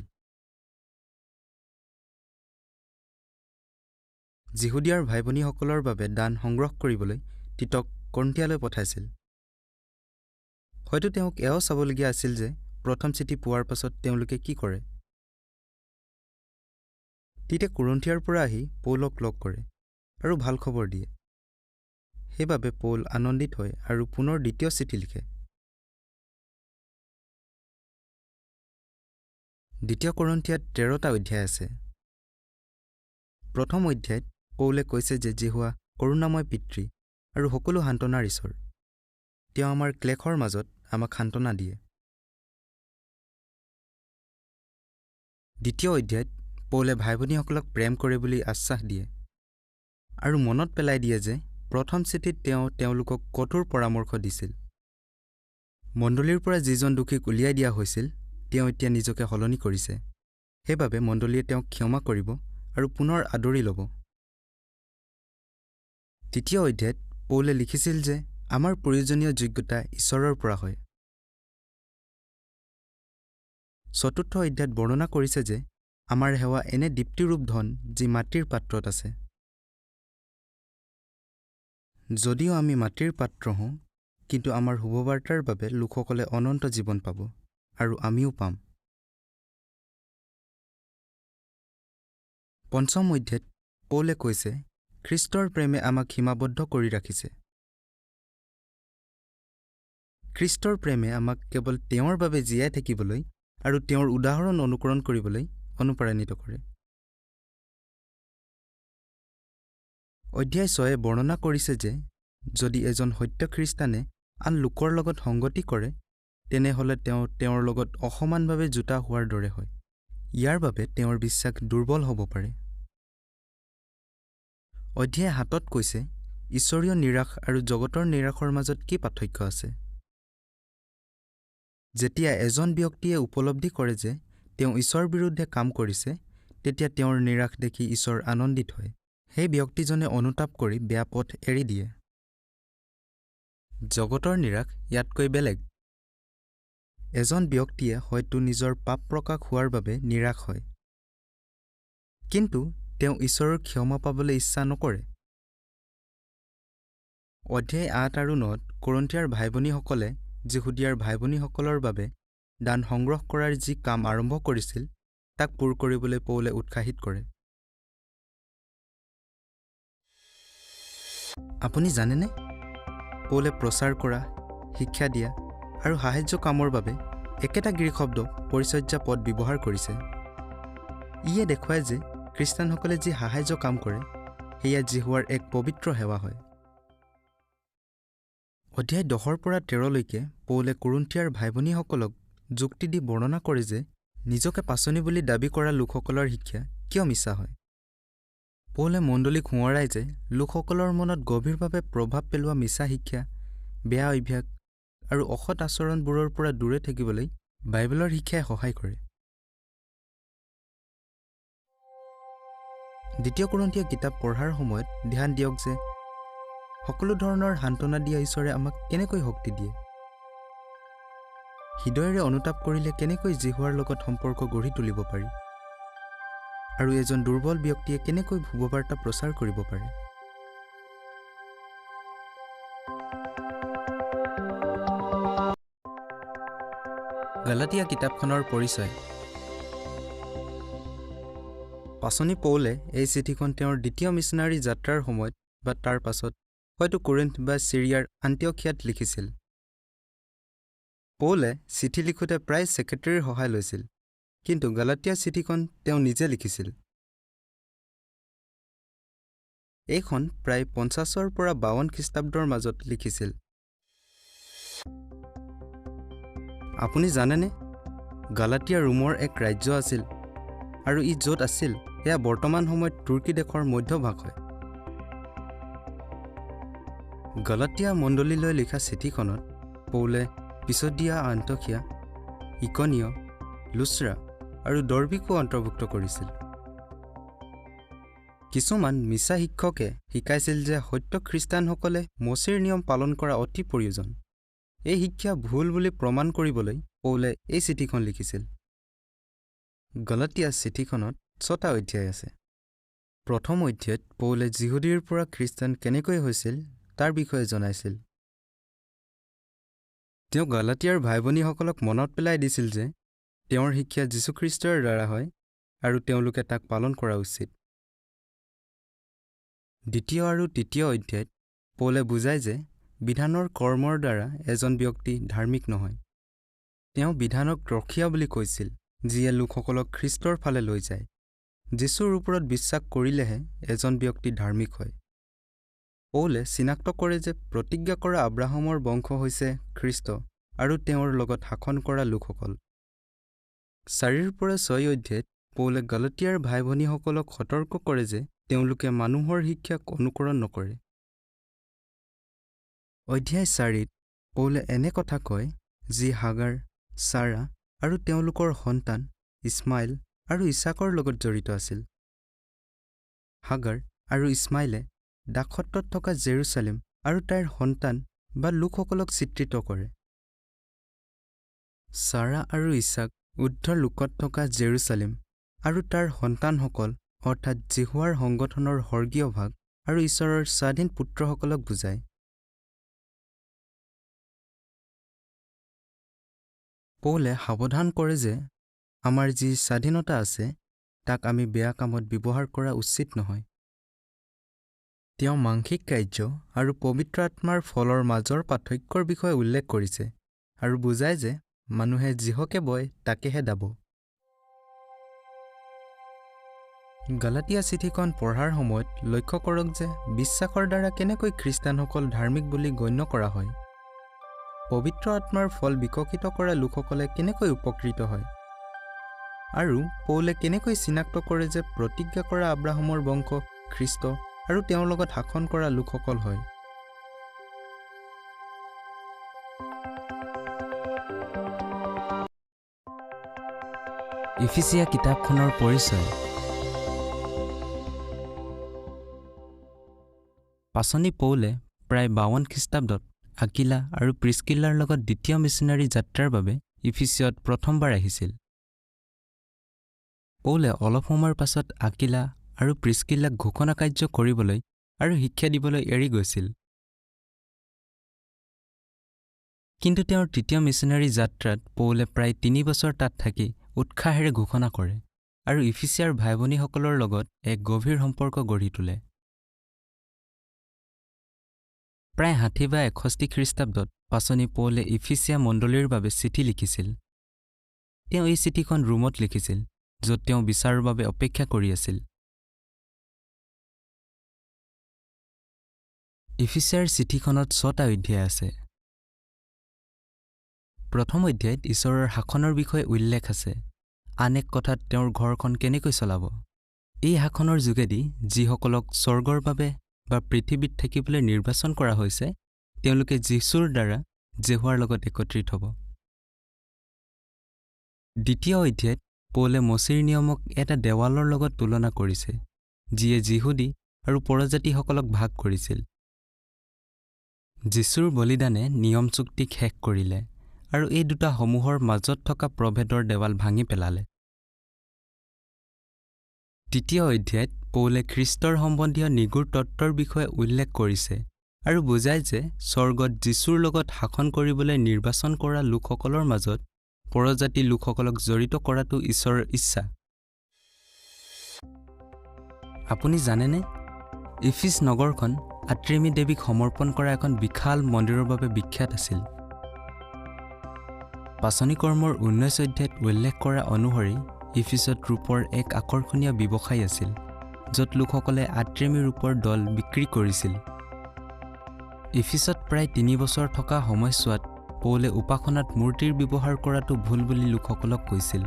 যিহুদীয়াৰ ভাই ভনীসকলৰ বাবে দান সংগ্ৰহ কৰিবলৈ তীতক কৰিন্থিয়ালৈ পঠাইছিল। হয়তো তেওঁক এয়াও চাবলগীয়া আছিল যে প্ৰথম চিঠি পোৱাৰ পাছত তেওঁলোকে কি কৰে। তীতে কৰিন্থিয়াৰ পৰা আহি পৌলক লগ কৰে আৰু ভাল খবৰ দিয়ে। সেইবাবে পৌল আনন্দিত হয় আৰু পুনৰ দ্বিতীয় চিঠি লিখে। দ্বিতীয় কৰিন্থিয়াত 13টা অধ্যায় আছে। প্ৰথম অধ্যায়ত পৌলে কৈছে যে যীশুৱা কৰুণাময় পিতৃ আৰু সকলো সান্তনাৰ ঈশ্বৰ। তেওঁ আমাৰ ক্লেশৰ মাজত আমাক সান্তনা দিয়ে। দ্বিতীয় অধ্যায়ত পৌলে ভাই ভনীসকলক প্ৰেম কৰে বুলি আশ্বাস দিয়ে আৰু মনত পেলাই দিয়ে যে প্ৰথম চিঠিত তেওঁ তেওঁলোকক কঠোৰ পৰামৰ্শ দিছিল। মণ্ডলীৰ পৰা যিজন দোষীক উলিয়াই দিয়া হৈছিল তেওঁ এতিয়া নিজকে সলনি কৰিছে। সেইবাবে মণ্ডলীয়ে তেওঁক ক্ষমা কৰিব আৰু পুনৰ আদৰি ল'ব। তৃতীয় অধ্যায়ত পৌলে লিখিছিল যে আমাৰ প্ৰয়োজনীয় যোগ্যতা ঈশ্বৰৰ পৰা হয়। চতুৰ্থ অধ্যায়ত বৰ্ণনা কৰিছে যে আমাৰ সেৱা এনে দীপ্তিৰূপ ধন যি মাটিৰ পাত্ৰত আছে। যদিও আমি মাটিৰ পাত্ৰ হওঁ, কিন্তু আমাৰ শুভবাৰ্তাৰ বাবে লোকসকলে অনন্ত জীৱন পাব আৰু আমিও পাম। পঞ্চম অধ্যায়ত পৌলে কৈছে খ্ৰীষ্টৰ প্ৰেমে আমাক সীমাবদ্ধ কৰি ৰাখিছে। খ্ৰীষ্টৰ প্ৰেমে আমাক কেৱল তেওঁৰ বাবে জীয়াই থাকিবলৈ আৰু তেওঁৰ উদাহৰণ অনুকৰণ কৰিবলৈ অনুপ্ৰাণিত কৰে। অধ্যায় 6 বৰ্ণনা কৰিছে যে যদি এজন সত্য খ্ৰীষ্টানে আন লোকৰ লগত সংগতি কৰে তেনেহ'লে তেওঁ তেওঁৰ লগত অসমানভাৱে জোতা হোৱাৰ দৰে হয়। ইয়াৰ বাবে তেওঁৰ বিশ্বাস দুৰ্বল হ'ব পাৰে। অধ্যায় 7 কৈছে ঈশ্বৰীয় নিৰাশ আৰু জগতৰ নিৰাশৰ মাজত কি পাৰ্থক্য আছে। যেতিয়া এজন ব্যক্তিয়ে উপলব্ধি কৰে যে তেওঁ ঈশ্বৰৰ বিৰুদ্ধে কাম কৰিছে, তেতিয়া তেওঁৰ নিৰাশ দেখি ঈশ্বৰ আনন্দিত হয়। সেই ব্যক্তিজনে অনুতাপ কৰি বেয়া পথ এৰি দিয়ে। জগতৰ নিৰাশ ইয়াতকৈ বেলেগ। এজন ব্যক্তিয়ে হয়তো নিজৰ পাপ প্ৰকাশ হোৱাৰ বাবে নিৰাশ হয়, কিন্তু তেওঁ ঈশ্বৰৰ ক্ষমা পাবলৈ ইচ্ছা নকৰে। অধ্যায় 8 আৰু 9 কৰিন্থিয়াৰ ভাই ভনীসকলে যিহুদীয়াৰ ভাই ভনীসকলৰ বাবে দান সংগ্ৰহ কৰাৰ যি কাম আৰম্ভ কৰিছিল তাক পূৰ কৰিবলৈ পৌলে উৎসাহিত কৰে। আপুনি জানেনে, পৌলে প্ৰচাৰ কৰা, শিক্ষা দিয়া আৰু সাহায্য কামৰ বাবে একেটা গ্ৰীক শব্দ পৰিচৰ্যা পদ ব্যৱহাৰ কৰিছে। ইয়ে দেখুৱায় যে খ্ৰীষ্টানসকলে যি সাহায্য কাম কৰে সেয়া যীশুৱাৰ এক পবিত্ৰ সেৱা হয়। অধ্যায় 10 পৰা 13লৈকে পৌলে কৰিন্থিয়াৰ ভাই ভনীসকলক যুক্তি দি বৰ্ণনা কৰে যে নিজকে পাচনি বুলি দাবী কৰা লোকসকলৰ শিক্ষা কিয় মিছা হয়। পৌলে মণ্ডলীক সোঁৱৰাই যে লোকসকলৰ মনত গভীৰভাৱে প্ৰভাৱ পেলোৱা মিছা শিক্ষা, বেয়া অভ্যাস আৰু অসৎ আচৰণবোৰৰ পৰা দূৰে থাকিবলৈ বাইবেলৰ শিক্ষাই সহায় কৰে। দ্বিতীয় কৰিন্থিয়া কিতাপ পঢ়াৰ সময়ত ধ্যান দিয়ক যে সকলো ধৰণৰ সান্তনা দিয়া ঈশ্বৰে আমাক কেনেকৈ শক্তি দিয়ে। হৃদয়েৰে অনুতাপ কৰিলে কেনেকৈ যীশুৱাৰ লগত সম্পৰ্ক গঢ়ি তুলিব পাৰি আৰু এজন দুৰ্বল ব্যক্তিয়ে কেনেকৈ শুভবাৰ্তা প্ৰচাৰ কৰিব পাৰে। গালাতিয়া কিতাপখনৰ পৰিচয়। পাচনি পৌলে এই চিঠিখন তেওঁৰ দ্বিতীয় মিছনাৰী যাত্ৰাৰ সময়ত বা তাৰ পাছত হয়তো কৰিন্থ বা ছিৰিয়াৰ আন্তিয়খিয়াত লিখিছিল। পৌলে চিঠি লিখোঁতে প্ৰায় ছেক্ৰেটাৰীৰ সহায় লৈছিল, কিন্তু গালাতিয়া চিঠিখন তেওঁ নিজে লিখিছিল। এইখন প্ৰায় 50 পৰা 52 খ্ৰীষ্টাব্দৰ মাজত লিখিছিল। আপুনি জানেনে, গালাতিয়া ৰোমৰ এক ৰাজ্য আছিল আৰু ই য'ত আছিল সেয়া বৰ্তমান সময়ত তুৰ্কী দেশৰ মধ্যভাগ হয়। গালাতিয়া মণ্ডলীলৈ লিখা চিঠিখনত পৌলে পিছদিয়া, আন্তিয়খিয়া, ইকনিয়, লুস্ৰা আৰু দৰ্বিকো অন্তৰ্ভুক্ত কৰিছিল। কিছুমান মিছা শিক্ষকে শিকাইছিল যে সত্য খ্ৰীষ্টানসকলে মচীৰ নিয়ম পালন কৰা অতি প্ৰয়োজন। এই শিক্ষা ভুল বুলি প্ৰমাণ কৰিবলৈ পৌলে এই চিঠিখন লিখিছিল। গালাতিয়া চিঠিখনত 6টা অধ্যায় আছে। প্ৰথম অধ্যায়ত পৌলে যিহুদীৰ পৰা খ্ৰীষ্টান কেনেকৈ হৈছিল তাৰ বিষয়ে জনাইছিল। তেওঁ গালাতিয়াৰ ভাই ভনীসকলক মনত পেলাই দিছিল যে তেওঁৰ শিক্ষা যীশুখ্ৰীষ্টৰ দ্বাৰা হয় আৰু তেওঁলোকে তাক পালন কৰা উচিত। দ্বিতীয় আৰু তৃতীয় অধ্যায়ত পৌলে বুজায় যে বিধানৰ কৰ্মৰ দ্বাৰা এজন ব্যক্তি ধাৰ্মিক নহয়। তেওঁ বিধানক ৰখীয়া বুলি কৈছিল, যিয়ে লোকসকলক খ্ৰীষ্টৰ ফালে লৈ যায়। যীশুৰ ওপৰত বিশ্বাস কৰিলেহে এজন ব্যক্তি ধাৰ্মিক হয়। পৌলে চিনাক্ত কৰে যে প্ৰতিজ্ঞা কৰা আব্ৰাহামৰ বংশ হৈছে খ্ৰীষ্ট আৰু তেওঁৰ লগত শাসন কৰা লোকসকল। 4-6 অধ্যায়ত পৌলে গালাতিয়াৰ ভাই ভনীসকলক সতৰ্ক কৰে যে তেওঁলোকে মানুহৰ শিক্ষাক অনুকৰণ নকৰে। অধ্যায় 4ত পৌলে এনে কথা কয় যি হাগাৰ, ছাৰা আৰু তেওঁলোকৰ সন্তান ইছমাইল আৰু ইছাকৰ লগত জড়িত আছিল। হাগাৰ আৰু ইছমাইলে দাসত্বত থকা জেৰুচালেম আৰু তাইৰ সন্তান বা লোকসকলক চিত্ৰিত কৰে। ছাৰা আৰু ইছাক উৰ্ধ লোকত থকা জেৰুচালেম আৰু তাৰ সন্তানসকল অৰ্থাৎ জিহুৱাৰ সংগঠনৰ স্বৰ্গীয় ভাগ আৰু ঈশ্বৰৰ স্বাধীন পুত্ৰসকলক বুজায়। পৌলে সাৱধান কৰে যে আমাৰ যি স্বাধীনতা আছে তাক আমি বেয়া কামত ব্যৱহাৰ কৰা উচিত নহয়। তেওঁ মাংসিক কাৰ্য আৰু পবিত্ৰ আত্মাৰ ফলৰ মাজৰ পাৰ্থক্যৰ বিষয়ে উল্লেখ কৰিছে আৰু বুজায় যে মানুহে যিহকে বয় তাকেহে দাব। গালাতিয়া চিঠিখন পঢ়াৰ সময়ত লক্ষ্য কৰক যে বিশ্বাসৰ দ্বাৰা কেনেকৈ খ্ৰীষ্টানসকল ধাৰ্মিক বুলি গণ্য কৰা হয়। পবিত্ৰ আত্মাৰ ফল বিকশিত কৰা লোকসকলে কেনেকৈ উপকৃত হয় আৰু পৌলে কেনেকৈ চিনাক্ত কৰে যে প্ৰতিজ্ঞা কৰা আব্ৰাহামৰ বংশ খ্ৰীষ্ট আৰু তেওঁৰ লগত শাসন কৰা লোকসকল হয়। ইফিচিয়া কিতাপখনৰ পৰিচয়। পাচনি পৌলে প্ৰায় 52 খ্ৰীষ্টাব্দত আকিলা আৰু প্ৰিস্কিল্লাৰ লগত দ্বিতীয় মিছনেৰী যাত্ৰাৰ বাবে ইফিচিয়ত প্ৰথমবাৰ আহিছিল। পৌলে অলপ সময়ৰ পাছত আকিলা আৰু প্ৰিস্কিল্লাক ঘোষণা কাৰ্য কৰিবলৈ আৰু শিক্ষা দিবলৈ এৰি গৈছিল। কিন্তু তেওঁৰ তৃতীয় মিছনেৰী যাত্ৰাত পৌলে প্ৰায় 3 বছৰ তাত থাকি উৎসাহেৰে ঘোষণা কৰে আৰু ইফিচিয়াৰ ভাই ভনীসকলৰ লগত এক গভীৰ সম্পৰ্ক গঢ়ি তোলে। প্ৰায় 60 বা 61 খ্ৰীষ্টাব্দত পাচনি পৌলে ইফিচিয়া মণ্ডলীৰ বাবে চিঠি লিখিছিল। তেওঁ এই চিঠিখন ৰোমত লিখিছিল, য'ত তেওঁ বিচাৰৰ বাবে অপেক্ষা কৰি আছিল। ইফিচিয়াৰ চিঠিখনত 6টা অধ্যায় আছে। প্ৰথম অধ্যায়ত ঈশ্বৰৰ শাসনৰ বিষয়ে উল্লেখ আছে। আন এক কথাত তেওঁৰ ঘৰখন কেনেকৈ চলাব। এই শাসনৰ যোগেদি যিসকলক স্বৰ্গৰ বাবে বা পৃথিৱীত থাকিবলৈ নিৰ্বাচন কৰা হৈছে তেওঁলোকে যীশুৰ দ্বাৰা জেহুৱাৰ লগত একত্ৰিত হ'ব। দ্বিতীয় অধ্যায়ত পৌলে মচিৰ নিয়মক এটা দেৱালৰ লগত তুলনা কৰিছে, যিয়ে যিহুদী আৰু পৰজাতিসকলক ভাগ কৰিছিল। যীশুৰ বলিদানে নিয়ম চুক্তিক শেষ কৰিলে আৰু এই দুটা সমূহৰ মাজত থকা প্ৰভেদৰ দেৱাল ভাঙি পেলালে। তৃতীয় অধ্যায়ত পৌলে খ্ৰীষ্টৰ সম্বন্ধীয় নিগুৰ তত্ত্বৰ বিষয়ে উল্লেখ কৰিছে আৰু বুজায় যে স্বৰ্গত যীশুৰ লগত শাসন কৰিবলৈ নিৰ্বাচন কৰা লোকসকলৰ মাজত পৰজাতি লোকসকলক জড়িত কৰাটো ঈশ্বৰৰ ইচ্ছা। আপুনি জানেনে, ইফিছ নগৰখন আৰ্টেমি দেৱীক সমৰ্পণ কৰা এখন বিশাল মন্দিৰৰ বাবে বিখ্যাত আছিল। পাচনি কৰ্মৰ 19 অধ্যায়ত উল্লেখ কৰা অনুসৰি ইফিছত ৰূপৰ এক আকৰ্ষণীয় ব্যৱসায় আছিল, য'ত লোকসকলে আৰ্টেমি ৰূপৰ দল বিক্ৰী কৰিছিল। ইফিছত প্ৰায় 3 বছৰ থকা সময়ছোৱাত পৌলে উপাসনাত মূৰ্তিৰ ব্যৱহাৰ কৰাটো ভুল বুলি লোকসকলক কৈছিল।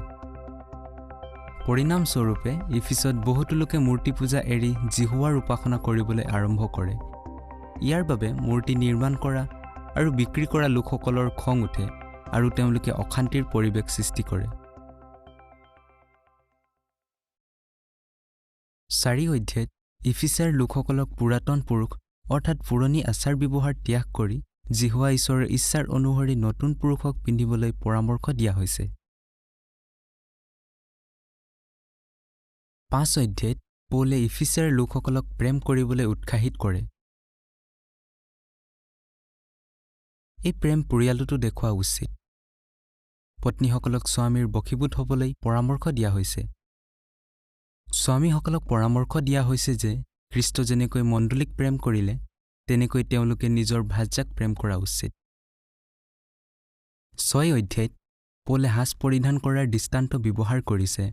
পৰিণামস্বৰূপে ইফিছত বহুতো লোকে মূৰ্তি পূজা এৰি জিহুৱাৰ উপাসনা কৰিবলৈ আৰম্ভ কৰে। ইয়াৰ বাবে মূৰ্তি নিৰ্মাণ কৰা আৰু বিক্ৰী কৰা লোকসকলৰ খং উঠে আৰু তেওঁলোকে অশান্তিৰ পৰিৱেশ সৃষ্টি কৰে। 4 অধ্যায়ত ইফিচিয়াৰ লোকসকলক পুৰাতন পুৰুষ অৰ্থাৎ পুৰণি আচাৰ ব্যৱহাৰ ত্যাগ কৰি জিহুৱা ঈশ্বৰৰ ইচ্ছাৰ অনুসৰি নতুন পুৰুষক পিন্ধিবলৈ পৰামৰ্শ দিয়া হৈছে। 5 অধ্যায়ত পৌলে ইফিচিয়াৰ লোকসকলক প্ৰেম কৰিবলৈ উৎসাহিত কৰে। এই প্ৰেম পৰিয়ালতো দেখুওৱা উচিত। পত্নীসকলক স্বামীৰ বশীভূত হ'বলৈ পৰামৰ্শ দিয়া হৈছে। স্বামীসকলক পৰামৰ্শ দিয়া হৈছে যে খ্ৰীষ্ট যেনেকৈ মণ্ডলীক প্ৰেম কৰিলে তেনেকৈ তেওঁলোকে নিজৰ ভাৰ্যাক প্ৰেম কৰা উচিত। 6 অধ্যায়ত পৌলে সাজ পৰিধান কৰাৰ দৃষ্টান্ত ব্যৱহাৰ কৰিছে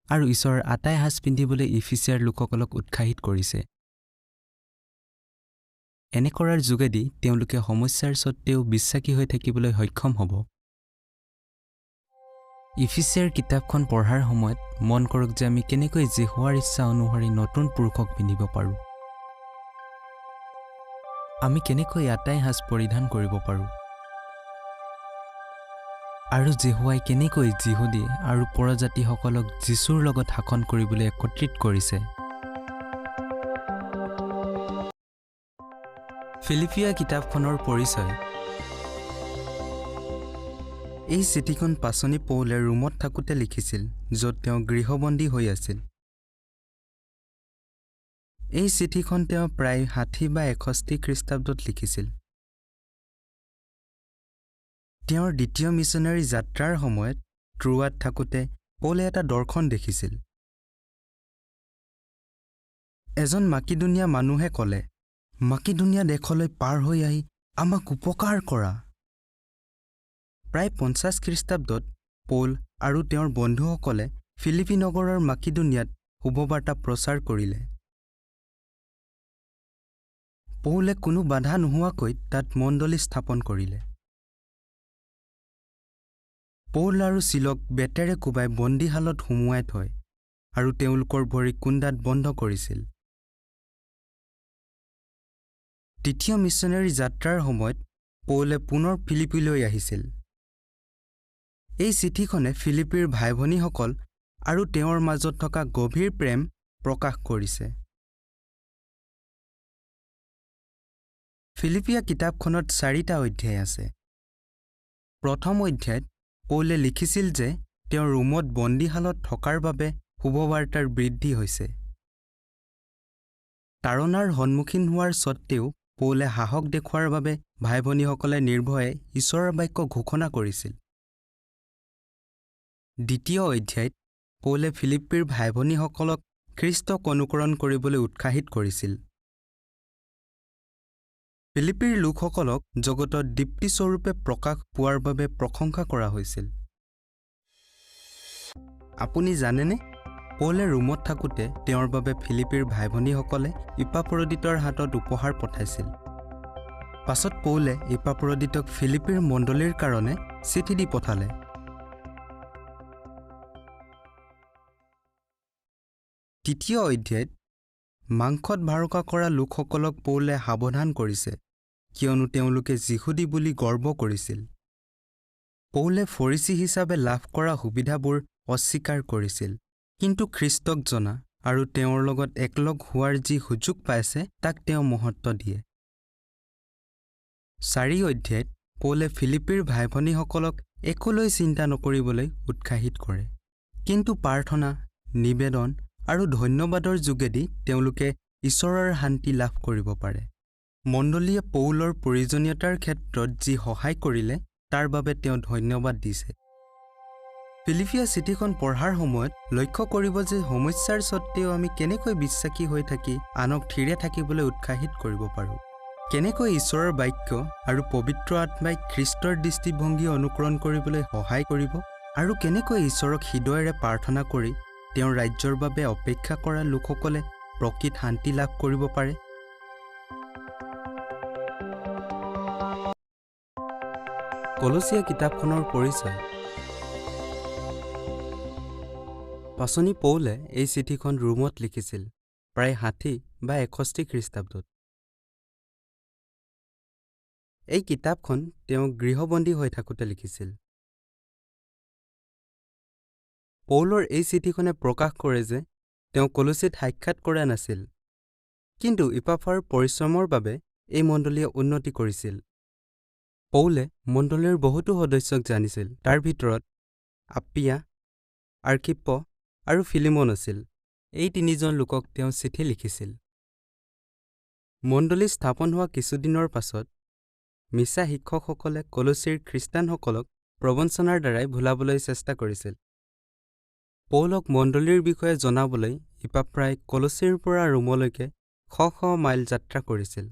আৰু ঈশ্বৰৰ আটাই সাজ পিন্ধিবলৈ ইফিচিয়াৰ লোকসকলক উৎসাহিত কৰিছে। এনে কৰাৰ যোগেদি তেওঁলোকে সমস্যাৰ স্বত্তেও বিশ্বাসী হৈ থাকিবলৈ সক্ষম হ'ব। ইফিচিয়াৰ কিতাপখন পঢ়াৰ সময়ত মন কৰক যে আমি কেনেকৈ যিহোৱাৰ ইচ্ছা অনুসৰি নতুন পুৰুষক পিন্ধিব পাৰোঁ। আমি কেনেকৈ আটাই সাজ পৰিধান কৰিব পাৰোঁ আৰু যিহোৱাই কেনেকৈ যিহুদী আৰু পৰজাতিসকলক যীশুৰ লগত শাসন কৰিবলৈ একত্ৰিত কৰিছে। ফিলিপিয়া কিতাপখনৰ পৰিচয়। এই চিঠিখন পাচনি পৌলে ৰোমত থাকোঁতে লিখিছিল, য'ত তেওঁ গৃহবন্দী হৈ আছিল। এই চিঠিখন তেওঁ প্ৰায় 60 বা 61 খ্ৰীষ্টাব্দত লিখিছিল। তেওঁৰ দ্বিতীয় মিছনেৰী যাত্ৰাৰ সময়ত ট্ৰুৱাত থাকোঁতে পৌলে এটা দৰ্শন দেখিছিল। এজন মাকিদুনীয়া মানুহে ক'লে, মাকিদুনীয়া দেশলৈ পাৰ হৈ আহি আমাক উপকাৰ কৰা। প্ৰায় 50 খ্ৰীষ্টাব্দত পৌল আৰু তেওঁৰ বন্ধুসকলে ফিলিপি নগৰৰ মাকিদুনীয়াত শুভবাৰ্তা প্ৰচাৰ কৰিলে। পৌলে কোনো বাধা নোহোৱাকৈ তাত মণ্ডলী স্থাপন কৰিলে। পৌল আৰু চিলক বেতেৰে কোবাই বন্দীশালত সুমুৱাই থয় আৰু তেওঁলোকৰ ভৰি কুন্দাত বন্ধ কৰিছিল। দ্বিতীয় মিছনেৰী যাত্ৰাৰ সময়ত পৌলে পুনৰ ফিলিপিলৈ আহিছিল। এই চিঠিখনে ফিলিপিৰ ভাই ভনীসকল আৰু তেওঁৰ মাজত থকা গভীৰ প্ৰেম প্ৰকাশ কৰিছে। ফিলিপিয়া কিতাপখনত 4টা অধ্যায় আছে। প্ৰথম অধ্যায়ত পৌলে লিখিছিল যে তেওঁ ৰোমত বন্দীশালত থকাৰ বাবে শুভবাৰ্তাৰ বৃদ্ধি হৈছে। তাৰণাৰ সন্মুখীন হোৱাৰ স্বত্তেও পৌলে সাহস দেখুওৱাৰ বাবে ভাই ভনীসকলে নিৰ্ভয়ে ঈশ্বৰৰ বাক্য ঘোষণা কৰিছিল। দ্বিতীয় অধ্যায়ত পৌলে ফিলিপিৰ ভাই ভনীসকলক খ্ৰীষ্টক অনুকৰণ কৰিবলৈ উৎসাহিত কৰিছিল। ফিলিপিৰ লোকসকলক জগতত দীপ্তিস্বৰূপে প্ৰকাশ পোৱাৰ বাবে প্ৰশংসা কৰা হৈছিল। আপুনি জানেনে, পৌলে ৰোমত থাকোঁতে তেওঁৰ বাবে ফিলিপিৰ ভাই ভনীসকলে ইপাফ্ৰদিতৰ হাতত উপহাৰ পঠাইছিল। পাছত পৌলে ইপাফ্ৰদিতক ফিলিপিৰ মণ্ডলীৰ কাৰণে চিঠি দি পঠালে। তৃতীয় অধ্যায়ত মাংসত ভাৰকা কৰা লোকসকলক পৌলে সাৱধান কৰিছে, কিয়নো তেওঁলোকে যিহুদী বুলি গৰ্ব কৰিছিল। পৌলে ফৰিচী হিচাপে লাভ কৰা সুবিধাবোৰ অস্বীকাৰ কৰিছিল, কিন্তু খ্ৰীষ্টক জনা আৰু তেওঁৰ লগত একলগ হোৱাৰ যি সুযোগ পাইছে তাক তেওঁ মহত্ব দিয়ে। 4 অধ্যায়ত পৌলে ফিলিপিৰ ভাই ভনীসকলক একোলৈ চিন্তা নকৰিবলৈ উৎসাহিত কৰে, কিন্তু প্ৰাৰ্থনা, নিবেদন আৰু ধন্যবাদৰ যোগেদি তেওঁলোকে ঈশ্বৰৰ শান্তি লাভ কৰিব পাৰে। মণ্ডলীয়ে পৌলৰ প্ৰয়োজনীয়তাৰ ক্ষেত্ৰত যি সহায় কৰিলে তাৰ বাবে তেওঁ ধন্যবাদ দিছে। ফিলিপিয়া চিঠিখন পঢ়াৰ সময়ত লক্ষ্য কৰিব যে সমস্যাৰ স্বত্তেও আমি কেনেকৈ বিশ্বাসী হৈ থাকি আনক থিৰে থাকিবলৈ উৎসাহিত কৰিব পাৰোঁ। কেনেকৈ ঈশ্বৰৰ বাক্য আৰু পবিত্ৰ আত্মাই খ্ৰীষ্টৰ দৃষ্টিভংগী অনুকৰণ কৰিবলৈ সহায় কৰিব আৰু কেনেকৈ ঈশ্বৰক হৃদয়েৰে প্ৰাৰ্থনা কৰি তেওঁৰ ৰাজ্যৰ বাবে অপেক্ষা কৰা লোকসকলে প্ৰকৃত শান্তি লাভ কৰিব পাৰে। কলচীয়া কিতাপখনৰ পৰিচয়। পাচনি পৌলে এই চিঠিখন ৰোমত লিখিছিল, প্ৰায় 60 বা 61 খ্ৰীষ্টাব্দত। এই কিতাপখন তেওঁ গৃহবন্দী হৈ থাকোঁতে লিখিছিল। পৌলৰ এই চিঠিখনে প্ৰকাশ কৰে যে তেওঁ কলচীত সাক্ষাৎ কৰা নাছিল, কিন্তু ইপাফ্ৰাৰ পৰিশ্ৰমৰ বাবে এই মণ্ডলীয়ে উন্নতি কৰিছিল। পৌলে মণ্ডলীৰ বহুতো সদস্যক জানিছিল, তাৰ ভিতৰত আপ্পিয়া, আৰ্কিপ্প আৰু ফিলিমন আছিল। এই 3জন লোকক তেওঁ চিঠি লিখিছিল। মণ্ডলী স্থাপন হোৱা কিছুদিনৰ পাছত মিছা শিক্ষকসকলে কলচীৰ খ্ৰীষ্টানসকলক প্ৰবঞ্চনাৰ দ্বাৰাই ভুলাবলৈ চেষ্টা কৰিছিল। পৌলক মণ্ডলীৰ বিষয়ে জনাবলৈ ইপাফ্ৰাই কলচীৰ পৰা ৰোমলৈকে শ মাইল যাত্ৰা কৰিছিল।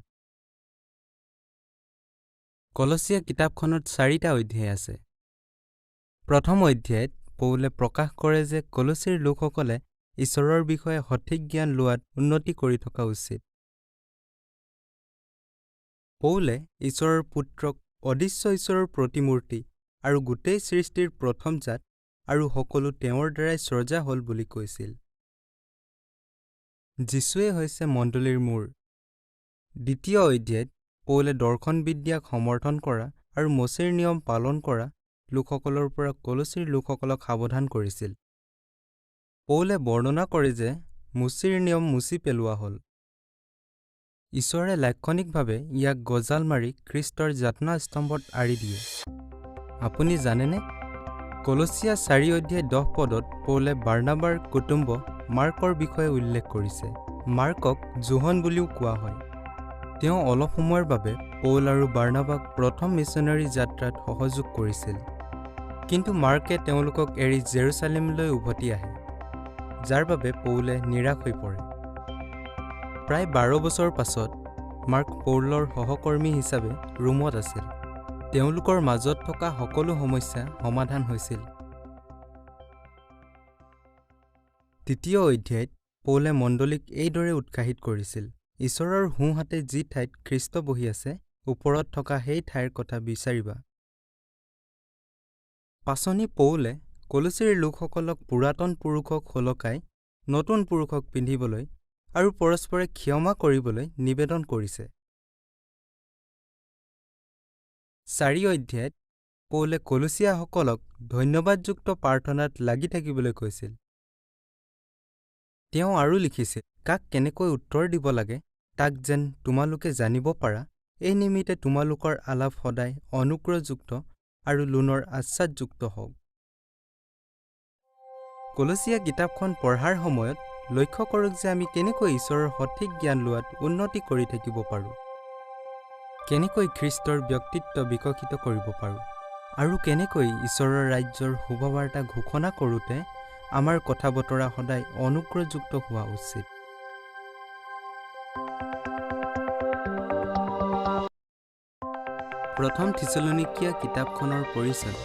কলচীয়া কিতাপখনত 4টা অধ্যায় আছে। প্ৰথম অধ্যায়ত পৌলে প্ৰকাশ কৰে যে কলচীৰ লোকসকলে ঈশ্বৰৰ বিষয়ে সঠিক জ্ঞান লোৱাত উন্নতি কৰি থকা উচিত। পৌলে ঈশ্বৰৰ পুত্ৰক অদৃশ্য ঈশ্বৰৰ প্ৰতিমূৰ্তি আৰু গোটেই সৃষ্টিৰ প্ৰথম জাত আৰু সকলো তেওঁৰ দ্বাৰাই সৃজা হ'ল বুলি কৈছিল। যীশুৱে হৈছে মণ্ডলীৰ মূৰ। দ্বিতীয় অধ্যায়ত পৌলে দৰ্শনবিদ্যাক সমৰ্থন কৰা আৰু মোচেৰ নিয়ম পালন কৰা লোকসকলৰ পৰা কলচীৰ লোকসকলক সাৱধান কৰিছিল। পৌলে বৰ্ণনা কৰে যে মোচেৰ নিয়ম মুচি পেলোৱা হ'ল। ঈশ্বৰে লাক্ষণিকভাৱে ইয়াক গজাল মাৰি খ্ৰীষ্টৰ যাতনা স্তম্ভত আঁৰি দিয়ে। আপুনি জানেনে, কলচীয়া 4 অধ্যায় 10 পদত পৌলে বাৰ্নাবাৰ কুটুম্ব মাৰ্কৰ বিষয়ে উল্লেখ কৰিছে। মাৰ্কক জোহন বুলিও কোৱা হয়। তেওঁ অলপ সময়ৰ বাবে পৌল আৰু বাৰ্নাবাক প্ৰথম মিছনেৰী যাত্ৰাত সহযোগ কৰিছিল, কিন্তু মাৰ্কে তেওঁলোকক এৰি জেৰুচালেমলৈ উভতি আহে, যাৰ বাবে পৌলে নিৰাশ হৈ পৰে। প্ৰায় 12 বছৰ পাছত মাৰ্ক পৌলৰ সহকৰ্মী হিচাপে ৰোমত আছিল। তেওঁলোকৰ মাজত থকা সকলো সমস্যা সমাধান হৈছিল। তৃতীয় অধ্যায়ত পৌলে মণ্ডলীক এইদৰে উৎসাহিত কৰিছিল, ঈশ্বৰৰ সোঁহাতে যি ঠাইত খ্ৰীষ্ট বহি আছে, ওপৰত থকা সেই ঠাইৰ কথা বিচাৰিবা। পাছনি পৌলে কলচীৰ লোকসকলক পুৰাতন পুৰুষক সলকাই নতুন পুৰুষক পিন্ধিবলৈ আৰু পৰস্পৰে ক্ষমা কৰিবলৈ নিবেদন কৰিছে। 4 অধ্যায়ত পৌলে কলচীয়াসকলক ধন্যবাদযুক্ত প্ৰাৰ্থনাত লাগি থাকিবলৈ কৈছিল। তেওঁ আৰু লিখিছিল, কাক কেনেকৈ উত্তৰ দিব লাগে তাক যেন তোমালোকে জানিব পাৰা, এই নিমিত্তে তোমালোকৰ আলাপ সদায় অনুগ্ৰহযুক্ত আৰু লোণৰ আশ্বাদযুক্ত হওক। কলচীয়া কিতাপখন পঢ়াৰ সময়ত লক্ষ্য কৰক যে আমি কেনেকৈ ঈশ্বৰৰ সঠিক জ্ঞান লোৱাত উন্নতি কৰি থাকিব পাৰোঁ, কেনেকৈ খ্ৰীষ্টৰ ব্যক্তিত্ব বিকশিত কৰিব পাৰোঁ, আৰু কেনেকৈ ঈশ্বৰৰ ৰাজ্যৰ শুভবাৰ্তা ঘোষণা কৰোঁতে আমাৰ কথা বতৰা সদায় অনুগ্ৰহযুক্ত হোৱা উচিত। প্ৰথম থিছলনিকীয়া কিতাপখনৰ পৰিচয়।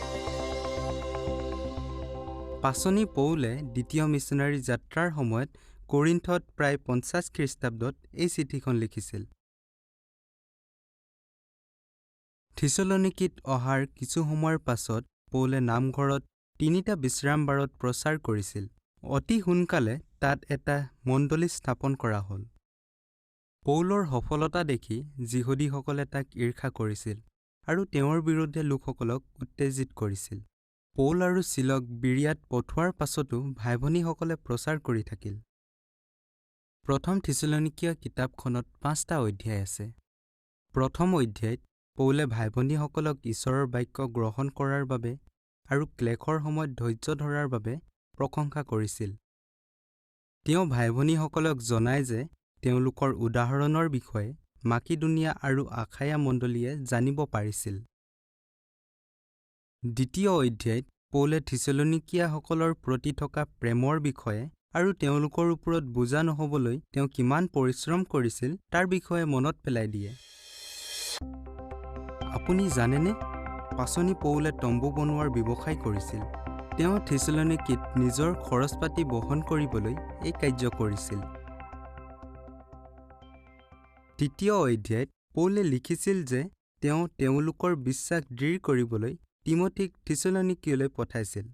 পাছনি পৌলে দ্বিতীয় মিছনাৰী যাত্ৰাৰ সময়ত কৰিন্থত প্ৰায় 50 খ্ৰীষ্টাব্দত এই চিঠিখন লিখিছিল। থিছলনিকীত অহাৰ কিছু সময়ৰ পাছত পৌলে নামঘৰত 3টা বিশ্ৰামবাৰত প্ৰচাৰ কৰিছিল। অতি সোনকালে তাত এটা মণ্ডলী স্থাপন কৰা হ'ল। পৌলৰ সফলতা দেখি যিহুদীসকলে তাক ঈৰ্ষা কৰিছিল আৰু তেওঁৰ বিৰুদ্ধে লোকসকলক উত্তেজিত কৰিছিল। পৌল আৰু চিলক বিৰিয়াত পঠোৱাৰ পাছতো ভাই-ভনীসকলে প্ৰচাৰ কৰি থাকিল। প্ৰথম থিছলনিকীয়া কিতাপখনত 5টা অধ্যায় আছে। প্ৰথম অধ্যায়ত পৌলে ভাই-ভনীসকলক ঈশ্বৰৰ বাক্য গ্ৰহণ কৰাৰ বাবে আৰু ক্লেশৰ সময়ত ধৈৰ্য ধৰাৰ বাবে প্ৰশংসা কৰিছিল। তেওঁ ভাই-ভনীসকলক জনায় যে তেওঁলোকৰ উদাহৰণৰ বিষয়ে মাকিদুনিয়া আৰু আখায়া মণ্ডলীয়ে জানিব পাৰিছিল। দ্বিতীয় অধ্যায়ত পৌলে থিছলনিকীয়াসকলৰ প্ৰতি থকা প্ৰেমৰ বিষয়ে আৰু তেওঁলোকৰ ওপৰত বোজা নহ'বলৈ তেওঁ কিমান পৰিশ্ৰম কৰিছিল তাৰ বিষয়ে মনত পেলাই দিয়ে। আপুনি জানেনে, পাছনি পৌলে তম্বু বনোৱাৰ ব্যৱসায় কৰিছিল। তেওঁ থিছলনিকীত নিজৰ খৰচ পাতি বহন কৰিবলৈ এই কাৰ্য কৰিছিল। তৃতীয় অধ্যায়ত পৌলে লিখিছিল যে তেওঁ তেওঁলোকৰ বিশ্বাস দৃঢ় কৰিবলৈ তিমথিক থিছলনিকীলৈ পঠাইছিল।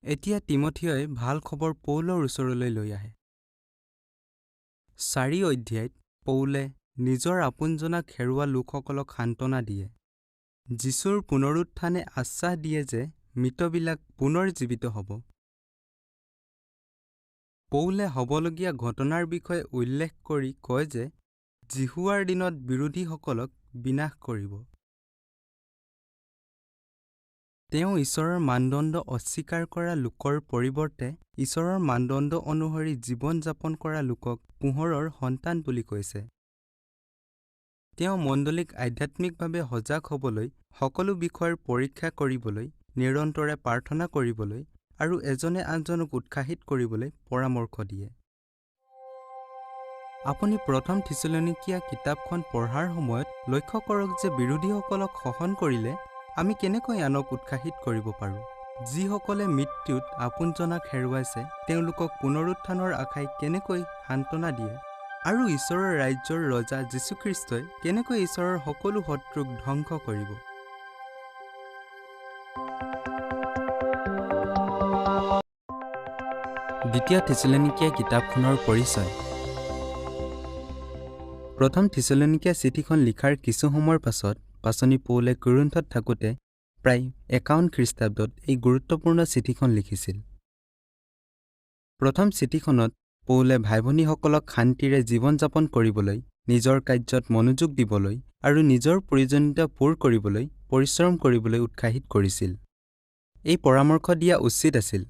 এতিয়া তিমথিয়ই ভাল খবৰ পৌলৰ ওচৰলৈ লৈ আহে। 4 অধ্যায়ত পৌলে নিজৰ আপোনজনক হেৰুওৱা লোকসকলক সান্তনা দিয়ে। যীশুৰ পুনৰুত্থানে আশ্বাস দিয়ে যে মৃতবিলাক পুনৰ জীৱিত হ'ব। পৌলে হ'বলগীয়া ঘটনাৰ বিষয়ে উল্লেখ কৰি কয় যে জিহুৱাৰ দিনত বিৰোধীসকলক বিনাশ কৰিব। তেওঁ ঈশ্বৰৰ মানদণ্ড অস্বীকাৰ কৰা লোকৰ পৰিৱৰ্তে ঈশ্বৰৰ মানদণ্ড অনুসৰি জীৱন যাপন কৰা লোকক পোহৰৰ সন্তান বুলি কৈছে। তেওঁ মণ্ডলীক আধ্যাত্মিকভাৱে সজাগ হ'বলৈ, সকলো বিষয়ৰ পৰীক্ষা কৰিবলৈ, নিৰন্তৰে প্ৰাৰ্থনা কৰিবলৈ আৰু এজনে আনজনক উৎসাহিত কৰিবলৈ পৰামৰ্শ দিয়ে। আপুনি প্ৰথম থিছলনিকীয়া কিতাপখন পঢ়াৰ সময়ত লক্ষ্য কৰক যে বিৰোধীসকলক সহন কৰিলে আমি কেনেকৈ আনক উৎসাহিত কৰিব পাৰোঁ। যিসকলে মৃত্যুত আপোনজনক হেৰুৱাইছে তেওঁলোকক পুনৰুত্থানৰ আশাই কেনেকৈ সান্তনা দিয়ে আৰু ঈশ্বৰৰ ৰাজ্যৰ ৰজা যীশুখ্ৰীষ্টই কেনেকৈ ঈশ্বৰৰ সকলো শত্ৰুক ধ্বংস কৰিব। দ্বিতীয় থিছালনিকীয়া কিতাপখনৰ পৰিচয়। প্ৰথম থিছালনিকীয়া চিঠিখন লিখাৰ কিছু সময়ৰ পাছত পাচনি পৌলে কোৰিন্থত থাকোঁতে প্ৰায় 51 খ্ৰীষ্টাব্দত এই গুৰুত্বপূৰ্ণ চিঠিখন লিখিছিল। প্ৰথম চিঠিখনত পৌলে ভাই ভনীসকলক শান্তিৰে জীৱন যাপন কৰিবলৈ, নিজৰ কাৰ্যত মনোযোগ দিবলৈ আৰু নিজৰ প্ৰয়োজনীয়তা পূৰ কৰিবলৈ পৰিশ্ৰম কৰিবলৈ উৎসাহিত কৰিছিল। এই পৰামৰ্শ দিয়া উচিত আছিল,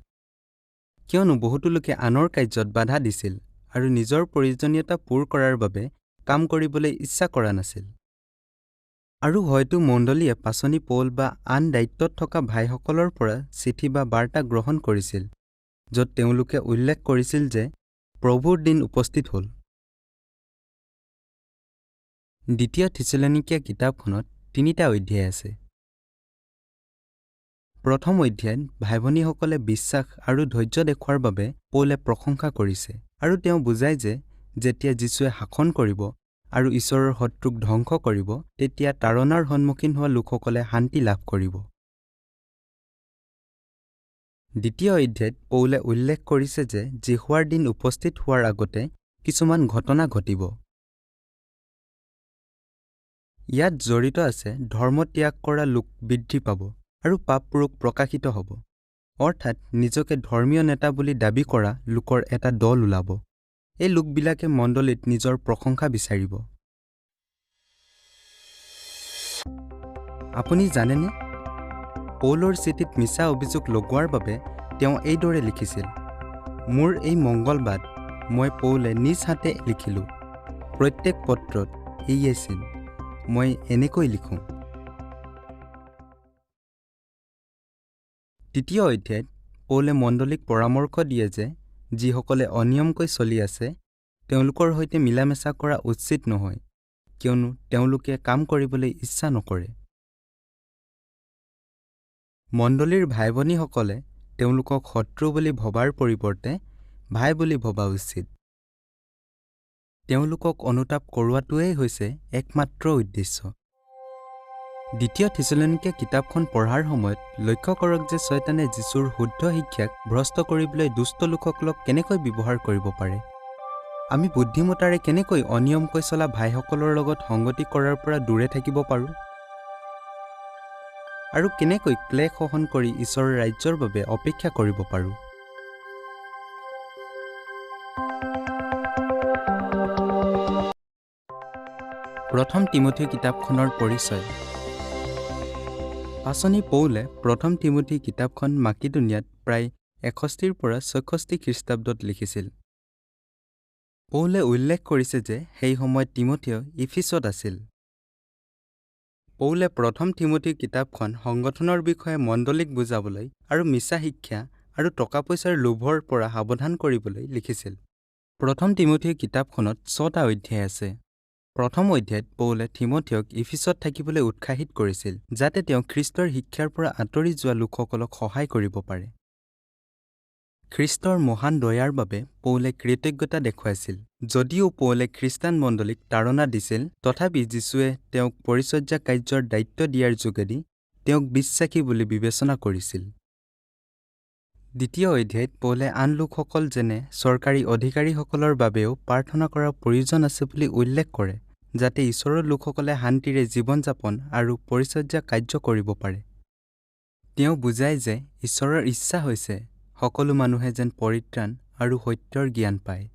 কিয়নো বহুতো লোকে আনৰ কাৰ্যত বাধা দিছিল আৰু নিজৰ প্ৰয়োজনীয়তা পূৰ কৰাৰ বাবে কাম কৰিবলৈ ইচ্ছা কৰা নাছিল। আৰু হয়তো মণ্ডলীয়ে পাচনি পৌল বা আন দায়িত্বত থকা ভাইসকলৰ পৰা চিঠি বা বাৰ্তা গ্ৰহণ কৰিছিল, য'ত তেওঁলোকে উল্লেখ কৰিছিল যে প্ৰভুৰ দিন উপস্থিত হ'ল। দ্বিতীয় থিছালনিকীয়া কিতাপখনত 3টা অধ্যায় আছে। প্ৰথম অধ্যায়ত ভাই ভনীসকলে বিশ্বাস আৰু ধৈৰ্য দেখুৱাৰ বাবে পৌলে প্ৰশংসা কৰিছে আৰু তেওঁ বুজায় যে যেতিয়া যীশুৱে শাসন কৰিব আৰু ঈশ্বৰৰ শত্ৰুক ধ্বংস কৰিব, তেতিয়া তাৰণাৰ সন্মুখীন হোৱা লোকসকলে শান্তি লাভ কৰিব। দ্বিতীয় অধ্যায়ত পৌলে উল্লেখ কৰিছে যে জিহুৱাৰ দিন উপস্থিত হোৱাৰ আগতে কিছুমান ঘটনা ঘটিব। ইয়াত জড়িত আছে ধৰ্ম ত্যাগ কৰা লোক বৃদ্ধি পাব আৰু পাপপুৰুষ প্ৰকাশিত হ'ব, অৰ্থাৎ নিজকে ধৰ্মীয় নেতা বুলি দাবী কৰা লোকৰ এটা দল ওলাব। এই লোকবিলাকে মণ্ডলীত নিজৰ প্ৰশংসা বিচাৰিব। আপুনি জানেনে, পৌলৰ চিঠিত মিছা অভিযোগ লগোৱাৰ বাবে তেওঁ এইদৰে লিখিছিল, মোৰ এই মংগলবাদ মই পৌলে নিজ হাতে লিখিলোঁ। প্ৰত্যেক পত্ৰত এইয়ে চিন, মই এনেকৈ লিখোঁ। তৃতীয় অধ্যায়ত পৌলে মণ্ডলীক পৰামৰ্শ দিয়ে যে যিসকলে অনিয়মকৈ চলি আছে তেওঁলোকৰ সৈতে মিলামেচা কৰা উচিত নহয়, কিয়নো তেওঁলোকে কাম কৰিবলৈ ইচ্ছা নকৰে। মণ্ডলীৰ ভাই ভনীসকলে তেওঁলোকক শত্ৰু বুলি ভবাৰ পৰিৱৰ্তে ভাই বুলি ভবা উচিত। তেওঁলোকক অনুতাপ কৰোৱাটোৱেই হৈছে একমাত্ৰ উদ্দেশ্য। দ্বিতীয় থিছালনিকীয়া কিতাপখন পঢ়াৰ সময়ত লক্ষ্য কৰক যে শয়তানে যীশুৰ শুদ্ধ শিক্ষাক ভ্ৰষ্ট কৰিবলৈ দুষ্ট লোকসকলক কেনেকৈ ব্যৱহাৰ কৰিব পাৰে। আমি বুদ্ধিমতাৰে কেনেকৈ অনিয়মকৈ চলা ভাইসকলৰ লগত সংগতি কৰাৰ পৰা দূৰে থাকিব পাৰোঁ আৰু কেনেকৈ ক্লেশ সহন কৰি ঈশ্বৰৰ ৰাজ্যৰ বাবে অপেক্ষা কৰিব পাৰোঁ। প্ৰথম তিমোথী কিতাপখনৰ পৰিচয়। পাচনি পৌলে প্ৰথম তিমোথী কিতাপখন মাকিদুনিয়াত প্ৰায় 61 পৰা 66 খ্ৰীষ্টাব্দত লিখিছিল। পৌলে উল্লেখ কৰিছে যে সেই সময়ত তিমোথেয় ইফিছত আছিল। পৌলে প্ৰথম তিমোথী কিতাপখন সংগঠনৰ বিষয়ে মণ্ডলীক বুজাবলৈ আৰু মিছা শিক্ষা আৰু টকা পইচাৰ লোভৰ পৰা সাৱধান কৰিবলৈ লিখিছিল। প্ৰথম তিমোথী কিতাপখনত 6টা অধ্যায় আছে। প্ৰথম অধ্যায়ত পৌলে তিমোথেয়ক ইফিছত থাকিবলৈ উৎসাহিত কৰিছিল, যাতে তেওঁ খ্ৰীষ্টৰ শিক্ষাৰ পৰা আঁতৰি যোৱা লোকসকলক সহায় কৰিব পাৰে। খ্ৰীষ্টৰ মহান দয়াৰ বাবে পৌলে কৃতজ্ঞতা দেখুৱাইছিল। যদিও পৌলে খ্ৰীষ্টান মণ্ডলীক তাৰণা দিছিল, তথাপি যীশুৱে তেওঁক পৰিচৰ্যা কাৰ্যৰ দায়িত্ব দিয়াৰ যোগেদি তেওঁক বিশ্বাসী বুলি বিবেচনা কৰিছিল। দ্বিতীয় অধ্যায়ত পৌলে আন লোকসকল যেনে চৰকাৰী অধিকাৰীসকলৰ বাবেও প্ৰাৰ্থনা কৰাৰ প্ৰয়োজন আছে বুলি উল্লেখ কৰে, যাতে ঈশ্বৰৰ লোকসকলে শান্তিৰে জীৱন যাপন আৰু পৰিচৰ্যা কাৰ্য কৰিব পাৰে। তেওঁ বুজায় যে ঈশ্বৰৰ ইচ্ছা হৈছে সকলো মানুহে যেন পৰিত্ৰাণ আৰু সত্যৰ জ্ঞান পায়।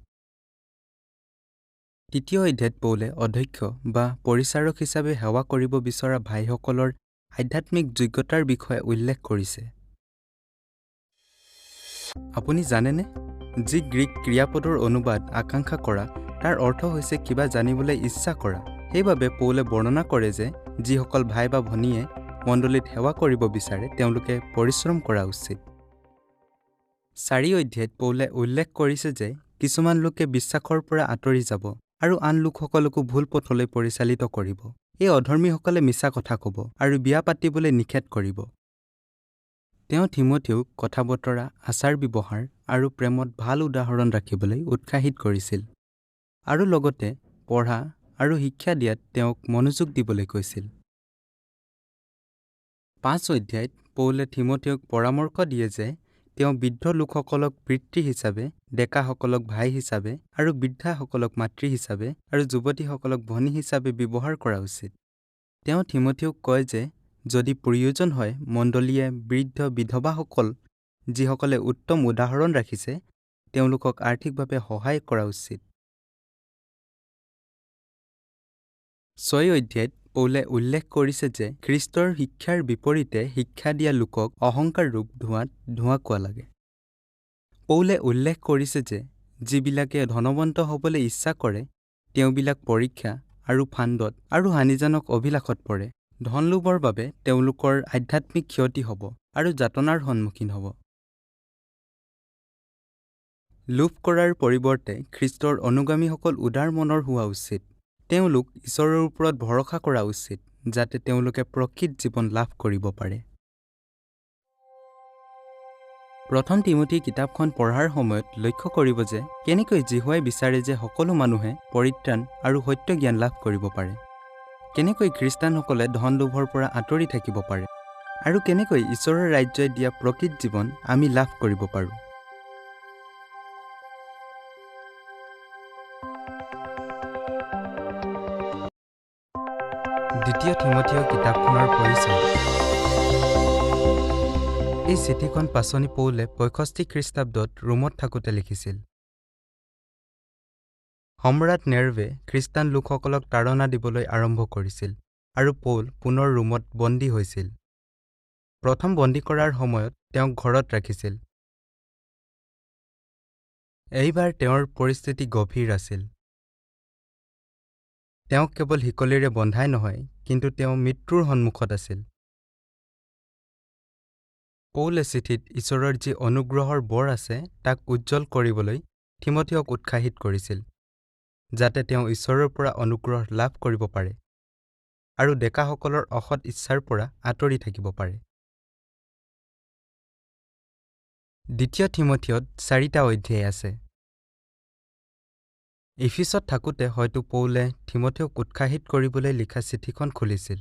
তৃতীয় অধ্যায়ত পৌলে অধ্যক্ষ বা পৰিচাৰক হিচাপে সেৱা কৰিব বিচৰা ভাইসকলৰ আধ্যাত্মিক যোগ্যতাৰ বিষয়ে উল্লেখ কৰিছে। আপুনি জানেনে, যি গ্ৰীক ক্ৰিয়াপদৰ অনুবাদ আকাংক্ষা কৰা তাৰ অৰ্থ হৈছে কিবা জানিবলৈ ইচ্ছা কৰা। সেইবাবে পৌলে বৰ্ণনা কৰে যে যিসকল ভাই বা ভনীয়ে মণ্ডলীত সেৱা কৰিব বিচাৰে তেওঁলোকে পৰিশ্ৰম কৰা উচিত। 4 অধ্যায়ত পৌলে উল্লেখ কৰিছে যে কিছুমান লোকে বিশ্বাসৰ পৰা আঁতৰি যাব আৰু আন লোকসকলকো ভুল পথলৈ পৰিচালিত কৰিব। এই অধৰ্মীসকলে মিছা কথা ক'ব আৰু বিয়া পাতিবলৈ নিষেধ কৰিব। তেওঁ থিমথিওক কথা বতৰা, আচাৰ ব্যৱহাৰ আৰু প্ৰেমত ভাল উদাহৰণ ৰাখিবলৈ উৎসাহিত কৰিছিল আৰু লগতে পঢ়া আৰু শিক্ষা দিয়াত তেওঁক মনোযোগ দিবলৈ কৈছিল। 5 অধ্যায়ত পৌলে থিমথিওক পৰামৰ্শ দিয়ে যে তেওঁ বৃদ্ধ লোকসকলক পিতৃ হিচাপে, ডেকাসকলক ভাই হিচাপে আৰু বৃদ্ধাসকলক মাতৃ হিচাপে আৰু যুৱতীসকলক ভনী হিচাপে ব্যৱহাৰ কৰা উচিত। তেওঁ থিমথিওক কয় যে যদি প্ৰয়োজন হয় মণ্ডলীয়ে বৃদ্ধ বিধৱাসকল যিসকলে উত্তম উদাহৰণ ৰাখিছে তেওঁলোকক আৰ্থিকভাৱে সহায় কৰা উচিত। 6 অধ্যায়ত পৌলে উল্লেখ কৰিছে যে খ্ৰীষ্টৰ শিক্ষাৰ বিপৰীতে শিক্ষা দিয়া লোকক অহংকাৰ ৰূপ ধোঁৱাত ধোঁৱাকুৱা লাগে। পৌলে উল্লেখ কৰিছে যে যিবিলাকে ধনৱন্ত হ'বলৈ ইচ্ছা কৰে তেওঁবিলাক পৰীক্ষা আৰু ফান্দত আৰু হানিজনক অভিলাষত পৰে। ধনলোভৰ বাবে তেওঁলোকৰ আধ্যাত্মিক ক্ষতি হ'ব আৰু যাতনাৰ সন্মুখীন হ'ব। লোভ কৰাৰ পৰিৱৰ্তে খ্ৰীষ্টৰ অনুগামীসকল উদাৰ মনৰ হোৱা উচিত। তেওঁলোক ঈশ্বৰৰ ওপৰত ভৰসা কৰা উচিত যাতে তেওঁলোকে প্ৰকৃত জীৱন লাভ কৰিব পাৰে। প্ৰথম তিমোথী কিতাপখন পঢ়াৰ সময়ত লক্ষ্য কৰিব যে কেনেকৈ যীশুৱাই বিচাৰে যে সকলো মানুহে পৰিত্ৰাণ আৰু সত্য জ্ঞান লাভ কৰিব পাৰে, কেনেকৈ খ্ৰীষ্টানসকলে ধন লোভৰ পৰা আঁতৰি থাকিব পাৰে আৰু কেনেকৈ ঈশ্বৰৰ ৰাজ্যই দিয়া প্ৰকৃত জীৱন আমি লাভ কৰিব পাৰোঁ। দ্বিতীয় থিমথিয় কিতাপখনৰ পৰিচয়। এই চিঠিখন পাচনি পৌলে 65 খ্ৰীষ্টাব্দত ৰোমত থাকোঁতে লিখিছিল। সম্ৰাট নেৰৱে খ্ৰীষ্টান লোকসকলক তাড়না দিবলৈ আৰম্ভ কৰিছিল আৰু পৌল পুনৰ ৰোমত বন্দী হৈছিল। প্ৰথম বন্দী কৰাৰ সময়ত তেওঁক ঘৰত ৰাখিছিল। এইবাৰ তেওঁৰ পৰিস্থিতি গভীৰ আছিল। তেওঁক কেৱল শিকলিৰে বন্ধাই নহয়, কিন্তু তেওঁ মৃত্যুৰ সন্মুখত আছিল। পৌলে চিঠিত ঈশ্বৰৰ যি অনুগ্ৰহৰ বৰ আছে তাক উজ্জ্বল কৰিবলৈ থিমথিয়ক উৎসাহিত কৰিছিল, যাতে তেওঁ ঈশ্বৰৰ পৰা অনুগ্ৰহ লাভ কৰিব পাৰে আৰু ডেকাসকলৰ অসৎ ইচ্ছাৰ পৰা আঁতৰি থাকিব পাৰে। দ্বিতীয় থিমথিয়ত 4টা অধ্যায় আছে। ইফিছত থাকোঁতে হয়তো পৌলে থিমথিয়ক উৎসাহিত কৰিবলৈ লিখা চিঠিখন খুলিছিল।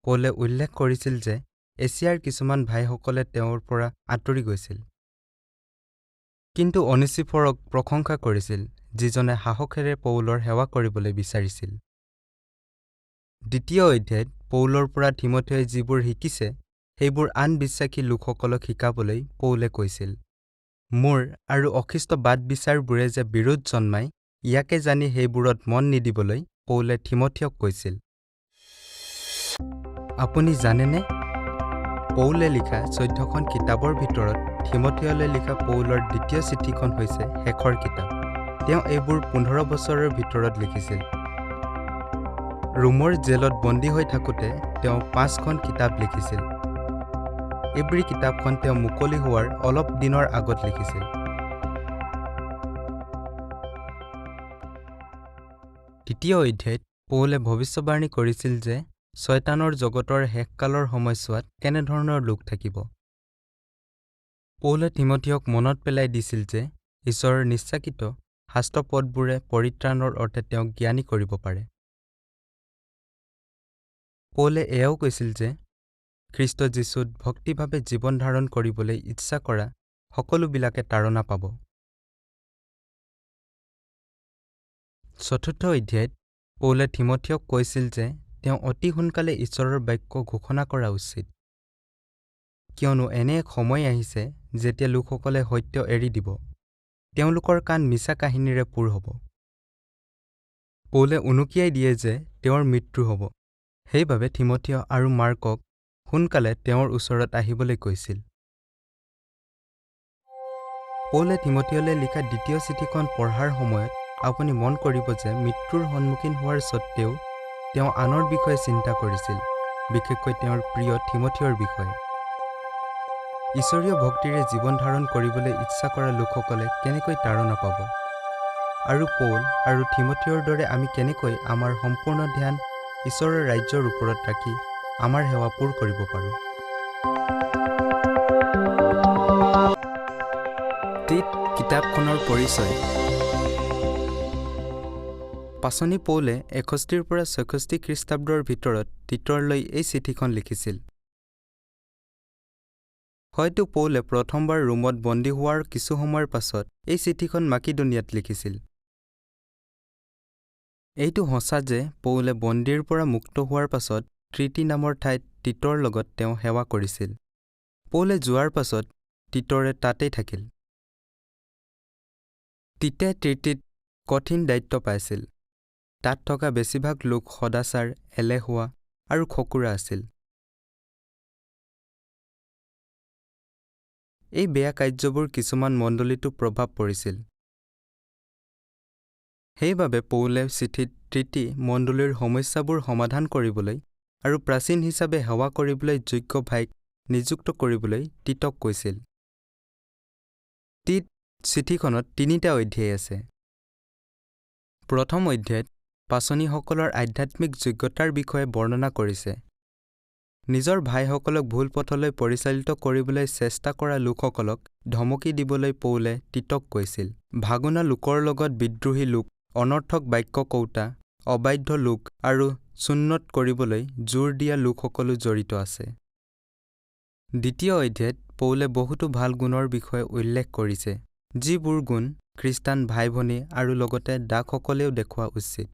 পৌলে উল্লেখ কৰিছিল যে এছিয়াৰ কিছুমান ভাইসকলে তেওঁৰ পৰা আঁতৰি গৈছিল, কিন্তু অনেছিফৰক প্ৰশংসা কৰিছিল, যিজনে সাহসেৰে পৌলৰ সেৱা কৰিবলৈ বিচাৰিছিল। দ্বিতীয় অধ্যায়ত পৌলৰ পৰা থিমথিয়ই যিবোৰ শিকিছে সেইবোৰ আন বিশ্বাসী লোকসকলক শিকাবলৈ পৌলে কৈছিল। মোৰ আৰু অখিষ্ট বাদ বিচাৰবোৰে যে বিৰোধ জন্মাই ইয়াকে জানি সেইবোৰত মন নিদিবলৈ পৌলে থিমথিয়ক কৈছিল। আপুনি জানেনে, পৌলে লিখা 14খন কিতাপৰ ভিতৰত থিমথিয়লৈ লিখা পৌলৰ দ্বিতীয় চিঠিখন হৈছে শেষৰ কিতাপ। তেওঁ এইবোৰ 15 বছৰৰ ভিতৰত লিখিছিল। ৰোমৰ জেলত বন্দী হৈ থাকোঁতে তেওঁ 5খন কিতাপ লিখিছিল। এইবোৰ কিতাপখন তেওঁ মুকলি হোৱাৰ অলপ দিনৰ আগত লিখিছিল। তৃতীয় অধ্যায়ত পৌলে ভৱিষ্যবাণী কৰিছিল যে শয়তানৰ জগতৰ শেষকালৰ সময়ছোৱাত কেনেধৰণৰ লোক থাকিব। পৌলে থিমথিয়ক মনত পেলাই দিছিল যে ঈশ্বৰৰ নিশ্চাসিত শাস্ত্ৰপদবোৰে পৰিত্ৰাণৰ অৰ্থে তেওঁক জ্ঞানী কৰিব পাৰে। পৌলে এয়াও কৈছিল যে খ্ৰীষ্ট যীশুত ভক্তিভাৱে জীৱন ধাৰণ কৰিবলৈ ইচ্ছা কৰা সকলোবিলাকে তাড়না পাব। চতুৰ্থ অধ্যায়ত পৌলে থিমথিয়ক কৈছিল যে তেওঁ অতি সোনকালে ঈশ্বৰৰ বাক্য ঘোষণা কৰা উচিত, কিয়নো এনে এক সময় আহিছে যেতিয়া লোকসকলে সত্য এৰি দিব, তেওঁলোকৰ কাণ মিছা কাহিনীৰে পূৰ হ'ব। পৌলে উনুকিয়াই দিয়ে যে তেওঁৰ মৃত্যু হ'ব, সেইবাবে থিমথিয় আৰু মাৰ্কক সোনকালে তেওঁৰ ওচৰত আহিবলৈ কৈছিল। পৌলে থিমথিয়লৈ লিখা দ্বিতীয় চিঠিখন পঢ়াৰ সময়ত আপুনি মন কৰিব যে মৃত্যুৰ সন্মুখীন হোৱাৰ স্বত্তেও তেওঁ আনৰ বিষয়ে চিন্তা কৰিছিল, বিশেষকৈ তেওঁৰ প্ৰিয় থিমথিয়ৰ বিষয়ে। ঈশ্বৰীয় ভক্তিৰে জীৱন ধাৰণ কৰিবলৈ ইচ্ছা কৰা লোকসকলে কেনেকৈ তাড়না পাব, আৰু পৌল আৰু থিমথিয়ৰ দৰে আমি কেনেকৈ আমাৰ সম্পূৰ্ণ ধ্যান ঈশ্বৰৰ ৰাজ্যৰ ওপৰত ৰাখি আমাৰ সেৱা পূৰ কৰিব পাৰোঁ। তীত কিতাপখনৰ পৰিচয়। পাচনি পৌলে 61 পৰা 66 খ্ৰীষ্টাব্দৰ ভিতৰত তীতৰলৈ এই চিঠিখন লিখিছিল। হয়তো পৌলে প্ৰথমবাৰ ৰোমত বন্দী হোৱাৰ কিছু সময়ৰ পাছত এই চিঠিখন মাকিদনিয়াত লিখিছিল। এইটো সঁচা যে পৌলে বন্দীৰ পৰা মুক্ত হোৱাৰ পাছত ত্ৰিতি নামৰ ঠাইত তীতৰ লগত তেওঁ সেৱা কৰিছিল। পৌলে যোৱাৰ পাছত তীতৰে তাতেই থাকিল। তীতে ত্ৰিতিত কঠিন দায়িত্ব পাইছিল। তাত থকা বেছিভাগ লোক সদাচাৰ, এলেহুৱা আৰু খকুৰা আছিল। এই বেয়া কাৰ্যবোৰ কিছুমান মণ্ডলীতো প্ৰভাৱ পৰিছিল। সেইবাবে পৌলে চিঠিত ত্ৰিতি মণ্ডলীৰ সমস্যাবোৰ সমাধান কৰিবলৈ আৰু প্ৰাচীন হিচাপে সেৱা কৰিবলৈ যোগ্য ভাইক নিযুক্ত কৰিবলৈ তীতক কৈছিল। তীত চিঠিখনত 3টা অধ্যায় আছে। প্ৰথম অধ্যায়ত পাচনীসকলৰ আধ্যাত্মিক যোগ্যতাৰ বিষয়ে বৰ্ণনা কৰিছে। নিজৰ ভাইসকলক ভুল পথলৈ পৰিচালিত কৰিবলৈ চেষ্টা কৰা লোকসকলক ধমকি দিবলৈ পৌলে তীতক কৈছিল। ভাগুনা লোকৰ লগত বিদ্ৰোহী লোক, অনৰ্থক বাক্য কওঁতা, অবাধ্য লোক আৰু সুন্নত কৰিবলৈ জোৰ দিয়া লোকসকলো জড়িত আছে। দ্বিতীয় অধ্যায়ত পৌলে বহুতো ভাল গুণৰ বিষয়ে উল্লেখ কৰিছে, যিবোৰ গুণ খ্ৰীষ্টান ভাই-ভনী আৰু লগতে দাসসকলেও দেখুওৱা উচিত।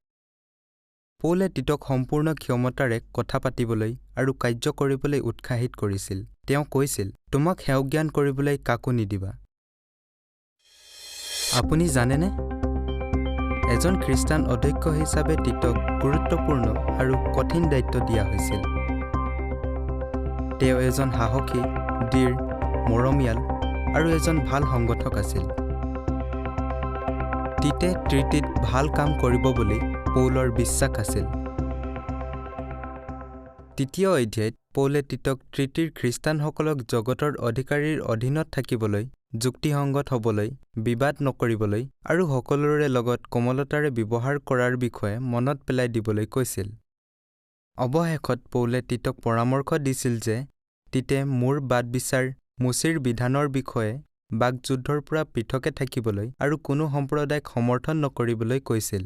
পৌলে তীতক সম্পূৰ্ণ ক্ষমতাৰে কথা পাতিবলৈ আৰু কাৰ্য কৰিবলৈ উৎসাহিত কৰিছিল। তেওঁ কৈছিল, তোমাক সেৱজ্ঞান কৰিবলৈ কাকো নিদিবা। আপুনি জানেনে? এজন খ্ৰীষ্টান অধ্যক্ষ হিচাপে তীতক গুৰুত্বপূৰ্ণ আৰু কঠিন দায়িত্ব দিয়া হৈছিল। তেওঁ এজন সাহসী, দৃঢ়, মৰমীয়াল আৰু এজন ভাল সংগঠক আছিল। তীতে ত্ৰিতিত ভাল কাম কৰিব বুলি পৌলৰ বিশ্বাস আছিল। তৃতীয় অধ্যায়ত পৌলে তীতক ত্ৰিতিৰ খ্ৰীষ্টানসকলক জগতৰ অধিকাৰীৰ অধীনত থাকিবলৈ, যুক্তিসংগত হ'বলৈ, বিবাদ নকৰিবলৈ আৰু সকলোৰে লগত কোমলতাৰে ব্যৱহাৰ কৰাৰ বিষয়ে মনত পেলাই দিবলৈ কৈছিল। অৱশেষত পৌলে তীতক পৰামৰ্শ দিছিল যে তীতে মোৰ বাদ বিচাৰ, মোচীৰ বিধানৰ বিষয়ে বাকযুদ্ধৰ পৰা পৃথকে থাকিবলৈ আৰু কোনো সম্প্ৰদায়ক সমৰ্থন নকৰিবলৈ কৈছিল।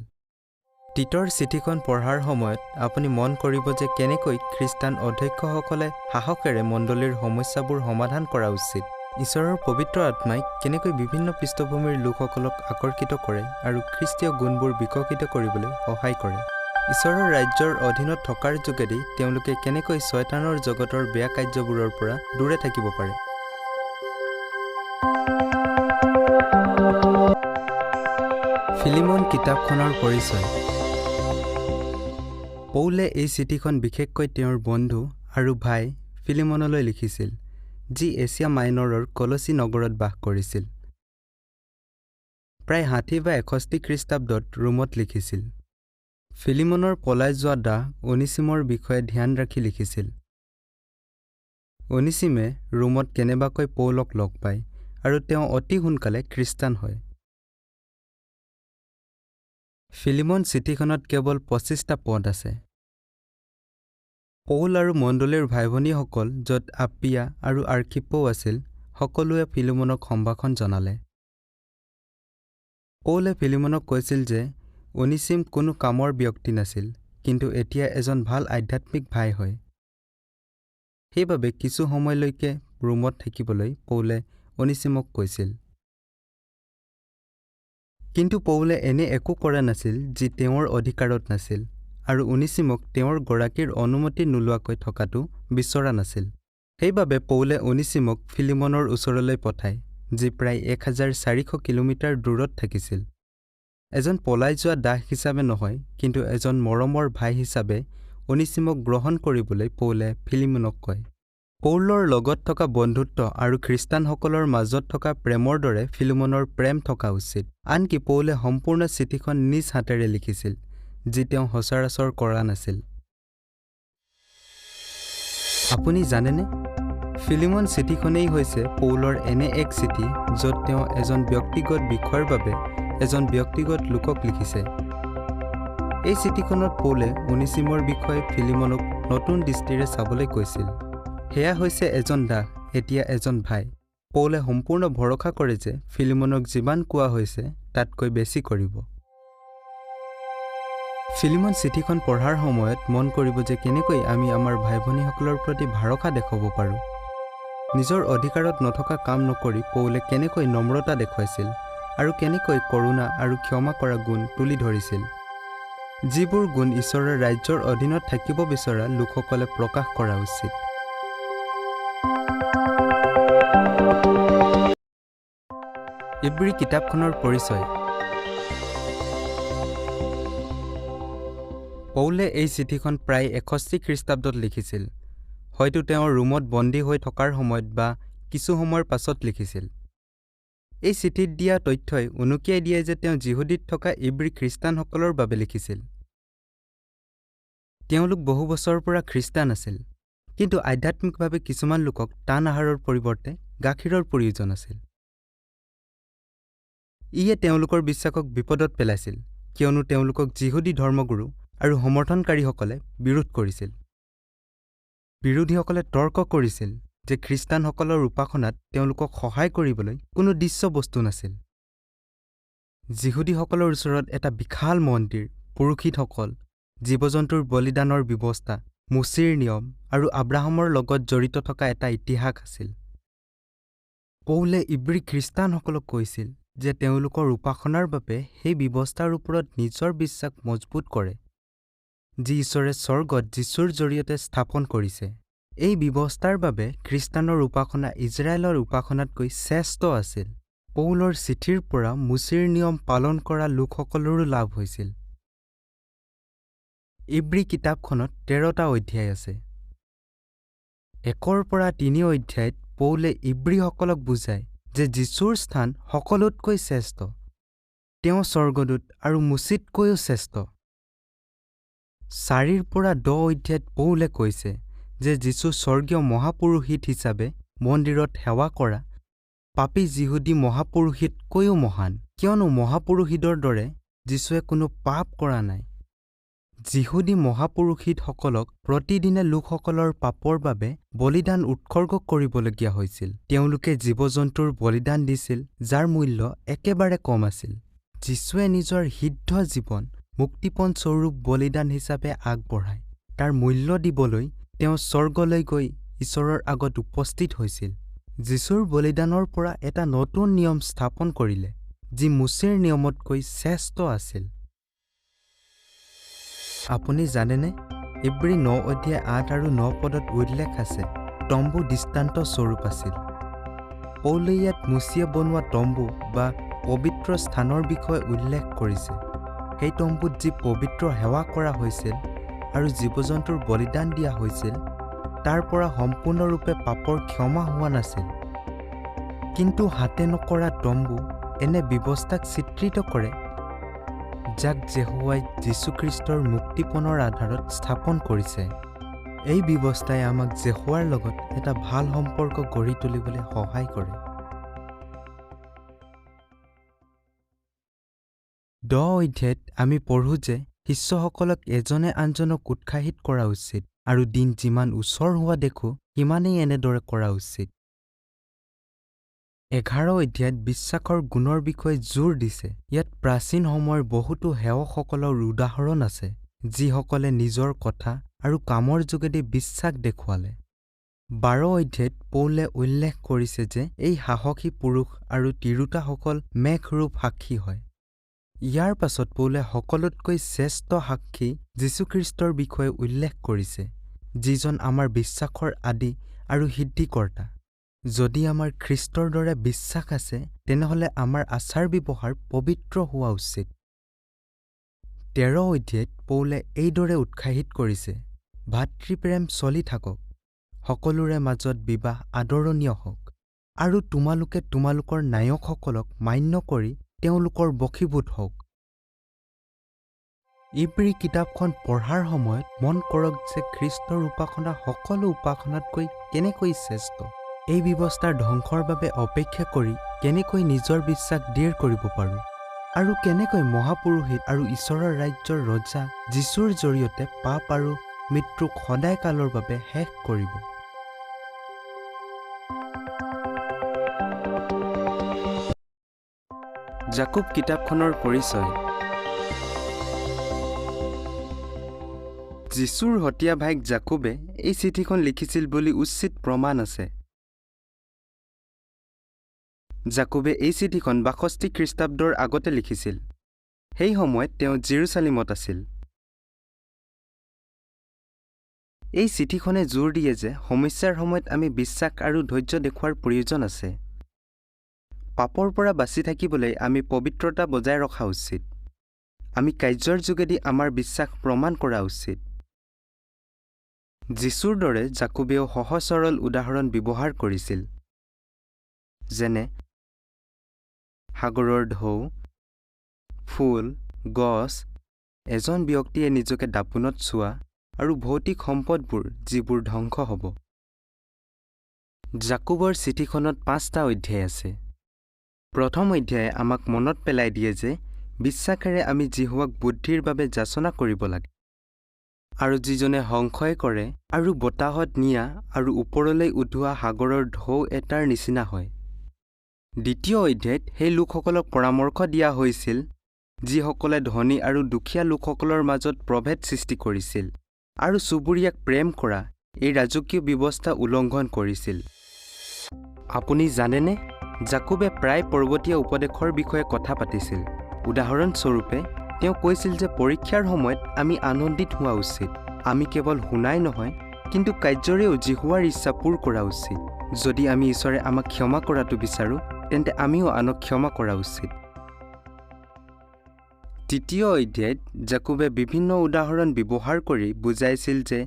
তীতৰ চিঠিখন পঢ়াৰ সময়ত আপুনি মন কৰিব যে কেনেকৈ খ্ৰীষ্টান অধ্যক্ষসকলে সাহসেৰে মণ্ডলীৰ সমস্যাবোৰ সমাধান কৰা উচিত। ঈশ্বৰৰ পবিত্ৰ আত্মাই কেনেকৈ বিভিন্ন পৃষ্ঠভূমিৰ লোকসকলক আকৰ্ষিত কৰে আৰু খ্ৰীষ্টীয় গুণবোৰ বিকশিত কৰিবলৈ সহায় কৰে। ঈশ্বৰৰ ৰাজ্যৰ অধীনত থকাৰ যোগেদি তেওঁলোকে কেনেকৈ শয়তানৰ জগতৰ বেয়া কাৰ্যবোৰৰ পৰা দূৰে থাকিব পাৰে। ফিলিমন কিতাপখনৰ পৰিচয়। পৌলে এই চিঠিখন বিশেষকৈ তেওঁৰ বন্ধু আৰু ভাই ফিলিমনলৈ লিখিছিল, যি এছিয়া মাইনৰৰ কলচী নগৰত বাস কৰিছিল। প্ৰায় 60 বা 61 খ্ৰীষ্টাব্দত ৰোমত লিখিছিল। ফিলিমনৰ পলাই যোৱা দাহ অনিচিমৰ বিষয়ে ধ্যান ৰাখি লিখিছিল। অনিচিমে ৰোমত কেনেবাকৈ পৌলক লগ পায় আৰু তেওঁ অতি সোনকালে খ্ৰীষ্টান হয়। ফিলিমন চিঠিখনত কেৱল 25টা পদ আছে। পৌল আৰু মণ্ডলীৰ ভাই-ভনীসকল, য'ত আপিয়া আৰু আৰ্কিপ্পও আছিল, সকলোৱে ফিলিমনক সম্ভাষণ জনালে। পৌলে ফিলিমনক কৈছিল যে অনিচিম কোনো কামৰ ব্যক্তি নাছিল, কিন্তু এতিয়া এজন ভাল আধ্যাত্মিক ভাই হয়। সেইবাবে কিছু সময়লৈকে ৰোমত থাকিবলৈ পৌলে অনিচিমক কৈছিল। কিন্তু পৌলে এনে একো কৰা নাছিল যি তেওঁৰ অধিকাৰত নাছিল, আৰু অনিচিমক তেওঁৰ গৰাকীৰ অনুমতি নোলোৱাকৈ থকাটো বিচৰা নাছিল। সেইবাবে পৌলে অনিচিমক ফিলিমনৰ ওচৰলৈ পঠায়, যি প্ৰায় 1400 কিলোমিটাৰ দূৰত থাকিছিল। এজন পলাই যোৱা দাস হিচাপে নহয়, কিন্তু এজন মৰমৰ ভাই হিচাপে অনিচিমক গ্ৰহণ কৰিবলৈ পৌলে ফিলিমনক কয়। পৌলৰ লগত থকা বন্ধুত্ব আৰু খ্ৰীষ্টানসকলৰ মাজত থকা প্ৰেমৰ দৰে ফিলিমনৰ প্ৰেম থকা উচিত। আনকি পৌলে সম্পূৰ্ণ চিঠিখন নিজ হাতেৰে লিখিছিল, যি তেওঁ সচৰাচৰ কৰা নাছিল। আপুনি জানেনে? ফিলিমন চিঠিখনেই হৈছে পৌলৰ এনে এক চিঠি য'ত তেওঁ এজন ব্যক্তিগত বিষয়ৰ বাবে এজন ব্যক্তিগত লোকক লিখিছে। এই চিঠিখনত পৌলে অনিচিমৰ বিষয়ে ফিলিমনক নতুন দৃষ্টিৰে চাবলৈ কৈছিল। সেয়া হৈছে এজন দাস, এতিয়া এজন ভাই। পৌলে সম্পূৰ্ণ ভৰসা কৰে যে ফিলিমনক যিমান কোৱা হৈছে তাতকৈ বেছি কৰিব। ফিলিমন চিঠিখন পঢ়াৰ সময়ত মন কৰিব যে কেনেকৈ আমি আমাৰ ভাই ভনীসকলৰ প্ৰতি ভৰসা দেখুৱাব পাৰোঁ। নিজৰ অধিকাৰত নথকা কাম নকৰি পৌলে কেনেকৈ নম্ৰতা দেখুৱাইছিল আৰু কেনেকৈ কৰুণা আৰু ক্ষমা কৰা গুণ তুলি ধৰিছিল, যিবোৰ গুণ ঈশ্বৰৰ ৰাজ্যৰ অধীনত থাকিব বিচৰা লোকসকলে প্ৰকাশ কৰা উচিত। ইব্ৰী কিতাপখনৰ পৰিচয়। পৌলে এই চিঠিখন প্ৰায় 61 খ্ৰীষ্টাব্দত লিখিছিল। হয়তো তেওঁৰ ৰুমত বন্দী হৈ থকাৰ সময়ত বা কিছু সময়ৰ পাছত লিখিছিল। এই চিঠিত দিয়া তথ্যই উনুকিয়াই দিয়ে যে তেওঁ যিহুদীত থকা ইব্ৰী খ্ৰীষ্টানসকলৰ বাবে লিখিছিল। তেওঁলোক বহু বছৰৰ পৰা খ্ৰীষ্টান আছিল, কিন্তু আধ্যাত্মিকভাৱে কিছুমান লোকক টান আহাৰৰ পৰিৱৰ্তে গাখীৰৰ প্ৰয়োজন আছিল। ইয়ে তেওঁলোকৰ বিশ্বাসক বিপদত পেলাইছিল, কিয়নো তেওঁলোকক যিহুদী ধৰ্মগুৰু আৰু সমৰ্থনকাৰীসকলে বিৰোধ কৰিছিল। বিৰোধীসকলে তৰ্ক কৰিছিল যে খ্ৰীষ্টানসকলৰ উপাসনাত তেওঁলোকক সহায় কৰিবলৈ কোনো দৃশ্য বস্তু নাছিল। যিহুদীসকলৰ ওচৰত এটা বিশাল মন্দিৰ, পুৰোহিতসকল, জীৱ-জন্তুৰ বলিদানৰ ব্যৱস্থা, মুচিৰ নিয়ম আৰু আব্ৰাহামৰ লগত জড়িত থকা এটা ইতিহাস আছিল। পৌলে ইব্ৰী খ্ৰীষ্টানসকলক কৈছিল যে তেওঁলোকৰ উপাসনাৰ বাবে সেই ব্যৱস্থাৰ ওপৰত নিজৰ বিশ্বাস মজবুত কৰে, যি ঈশ্বৰে স্বৰ্গত যীশুৰ জৰিয়তে স্থাপন কৰিছে। এই ব্যৱস্থাৰ বাবে খ্ৰীষ্টানৰ উপাসনা ইজৰাইলৰ উপাসনাতকৈ শ্ৰেষ্ঠ আছিল। পৌলৰ চিঠিৰ পৰা মুচিৰ নিয়ম পালন কৰা লোকসকলৰো লাভ হৈছিল। ইব্ৰী কিতাপখনত 13টা অধ্যায় আছে। 1 পৰা 3 অধ্যায়ত পৌলে ইব্ৰীসকলক বুজায় যে যীশুৰ স্থান সকলোতকৈ শ্ৰেষ্ঠ, তেওঁ স্বৰ্গদূত আৰু মুচিতকৈও শ্ৰেষ্ঠ। 4 পৰা 10 অধ্যায়ত পৌলে কৈছে যে যীশু স্বৰ্গীয় মহাপুৰোহিত হিচাপে মন্দিৰত সেৱা কৰা পাপী যিহুদী মহাপুৰোহিতকৈও মহান, কিয়নো মহাপুৰোহিতৰ দৰে যীশুৱে কোনো পাপ কৰা নাই। যিহুদী মহাপুৰোহিতসকলক প্ৰতিদিনে লোকসকলৰ পাপৰ বাবে বলিদান উৎসৰ্গ কৰিবলগীয়া হৈছিল। তেওঁলোকে জীৱ-জন্তুৰ বলিদান দিছিল, যাৰ মূল্য একেবাৰে কম আছিল। যীশুৱে নিজৰ সিদ্ধ জীৱন মুক্তিপণ স্বৰূপ বলিদান হিচাপে আগবঢ়ায়। তাৰ মূল্য দিবলৈ তেওঁ স্বৰ্গলৈ গৈ ঈশ্বৰৰ আগত উপস্থিত হৈছিল। যীশুৰ বলিদানৰ পৰা এটা নতুন নিয়ম স্থাপন কৰিলে, যি মুচিৰ নিয়মতকৈ শ্ৰেষ্ঠ আছিল। আপুনি জানেনে, ইব্ৰী 9 অধ্যায় 8 আৰু 9 পদত উল্লেখ আছে তম্বু দৃষ্টান্ত স্বৰূপ আছিল। পৌলে ইয়াত মুচিয়ে বনোৱা তম্বু বা পবিত্ৰ স্থানৰ বিষয়ে উল্লেখ কৰিছে। সেই তম্বুত যি পবিত্ৰ সেৱা কৰা হৈছিল আৰু জীৱ-জন্তুৰ বলিদান দিয়া হৈছিল, তাৰ পৰা সম্পূৰ্ণৰূপে পাপৰ ক্ষমা হোৱা নাছিল। কিন্তু হাতে নকৰা তম্বু এনে ব্যৱস্থাক চিত্ৰিত কৰে, যাক যেহোৱাই যীশুখ্ৰীষ্টৰ মুক্তিপণৰ আধাৰত স্থাপন কৰিছে। এই ব্যৱস্থাই আমাক যেহোৱাৰ লগত এটা ভাল সম্পৰ্ক গঢ়ি তুলিবলৈ সহায় কৰে। 10 অধ্যায়ত আমি পঢ়ো যে শিষ্যসকলক এজনে আনজনক উৎসাহিত কৰা উচিত আৰু দিন যিমান ওচৰ হোৱা দেখো সিমানেই এনেদৰে কৰা উচিত। 11 অধ্যায়ত বিশ্বাসৰ গুণৰ বিষয়ে জোৰ দিছে। ইয়াত প্ৰাচীন সময়ৰ বহুতো সেৱকসকলৰ উদাহৰণ আছে, যিসকলে নিজৰ কথা আৰু কামৰ যোগেদি বিশ্বাস দেখুৱালে। 12 অধ্যায়ত পৌলে উল্লেখ কৰিছে যে এই সাহসী পুৰুষ আৰু তিৰোতাসকল মেঘৰূপ সাক্ষী হয়। ইয়াৰ পাছত পৌলে সকলোতকৈ শ্ৰেষ্ঠ সাক্ষী যীশুখ্ৰীষ্টৰ বিষয়ে উল্লেখ কৰিছে, যিজন আমাৰ বিশ্বাসৰ আদি আৰু সিদ্ধিকৰ্তা। যদি আমাৰ খ্ৰীষ্টৰ দৰে বিশ্বাস আছে, তেনেহলে আমাৰ আচাৰ ব্যৱহাৰ পবিত্ৰ হোৱা উচিত। 13 অধ্যায়ত পৌলে এইদৰে উৎসাহিত কৰিছে, ভাতৃপ্ৰেম চলি থাকক, সকলোৰে মাজত বিবাহ আদৰণীয় হওক, আৰু তোমালোকে তোমালোকৰ নায়কসকলক মান্য কৰি তেওঁলোকৰ বশীভূত হওক। ইব্ৰী কিতাপখন পঢ়াৰ সময়ত মন কৰক যে খ্ৰীষ্টৰ উপাসনা সকলো উপাসনাতকৈ কেনেকৈ শ্ৰেষ্ঠ। এই ব্যৱস্থাৰ ধ্বংসৰ বাবে অপেক্ষা কৰি কেনেকৈ নিজৰ বিশ্বাস দৃঢ় কৰিব পাৰোঁ, আৰু কেনেকৈ মহাপুৰোহিত আৰু ঈশ্বৰৰ ৰাজ্যৰ ৰজা যীশুৰ জৰিয়তে পাপ আৰু মৃত্যুক সদায় কালৰ বাবে শেষ কৰিব। জাকুব কিতাপখনৰ পৰিচয়। যীশুৰ হতীয়া ভাইক জাকুবে এই চিঠিখন লিখিছিল বুলি উচিত প্ৰমাণ আছে। জাকুবে এই চিঠিখন ৬২ খ্ৰীষ্টাব্দৰ আগতে লিখিছিল। সেই সময়ত তেওঁ জেৰুচালেমত আছিল। এই চিঠিখনে জোৰ দিয়ে যে সমস্যাৰ সময়ত আমি বিশ্বাস আৰু ধৈৰ্য দেখুৱাৰ প্ৰয়োজন আছে। পাপৰ পৰা বাচি থাকিবলৈ আমি পবিত্ৰতা বজাই ৰখা উচিত। আমি কাৰ্যৰ যোগেদি আমাৰ বিশ্বাস প্ৰমাণ কৰা উচিত। যীশুৰ দৰে জাকুবেও সহজ সৰল উদাহৰণ ব্যৱহাৰ কৰিছিল, যেনে সাগৰৰ ঢৌ, ফুল, গছ, এজন ব্যক্তিয়ে নিজকে দাপোনত চোৱা আৰু ভৌতিক সম্পদবোৰ যিবোৰ ধ্বংস হ'ব। জাকুবৰ চিঠিখনত ৫টা অধ্যায় আছে। প্ৰথম অধ্যায়ে আমাক মনত পেলাই দিয়ে যে বিশ্বাসেৰে আমি জিহুৱাক বুদ্ধিৰ বাবে যাচনা কৰিব লাগে, আৰু যিজনে সংশয় কৰে আৰু বতাহত নিয়া আৰু ওপৰলৈ উঠোৱা সাগৰৰ ঢৌ এটাৰ নিচিনা হয়। দ্বিতীয় অধ্যায়ত সেই লোকসকলক পৰামৰ্শ দিয়া হৈছিল যিসকলে ধনী আৰু দুখীয়া লোকসকলৰ মাজত প্ৰভেদ সৃষ্টি কৰিছিল আৰু চুবুৰীয়াক প্ৰেম কৰা এই ৰাজকীয় ব্যৱস্থা উলংঘন কৰিছিল। আপুনি জানেনে, জাকুবে প্ৰায় পৰ্বতীয়া উপদেশৰ বিষয়ে কথা পাতিছিল। উদাহৰণস্বৰূপে তেওঁ কৈছিল যে পৰীক্ষাৰ সময়ত আমি আনন্দিত হোৱা উচিত। আমি কেৱল শুনাই নহয়, কিন্তু কাৰ্যৰেও জিহুৱাৰ ইচ্ছা পূৰ কৰা উচিত। যদি আমি ঈশ্বৰে আমাক ক্ষমা কৰাটো বিচাৰোঁ, তেন্তে আমিও আনক ক্ষমা কৰা উচিত। তৃতীয় অধ্যায়ত জাকুবে বিভিন্ন উদাহৰণ ব্যৱহাৰ কৰি বুজাইছিল যে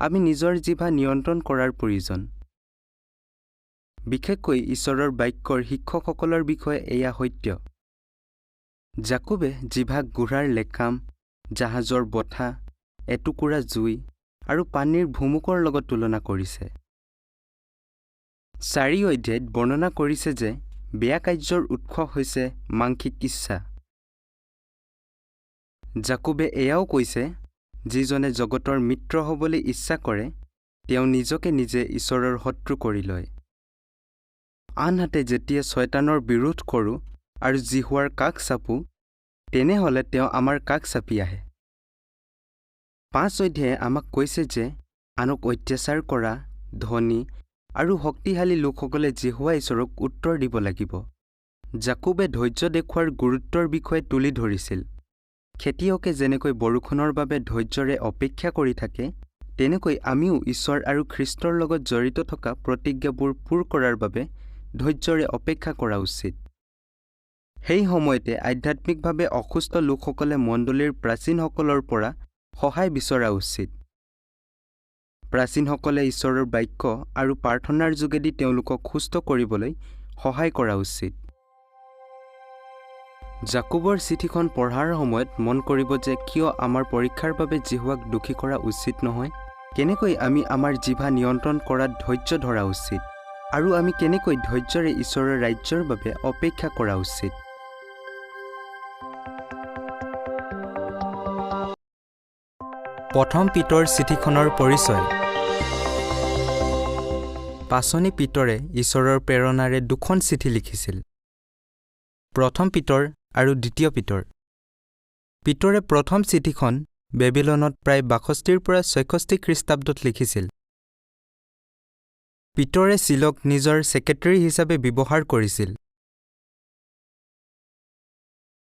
আমি নিজৰ জিভা নিয়ন্ত্ৰণ কৰাৰ প্ৰয়োজন। বিশেষকৈ ঈশ্বৰৰ বাক্যৰ শিক্ষকসকলৰ বিষয়ে এয়া সত্য। জাকুবে জিভাক ঘোঁৰাৰ লেকাম, জাহাজৰ বঠা, এটুকুৰা জুই আৰু পানীৰ ভুমুকৰ লগত তুলনা কৰিছে। ৪ অধ্যায়ত বৰ্ণনা কৰিছে যে বেয়া কাৰ্যৰ উৎস হৈছে মাংসিক ইচ্ছা। জাকুবে এয়াও কৈছে, যিজনে জগতৰ মিত্ৰ হ'বলৈ ইচ্ছা কৰে তেওঁ নিজকে নিজে ঈশ্বৰৰ শত্ৰু কৰি লয়। আনহাতে যেতিয়া শয়তানৰ বিৰোধ কৰোঁ আৰু জিহুৱাৰ কাষ চাপোঁ, তেনেহ'লে তেওঁ আমাৰ কাষ চাপি আহে। ৫ অধ্যায়ে আমাক কৈছে যে আনক অত্যাচাৰ কৰা ধনী আৰু শক্তিশালী লোকসকলে জিহুৱা ঈশ্বৰক উত্তৰ দিব লাগিব। জাকুবে ধৈৰ্য দেখুৱাৰ গুৰুত্বৰ বিষয়ে তুলি ধৰিছিল। খেতিয়কে যেনেকৈ বৰষুণৰ বাবে ধৈৰ্যৰে অপেক্ষা কৰি থাকে, তেনেকৈ আমিও ঈশ্বৰ আৰু খ্ৰীষ্টৰ লগত জড়িত থকা প্ৰতিজ্ঞাবোৰ পূৰ কৰাৰ বাবে ধৈৰ্যৰে অপেক্ষা কৰা উচিত। সেই সময়তে আধ্যাত্মিকভাৱে অসুস্থ লোকসকলে মণ্ডলীৰ প্ৰাচীনসকলৰ পৰা সহায় বিচৰা উচিত। প্ৰাচীনসকলে ঈশ্বৰৰ বাক্য আৰু প্ৰাৰ্থনাৰ যোগেদি তেওঁলোকক সুস্থ কৰিবলৈ সহায় কৰা উচিত। জাকুবৰ চিঠিখন পঢ়াৰ সময়ত মন কৰিব যে কিয় আমাৰ পৰীক্ষাৰ বাবে জিহুৱাক দোষী কৰা উচিত নহয়, কেনেকৈ আমি আমাৰ জিভা নিয়ন্ত্ৰণ কৰাত ধৈৰ্য ধৰা উচিত, আৰু আমি কেনেকৈ ধৈৰ্যৰে ঈশ্বৰৰ ৰাজ্যৰ বাবে অপেক্ষা কৰা উচিত। প্ৰথম পিতৰ চিঠিখনৰ পৰিচয়। পাচনি পিতৰে ঈশ্বৰৰ প্ৰেৰণাৰে 2খন চিঠি লিখিছিল, প্ৰথম পিতৰ আৰু দ্বিতীয় পিতৰ। পিতৰে প্ৰথম চিঠিখন বেবিলনত প্ৰায় ৬২ পৰা ৬৬ খ্ৰীষ্টাব্দত লিখিছিল। পিতৰে চিলক নিজৰ ছেক্ৰেটাৰী হিচাপে ব্যৱহাৰ কৰিছিল।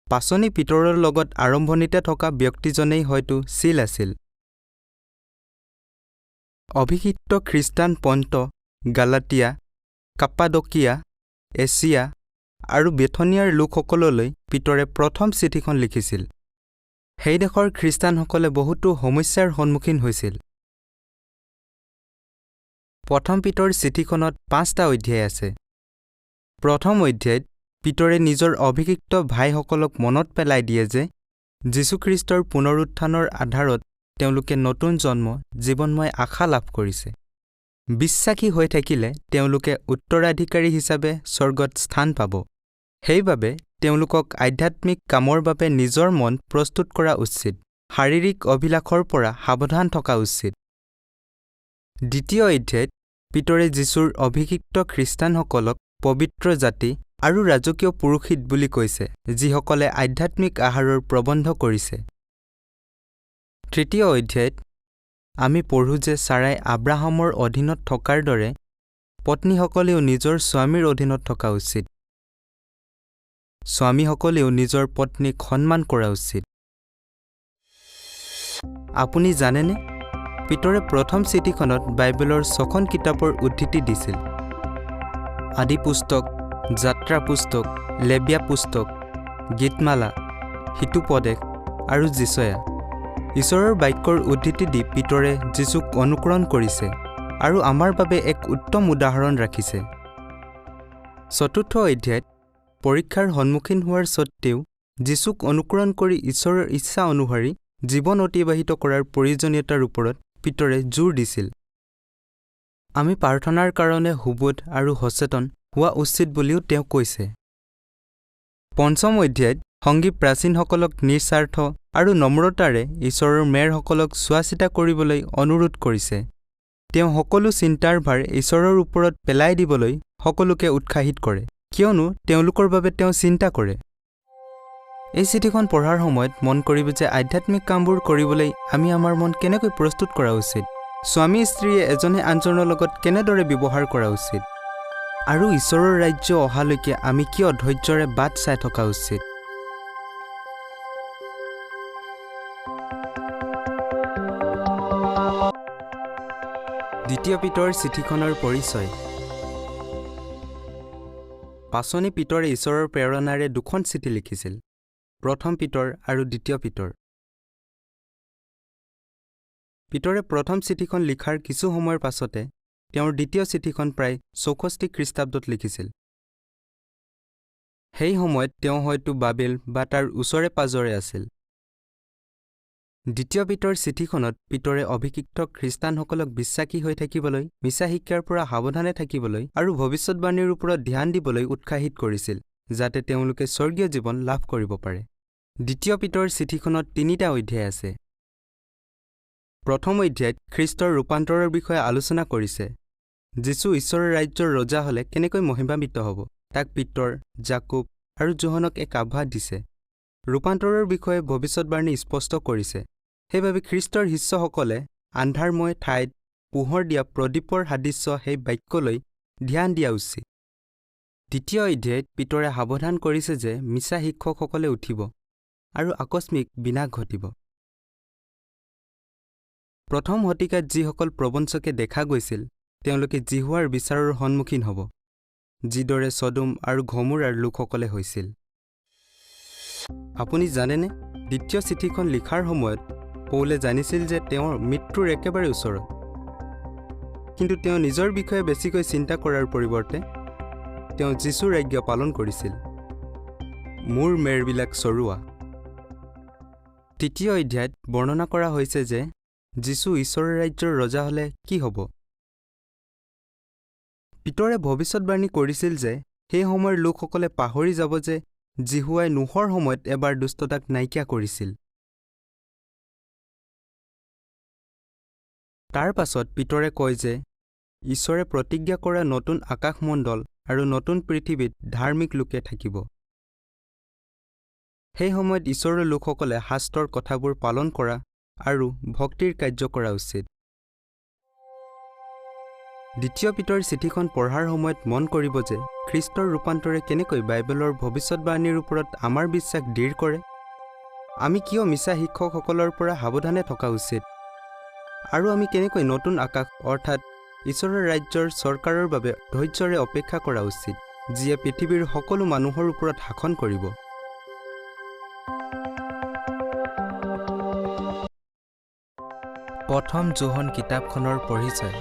পাচনি পিতৰৰ লগত আৰম্ভণিতে থকা ব্যক্তিজনেই হয়তো চিল আছিল। অভিষিক্ত খ্ৰীষ্টান পন্ত, গালাতিয়া, কাপ্পাডকিয়া, এছিয়া আৰু বেথনিয়াৰ লোকসকললৈ পিতৰে প্ৰথম চিঠিখন লিখিছিল। সেই দেশৰ খ্ৰীষ্টানসকলে বহুতো সমস্যাৰ সন্মুখীন হৈছিল। প্ৰথম পিতৰ চিঠিখনত 5টা অধ্যায় আছে। প্ৰথম অধ্যায়ত পিতৰে নিজৰ অভিষিক্ত ভাইসকলক মনত পেলাই দিয়ে যে যীশুখ্ৰীষ্টৰ পুনৰুত্থানৰ আধাৰত তেওঁলোকে নতুন জন্ম, জীৱনময় আশা লাভ কৰিছে। বিশ্বাসী হৈ থাকিলে তেওঁলোকে উত্তৰাধিকাৰী হিচাপে স্বৰ্গত স্থান পাব। সেইবাবে তেওঁলোকক আধ্যাত্মিক কামৰ বাবে নিজৰ মন প্ৰস্তুত কৰা উচিত, শাৰীৰিক অভিলাষৰ পৰা সাৱধান থকা উচিত। দ্বিতীয় অধ্যায়ত পিতৰে যীশুৰ অভিষিক্ত খ্ৰীষ্টানসকলক পবিত্ৰ জাতি আৰু ৰাজকীয় পুৰোহিত বুলি কৈছে, যিসকলে আধ্যাত্মিক আহাৰৰ প্ৰবন্ধ কৰিছে। 3 অধ্যায়ত আমি পঢ়ো যে ছাৰাই আব্ৰাহামৰ অধীনত থকাৰ দৰে পত্নীসকলেও নিজৰ স্বামীৰ অধীনত থকা উচিত। স্বামীসকলেও নিজৰ পত্নীক সন্মান কৰা উচিত। আপুনি জানেনে, পিতৰে প্ৰথম চিঠিখনত বাইবেলৰ 6খন কিতাপৰ উদ্ধৃতি দিছিল। আদি পুস্তক, যাত্ৰা পুস্তক, লেবিয়া পুস্তক, গীতমালা, হিতুপদেশ আৰু যিচয়া। ঈশ্বৰৰ বাক্যৰ উদ্ধৃতি দি পিতৰে যীশুক অনুকৰণ কৰিছে আৰু আমাৰ বাবে এক উত্তম উদাহৰণ ৰাখিছে। 4 অধ্যায়ত পৰীক্ষাৰ সন্মুখীন হোৱাৰ স্বত্তেও যীশুক অনুকৰণ কৰি ঈশ্বৰৰ ইচ্ছা অনুসৰি জীৱন অতিবাহিত কৰাৰ প্ৰয়োজনীয়তাৰ ওপৰত পিতৰে জোৰ দিছিল। আমি প্ৰাৰ্থনাৰ কাৰণে সুবোধ আৰু সচেতন হোৱা উচিত বুলিও তেওঁ কৈছে। 5 অধ্যায়ত সংগী প্ৰাচীনসকলক নিস্বাৰ্থ আৰু নম্ৰতাৰে ঈশ্বৰৰ মেৰসকলক চোৱাচিতা কৰিবলৈ অনুৰোধ কৰিছে। তেওঁ সকলো চিন্তাৰ ভাৰ ঈশ্বৰৰ ওপৰত পেলাই দিবলৈ সকলোকে উৎসাহিত কৰে, কিয়নো তেওঁলোকৰ বাবে তেওঁ চিন্তা কৰে। এই চিঠিখন পঢ়াৰ সময়ত মন কৰিব যে আধ্যাত্মিক কামবোৰ কৰিবলৈ আমি আমাৰ মন কেনেকৈ প্ৰস্তুত কৰা উচিত, স্বামী স্ত্ৰীয়ে এজনে আনজনৰ লগত কেনেদৰে ব্যৱহাৰ কৰা উচিত, আৰু ঈশ্বৰৰ ৰাজ্য অহালৈকে আমি কিয় ধৈৰ্যৰে বাট চাই থকা উচিত। দ্বিতীয় পিতৰ চিঠিখনৰ পৰিচয়। পাচনি পিতৰে ঈশ্বৰৰ প্ৰেৰণাৰে 2খন চিঠি লিখিছিল, 1 পিতৰ আৰু 2 পিতৰ। পিতৰে প্ৰথম চিঠিখন লিখাৰ কিছু সময়ৰ পাছতে তেওঁৰ 2য় চিঠিখন প্ৰায় 64 খ্ৰীষ্টাব্দত লিখিছিল। সেই সময়ত তেওঁ হয়তো বাবেল বা তাৰ ওচৰে পাজৰে আছিল। 2 পিতৰ চিঠিখনত পিতৰে অভিষিক্ত খ্ৰীষ্টানসকলক বিশ্বাসী হৈ থাকিবলৈ, মিছা শিক্ষাৰ পৰা সাৱধানে থাকিবলৈ আৰু ভৱিষ্যৎবাণীৰ ওপৰত ধ্যান দিবলৈ উৎসাহিত কৰিছিল, যাতে তেওঁলোকে স্বৰ্গীয় জীৱন লাভ কৰিব পাৰে। 2 পিতৰ চিঠিখনত 3টা অধ্যায় আছে। প্ৰথম অধ্যায়ত খ্ৰীষ্টৰ ৰূপান্তৰৰ বিষয়ে আলোচনা কৰিছে। যীশু ঈশ্বৰৰ ৰাজ্যৰ ৰজা হ'লে কেনেকৈ মহিমান্বিত হ'ব, তাক পিতৰ, জাকোব আৰু যোহনক এক আভাস দিছে। ৰূপান্তৰৰ বিষয়ে ভৱিষ্যৎবাণী স্পষ্ট কৰিছে। সেইবাবে খ্ৰীষ্টৰ শিষ্যসকলে আন্ধাৰময় ঠাইত পোহৰ দিয়া প্ৰদীপৰ সাদৃশ্য সেই বাক্যলৈ ধ্যান দিয়া উচিত। 2 অধ্যায়ত পিতৰে সাৱধান কৰিছে যে মিছা শিক্ষকসকলে উঠিব আৰু আকস্মিক বিনাশ ঘটিব। প্ৰথম শতিকাত যিসকল প্ৰবঞ্চকে দেখা গৈছিল, তেওঁলোকে জিহুৱাৰ বিচাৰৰ সন্মুখীন হ'ব, যিদৰে ছডোম আৰু গমোৰাৰ লোকসকলে হৈছিল। আপুনি জানেনে, 2য় চিঠিখন লিখাৰ সময়ত পৌলে জানিছিল যে তেওঁৰ মৃত্যুৰ একেবাৰে ওচৰত। কিন্তু তেওঁ নিজৰ বিষয়ে বেছিকৈ চিন্তা কৰাৰ পৰিৱৰ্তে তেওঁ যীশুৰ আজ্ঞা পালন কৰিছিল। মোৰ মেৰবিলাক চৰোৱা। 3 অধ্যায়ত বৰ্ণনা কৰা হৈছে যে যীশু ঈশ্বৰৰ ৰাজ্যৰ ৰজা হ'লে কি হ'ব। পিতৰে ভৱিষ্যৎবাণী কৰিছিল যে সেই সময়ৰ লোকসকলে পাহৰি যাব যে জিহুৱাই নোহৰ সময়ত এবাৰ দুষ্টতাক নাইকিয়া কৰিছিল। তাৰ পাছত পিতৰে কয় যে ঈশ্বৰে প্ৰতিজ্ঞা কৰা নতুন আকাশমণ্ডল আৰু নতুন পৃথিৱীত ধাৰ্মিক লোকে থাকিব। সেই সময়ত ঈশ্বৰৰ লোকসকলে শাস্ত্ৰৰ কথাবোৰ পালন কৰা আৰু ভক্তিৰ কাৰ্য কৰা উচিত। 2 পিতৰ চিঠিখন পঢ়াৰ সময়ত মন কৰিব যে খ্ৰীষ্টৰ ৰূপান্তৰে কেনেকৈ বাইবেলৰ ভৱিষ্যৎবাণীৰ ওপৰত আমাৰ বিশ্বাস দৃঢ় কৰে। আমি কিয় মিছা শিক্ষকসকলৰ পৰা সাৱধানে থকা উচিত, আৰু আমি কেনেকৈ নতুন আকাশ অৰ্থাৎ ঈশ্বৰৰ ৰাজ্যৰ চৰকাৰৰ বাবে ধৈৰ্যৰে অপেক্ষা কৰা উচিত, যিয়ে পৃথিৱীৰ সকলো মানুহৰ ওপৰত শাসন কৰিব। প্ৰথম যোহন কিতাপখনৰ পৰিচয়।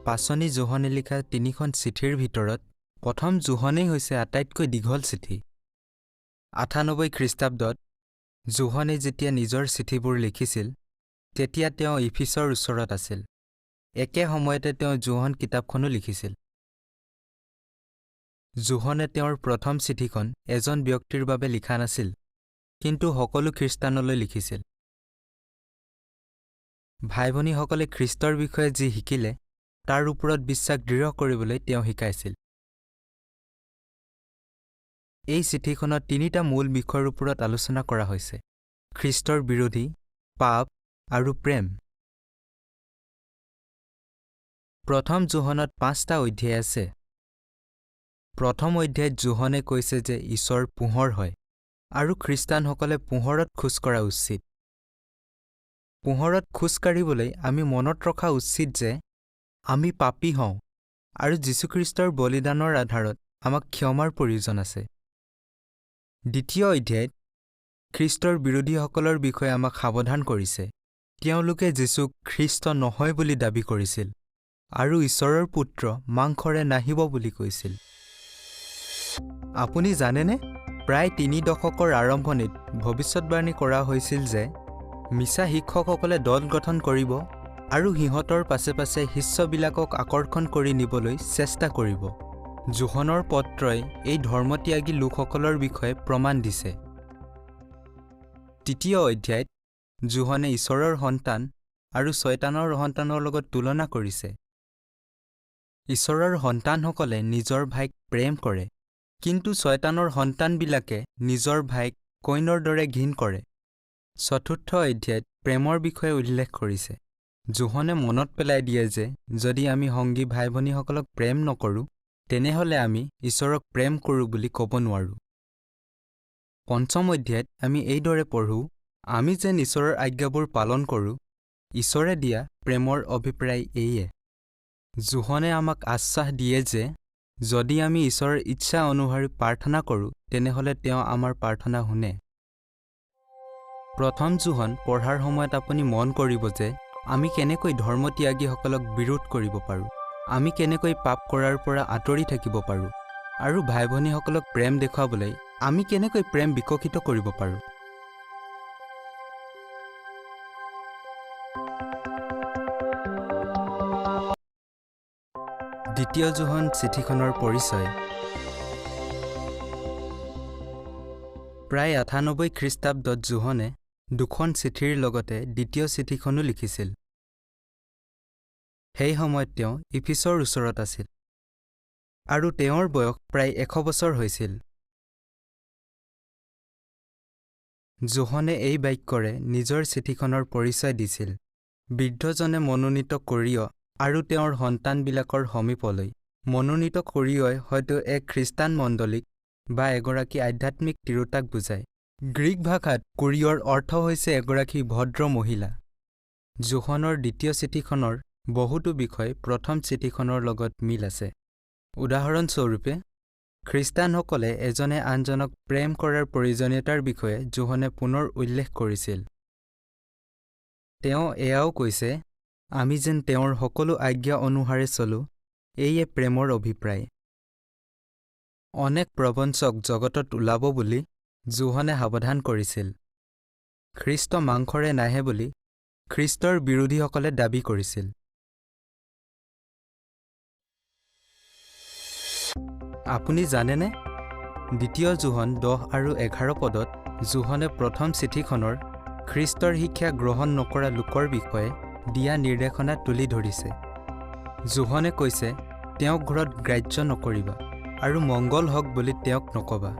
পাচনি যোহনে লিখা 3খন চিঠিৰ ভিতৰত প্ৰথম যোহনেই হৈছে আটাইতকৈ দীঘল চিঠি। 98 খ্ৰীষ্টাব্দত যোহনে যেতিয়া নিজৰ চিঠিবোৰ লিখিছিল, তেতিয়া তেওঁ ইফিছৰ ওচৰত আছিল। একে সময়তে তেওঁ যোহন কিতাপখনো লিখিছিল। যোহনে তেওঁৰ প্ৰথম চিঠিখন এজন ব্যক্তিৰ বাবে লিখা নাছিল, কিন্তু সকলো খ্ৰীষ্টানলৈ লিখিছিল। ভাই ভনীসকলে খ্ৰীষ্টৰ বিষয়ে যি শিকিলে তাৰ ওপৰত বিশ্বাস দৃঢ় কৰিবলৈ তেওঁ শিকাইছিল। এই চিঠিখনত 3টা মূল বিষয়ৰ ওপৰত আলোচনা কৰা হৈছে: খ্ৰীষ্টৰ বিৰোধী, পাপ আৰু প্ৰেম। প্ৰথম যোহনত 5টা অধ্যায় আছে। প্ৰথম অধ্যায়ত যোহনে কৈছে যে ঈশ্বৰ পোহৰ হয় আৰু খ্ৰীষ্টানসকলে পোহৰত খোজ কৰা উচিত। পোহৰত খোজ কাঢ়িবলৈ আমি মনত ৰখা উচিত যে আমি পাপী হওঁ আৰু যীশুখ্ৰীষ্টৰ বলিদানৰ আধাৰত আমাক ক্ষমাৰ প্ৰয়োজন আছে। দ্বিতীয় অধ্যায়ত খ্ৰীষ্টৰ বিৰোধীসকলৰ বিষয়ে আমাক সাৱধান কৰিছে। তেওঁলোকে যীশুক খ্ৰীষ্ট নহয় বুলি দাবী কৰিছিল আৰু ঈশ্বৰৰ পুত্ৰ মাংসৰে নাহিব বুলি কৈছিল। আপুনি জানেনে, প্ৰায় 3 দশকৰ আৰম্ভণিত ভৱিষ্যতবাণী কৰা হৈছিল যে মিছা শিক্ষকসকলে দল গঠন কৰিব আৰু সিহঁতৰ পাছে পাছে শিষ্যবিলাকক আকৰ্ষণ কৰি নিবলৈ চেষ্টা কৰিব। যোহনৰ পত্ৰই এই ধৰ্মত্যাগী লোকসকলৰ বিষয়ে প্ৰমাণ দিছে। তৃতীয় অধ্যায়ত যোহনে ঈশ্বৰৰ সন্তান আৰু শয়তানৰ সন্তানৰ লগত তুলনা কৰিছে। ঈশ্বৰৰ সন্তানসকলে নিজৰ ভাইক প্ৰেম কৰে, কিন্তু শয়তানৰ সন্তানবিলাকে নিজৰ ভাইক কইনৰ দৰে ঘৃণ কৰে। চতুৰ্থ অধ্যায়ত প্ৰেমৰ বিষয়ে উল্লেখ কৰিছে। যোহনে মনত পেলাই দিয়ে যে যদি আমি সংগী ভাই ভনীসকলক প্ৰেম নকৰোঁ, তেনেহ'লে আমি ঈশ্বৰক প্ৰেম কৰোঁ বুলি ক'ব নোৱাৰোঁ। পঞ্চম অধ্যায়ত আমি এইদৰে পঢ়োঁ, আমি যেন ঈশ্বৰৰ আজ্ঞাবোৰ পালন কৰোঁ। ঈশ্বৰে দিয়া প্ৰেমৰ অভিপ্ৰায় এইয়ে। যোহনে আমাক আশ্বাস দিয়ে যে যদি আমি ঈশ্বৰৰ ইচ্ছা অনুসৰি প্ৰাৰ্থনা কৰোঁ, তেনেহ'লে তেওঁ আমাৰ প্ৰাৰ্থনা শুনে। প্ৰথম যোহন পঢ়াৰ সময়ত আপুনি মন কৰিব যে আমি কেনেকৈ ধৰ্মত্যাগীসকলক বিৰোধ কৰিব পাৰোঁ, আমি কেনেকৈ পাপ কৰাৰ পৰা আঁতৰি থাকিব পাৰোঁ, আৰু ভাই ভনীসকলক প্ৰেম দেখুৱাবলৈ আমি কেনেকৈ প্ৰেম বিকশিত কৰিব পাৰোঁ। দ্বিতীয় যোহন চিঠিখনৰ পৰিচয়। প্ৰায় 98 খ্ৰীষ্টাব্দত যোহনে 2খন চিঠিৰ লগতে দ্বিতীয় চিঠিখনো লিখিছিল। সেই সময়ত তেওঁ ইফিছৰ ওচৰত আছিল আৰু তেওঁৰ বয়স প্ৰায় 100 বছৰ হৈছিল। যোহনে এই বাক্যৰে নিজৰ চিঠিখনৰ পৰিচয় দিছিল: বৃদ্ধজনে মনোনীত কৰিয় আৰু তেওঁৰ সন্তানবিলাকৰ সমীপলৈ। মনোনীত কৰিয়ই হয়তো এক খ্ৰীষ্টান মণ্ডলীক বা এগৰাকী আধ্যাত্মিক তিৰোতাক বুজায়। গ্ৰীক ভাষাত কৰিয়ৰ অৰ্থ হৈছে এগৰাকী ভদ্ৰ মহিলা। যোহনৰ দ্বিতীয় চিঠিখনৰ বহুতো বিষয় প্ৰথম চিঠিখনৰ লগত মিল আছে। উদাহৰণস্বৰূপে, খ্ৰীষ্টানসকলে এজনে আনজনক প্ৰেম কৰাৰ প্ৰয়োজনীয়তাৰ বিষয়ে যোহনে পুনৰ উল্লেখ কৰিছিল। তেওঁ এয়াও কৈছে, আমি যেন তেওঁৰ সকলো আজ্ঞা অনুসাৰে চলোঁ, এইয়ে প্ৰেমৰ অভিপ্ৰায়। অনেক প্ৰবঞ্চক জগতত ওলাব বুলি যোহনে সাৱধান কৰিছিল। খ্ৰীষ্ট মাংসৰে নাহে বুলি খ্ৰীষ্টৰ বিৰোধীসকলে দাবী কৰিছিল। আপুনি জানেনে, দ্বিতীয় যোহন 10 আৰু 11 পদত যোহনে প্ৰথম চিঠিখনৰ খ্ৰীষ্টৰ শিক্ষা গ্ৰহণ নকৰা লোকৰ বিষয়ে দিয়া নিৰ্দেশনা তুলি ধৰিছে। যোহনে কৈছে, তেওঁক ঘৰত গ্ৰাহ্য নকৰিবা আৰু মংগল হওক বুলি তেওঁক নকবা।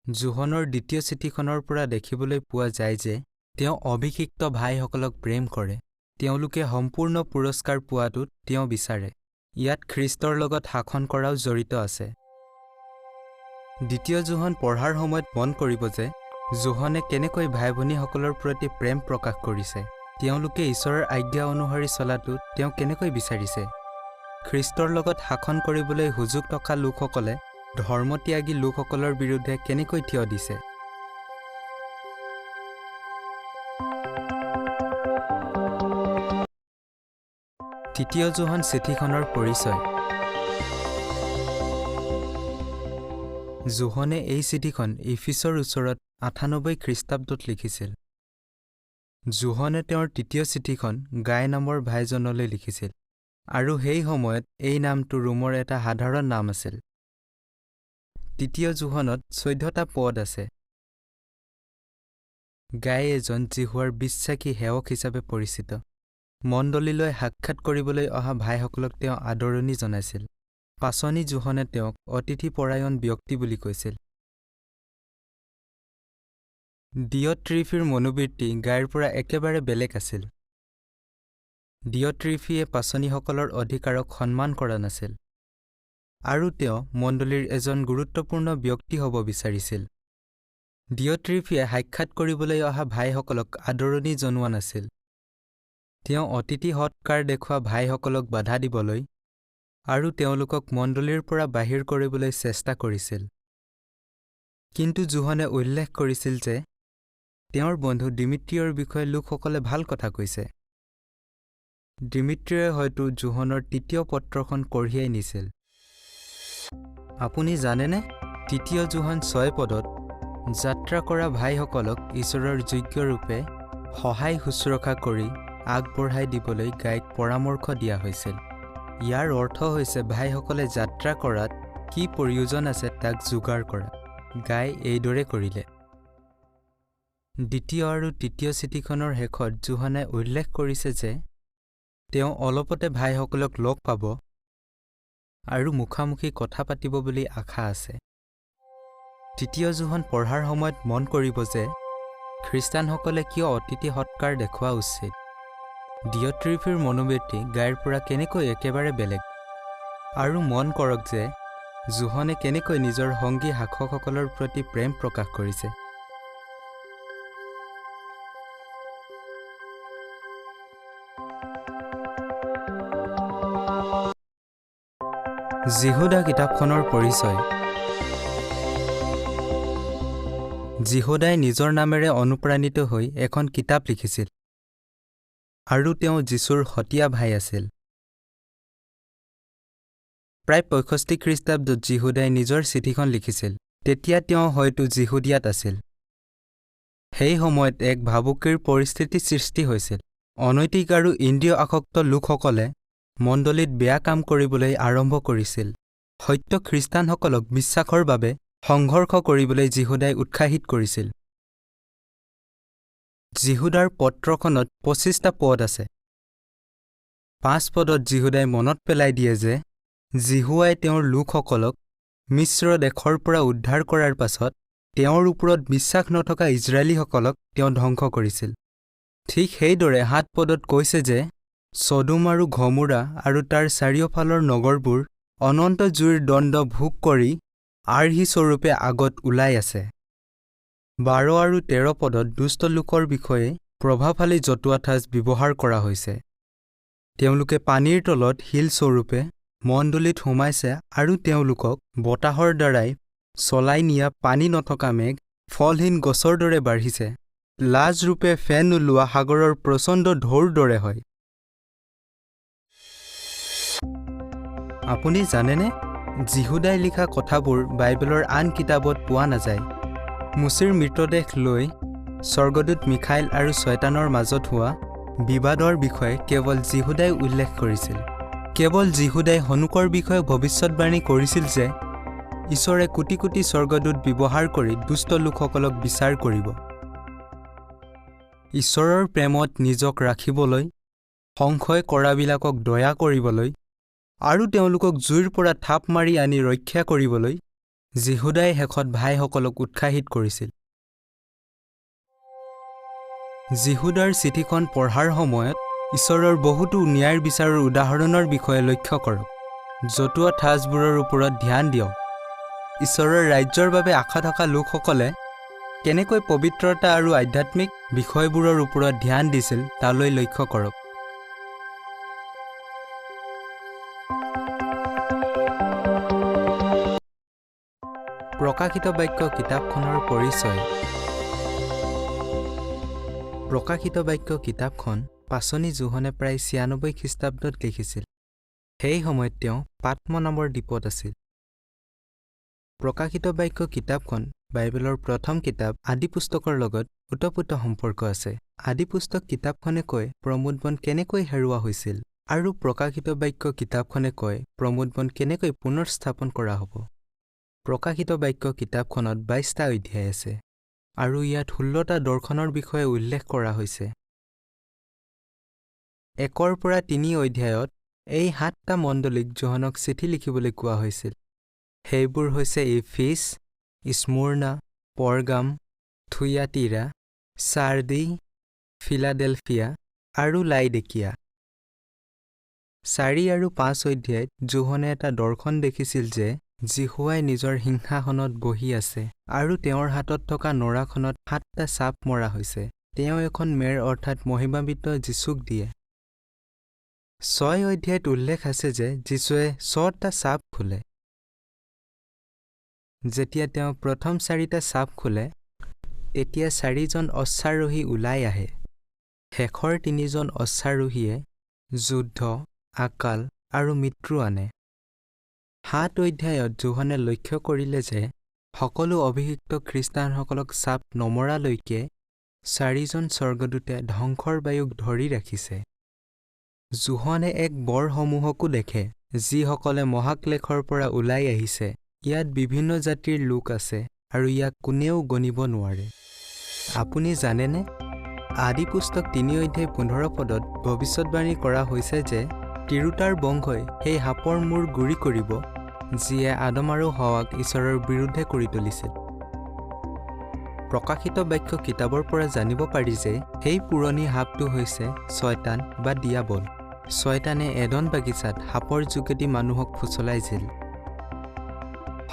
যোহনৰ দ্বিতীয় চিঠিখনৰ পৰা দেখিবলৈ পোৱা যায় যে তেওঁ অভিষিক্ত ভাইসকলক প্ৰেম কৰে। তেওঁলোকে সম্পূৰ্ণ পুৰস্কাৰ পোৱাটোত তেওঁ বিচাৰে। ইয়াত খ্ৰীষ্টৰ লগত শাসন কৰাও জড়িত আছে। দ্বিতীয় যোহন পঢ়াৰ সময়ত মন কৰিব যে যোহনে কেনেকৈ ভাই ভনীসকলৰ প্ৰতি প্ৰেম প্ৰকাশ কৰিছে। তেওঁলোকে ঈশ্বৰৰ আজ্ঞা অনুসৰি চলাটো তেওঁ কেনেকৈ বিচাৰিছে। খ্ৰীষ্টৰ লগত শাসন কৰিবলৈ সুযোগ থকা লোকসকলে ধৰ্মত্যাগী লোকসকলৰ বিৰুদ্ধে কেনেকৈ থিয় দিছে। তৃতীয় যোহন চিঠিখনৰ পৰিচয়। যোহনে এই চিঠিখন ইফিছৰ ওচৰত 98 খ্ৰীষ্টাব্দত লিখিছিল। যোহনে তেওঁৰ তৃতীয় চিঠিখন গাই নামৰ ভাইজনলৈ লিখিছিল আৰু সেই সময়ত এই নামটো ৰোমৰ এটা সাধাৰণ নাম আছিল। তৃতীয় যোহনত 14টা পদ আছে। গাই এজন জিহুৱাৰ বিশ্বাসী সেৱক হিচাপে পৰিচিত। মণ্ডলীলৈ সাক্ষাৎ কৰিবলৈ অহা ভাইসকলক তেওঁ আদৰণি জনাইছিল। পাচনি জোহনে তেওঁক অতিথিপৰায়ণ ব্যক্তি বুলি কৈছিল। ডিঅ'ট্ৰিফিৰ মনোবৃত্তি গাইৰ পৰা একেবাৰে বেলেগ আছিল। ডিঅ'ট্ৰিফিয়ে পাচনিসকলৰ অধিকাৰক সন্মান কৰা নাছিল আৰু তেওঁ মণ্ডলীৰ এজন গুৰুত্বপূৰ্ণ ব্যক্তি হ'ব বিচাৰিছিল। ডিঅ'ট্ৰিফিয়ে সাক্ষাৎ কৰিবলৈ অহা ভাইসকলক আদৰণি জনোৱা নাছিল। তেওঁ অতিথি সৎকাৰ দেখুওৱা ভাইসকলক বাধা দিবলৈ আৰু তেওঁলোকক মণ্ডলীৰ পৰা বাহিৰ কৰিবলৈ চেষ্টা কৰিছিল। কিন্তু জোহনে উল্লেখ কৰিছিল যে তেওঁৰ বন্ধু ডিমিত্ৰিয়ৰ বিষয়ে লোকসকলে ভাল কথা কৈছে। ডিমিত্ৰিয়ে হয়তো জোহনৰ তৃতীয় পত্ৰখন কঢ়িয়াই নিছিল। আপুনি জানেনে, তৃতীয় জোহন 6 পদত যাত্ৰা কৰা ভাইসকলক ঈশ্বৰৰ যোগ্য ৰূপে সহায় শুশ্ৰূষা কৰি আগবঢ়াই দিবলৈ গাইক পৰামৰ্শ দিয়া হৈছিল। ইয়াৰ অৰ্থ হৈছে ভাইসকলে যাত্ৰা কৰাত কি প্ৰয়োজন আছে তাক যোগাৰ কৰা। গাই এইদৰে কৰিলে। দ্বিতীয় আৰু তৃতীয় চিঠিখনৰ শেষত জোহনে উল্লেখ কৰিছে যে তেওঁ অলপতে ভাইসকলক লগ পাব আৰু মুখামুখি কথা পাতিব বুলি আশা আছে। তৃতীয় জোহন পঢ়াৰ সময়ত মন কৰিব যে খ্ৰীষ্টানসকলে কিয় অতিথি সৎকাৰ দেখুওৱা উচিত। ডিঅ'ট্ৰিফিৰ মনোবৃত্তি গাইৰ পৰা কেনেকৈ একেবাৰে বেলেগ। আৰু মন কৰক যে জোহনে কেনেকৈ নিজৰ সংগী শাসকসকলৰ প্ৰতি প্ৰেম প্ৰকাশ কৰিছে। যিহুদা কিতাপখনৰ পৰিচয়। যিহুদাই নিজৰ নামেৰে অনুপ্ৰাণিত হৈ এখন কিতাপ লিখিছিল আৰু তেওঁ যীশুৰ সতীয়া ভাই আছিল। প্ৰায় 65 খ্ৰীষ্টাব্দত যিহুদাই নিজৰ চিঠিখন লিখিছিল। তেতিয়া তেওঁ হয়তো যিহুদিয়াত আছিল। সেই সময়ত এক ভাবুকিৰ পৰিস্থিতি সৃষ্টি হৈছিল। অনৈতিক আৰু ইন্দ্ৰিয় আসক্ত লোকসকলে মণ্ডলীত বেয়া কাম কৰিবলৈ আৰম্ভ কৰিছিল। সত্য খ্ৰীষ্টানসকলক বিশ্বাসৰ বাবে সংঘৰ্ষ কৰিবলৈ যিহুদাই উৎসাহিত কৰিছিল। যিহুদাৰ পত্ৰখনত 25টা পদ আছে। 5 পদত যিহুদাই মনত পেলাই দিয়ে যে জিহুৱাই তেওঁৰ লোকসকলক মিশ্ৰ দেশৰ পৰা উদ্ধাৰ কৰাৰ পাছত তেওঁৰ ওপৰত বিশ্বাস নথকা ইজৰাইলীসকলক তেওঁ ধ্বংস কৰিছিল। ঠিক সেইদৰে 7 পদত কৈছে যে ছডোম আৰু গমোৰা আৰু তাৰ চাৰিওফালৰ নগৰবোৰ অনন্ত জুইৰ দণ্ড ভোগ কৰি আৰ্হি স্বৰূপে আগত ওলাই আছে। 12 আৰু 13 পদত দুষ্ট লোকৰ বিষয়ে প্ৰভাৱশালী জতুৱা ঠাঁচ ব্যৱহাৰ কৰা হৈছে। তেওঁলোকে পানীৰ তলত শিল স্বৰূপে মণ্ডলীত সোমাইছে আৰু তেওঁলোকক বতাহৰ দ্বাৰাই চলাই নিয়া পানী নথকা মেঘ ফলহীন গছৰ দৰে বাঢ়িছে। লাজ ৰূপে ফেন ওলোৱা সাগৰৰ প্ৰচণ্ড ঢৌৰ দৰে হয়। আপুনি জানেনে, যিহুদাই লিখা কথাবোৰ বাইবেলৰ আন কিতাপত পোৱা নাযায়। মুছিৰ মৃতদেহ লৈ স্বৰ্গদূত মিখাইল আৰু শয়তানৰ মাজত হোৱা বিবাদৰ বিষয়ে কেৱল যিহুদাই উল্লেখ কৰিছিল। কেৱল যিহুদাই সন্মুখৰ বিষয়ে ভৱিষ্যতবাণী কৰিছিল যে ঈশ্বৰে কোটি কোটি স্বৰ্গদূত ব্যৱহাৰ কৰি দুষ্ট লোকসকলক বিচাৰ কৰিব। ঈশ্বৰৰ প্ৰেমত নিজক ৰাখিবলৈ, সংশয় কৰাবিলাকক দয়া কৰিবলৈ আৰু তেওঁলোকক জুইৰ পৰা থাপ মাৰি আনি ৰক্ষা কৰিবলৈ যিহুদাই শেষত ভাইসকলক উৎসাহিত কৰিছিল। যিহুদাৰ চিঠিখন পঢ়াৰ সময়ত ঈশ্বৰৰ বহুতো ন্যায় বিচাৰৰ উদাহৰণৰ বিষয়ে লক্ষ্য কৰক। জতুৱা ঠাঁচবোৰৰ ওপৰত ধ্যান দিয়ক। ঈশ্বৰৰ ৰাজ্যৰ বাবে আশা থকা লোকসকলে কেনেকৈ পবিত্ৰতা আৰু আধ্যাত্মিক বিষয়বোৰৰ ওপৰত ধ্যান দিছিল তালৈ লক্ষ্য কৰক। প্ৰকাশিত বাক্য কিতাপখনৰ পৰিচয়। প্ৰকাশিত বাক্য কিতাপখন পাচনি জোহনে প্ৰায় 96 খ্ৰীষ্টাব্দত লিখিছিল। সেই সময়ত তেওঁ পাত্ম নামৰ দ্বীপত আছিল। প্ৰকাশিত বাক্য কিতাপখন বাইবেলৰ প্ৰথম কিতাপ আদি পুস্তকৰ লগত ওতঃপ্ৰোত সম্পৰ্ক আছে। আদি পুস্তক কিতাপখনে কয় প্ৰমোদবন কেনেকৈ হেৰুওৱা হৈছিল আৰু প্ৰকাশিত বাক্য কিতাপখনে কয় প্ৰমোদবন কেনেকৈ পুনৰ স্থাপন কৰা হ'ব। প্ৰকাশিত বাক্য কিতাপখনত 22টা অধ্যায় আছে। আৰু ইয়াত 16টা দৰ্শনৰ বিষয়ে উল্লেখ কৰা হৈছে। 1 পৰা 3 অধ্যায়ত এই 7টা মণ্ডলীক যোহানক চিঠি লিখিবলৈ কোৱা হৈছিল। সেইবোৰ হৈছে এফিছ, স্মুৰ্না, পৰগাম, থুয়াতিৰা, সাৰ্দি, ফিলাডেলফিয়া আৰু লাইডেকিয়া। 4 আৰু 5 অধ্যায়ত যোহনে এটা দৰ্শন দেখিছিল যে যীশুৱাই নিজৰ সিংহাসনত বহি আছে আৰু তেওঁৰ হাতত থকা নৰাখনত 7টা চাপ মৰা হৈছে। তেওঁ এখন মেৰ অৰ্থাৎ মহিমান্বিত যীশুক দিয়ে। 6 অধ্যায়ত উল্লেখ আছে যে যীশুৱে 6টা চাপ খোলে। যেতিয়া তেওঁ প্ৰথম 4টা চাপ খোলে তেতিয়া 4জন অশ্বাৰোহী ওলাই আহে। শেষৰ 3জন অশ্বাৰোহীয়ে যুদ্ধ, আকাল আৰু মৃত্যু আনে। 7 অধ্যায়ত যোহানে লক্ষ্য কৰিলে যে সকলো অভিষিক্ত খ্ৰীষ্টানসকলক চাপ নমৰালৈকে 4জন স্বৰ্গদূতে ধ্বংসৰ বায়ুক ধৰি ৰাখিছে। যোহানে এক বৰসমূহকো দেখে যিসকলে মহাক্লেশৰ পৰা ওলাই আহিছে। ইয়াত বিভিন্ন জাতিৰ লোক আছে আৰু ইয়াক কোনেও গণিব নোৱাৰে। আপুনি জানেনে? আদি পুস্তক 3 অধ্যায় 15 পদত ভৱিষ্যতবাণী কৰা হৈছে যে তিৰোতাৰ বংশই সেই সাপৰ মূৰ গুৰি কৰিব যিয়ে আদম আৰু হাৱাক ঈশ্বৰৰ বিৰুদ্ধে কৰি তুলিছিল। প্ৰকাশিত বাক্য কিতাপৰ পৰা জানিব পাৰি যে সেই পুৰণি সাপটো হৈছে শয়তান বা দিয়াবল। শয়তানে এডন বাগিচাত সাপৰ যোগেদি মানুহক ফুচলাইছিল।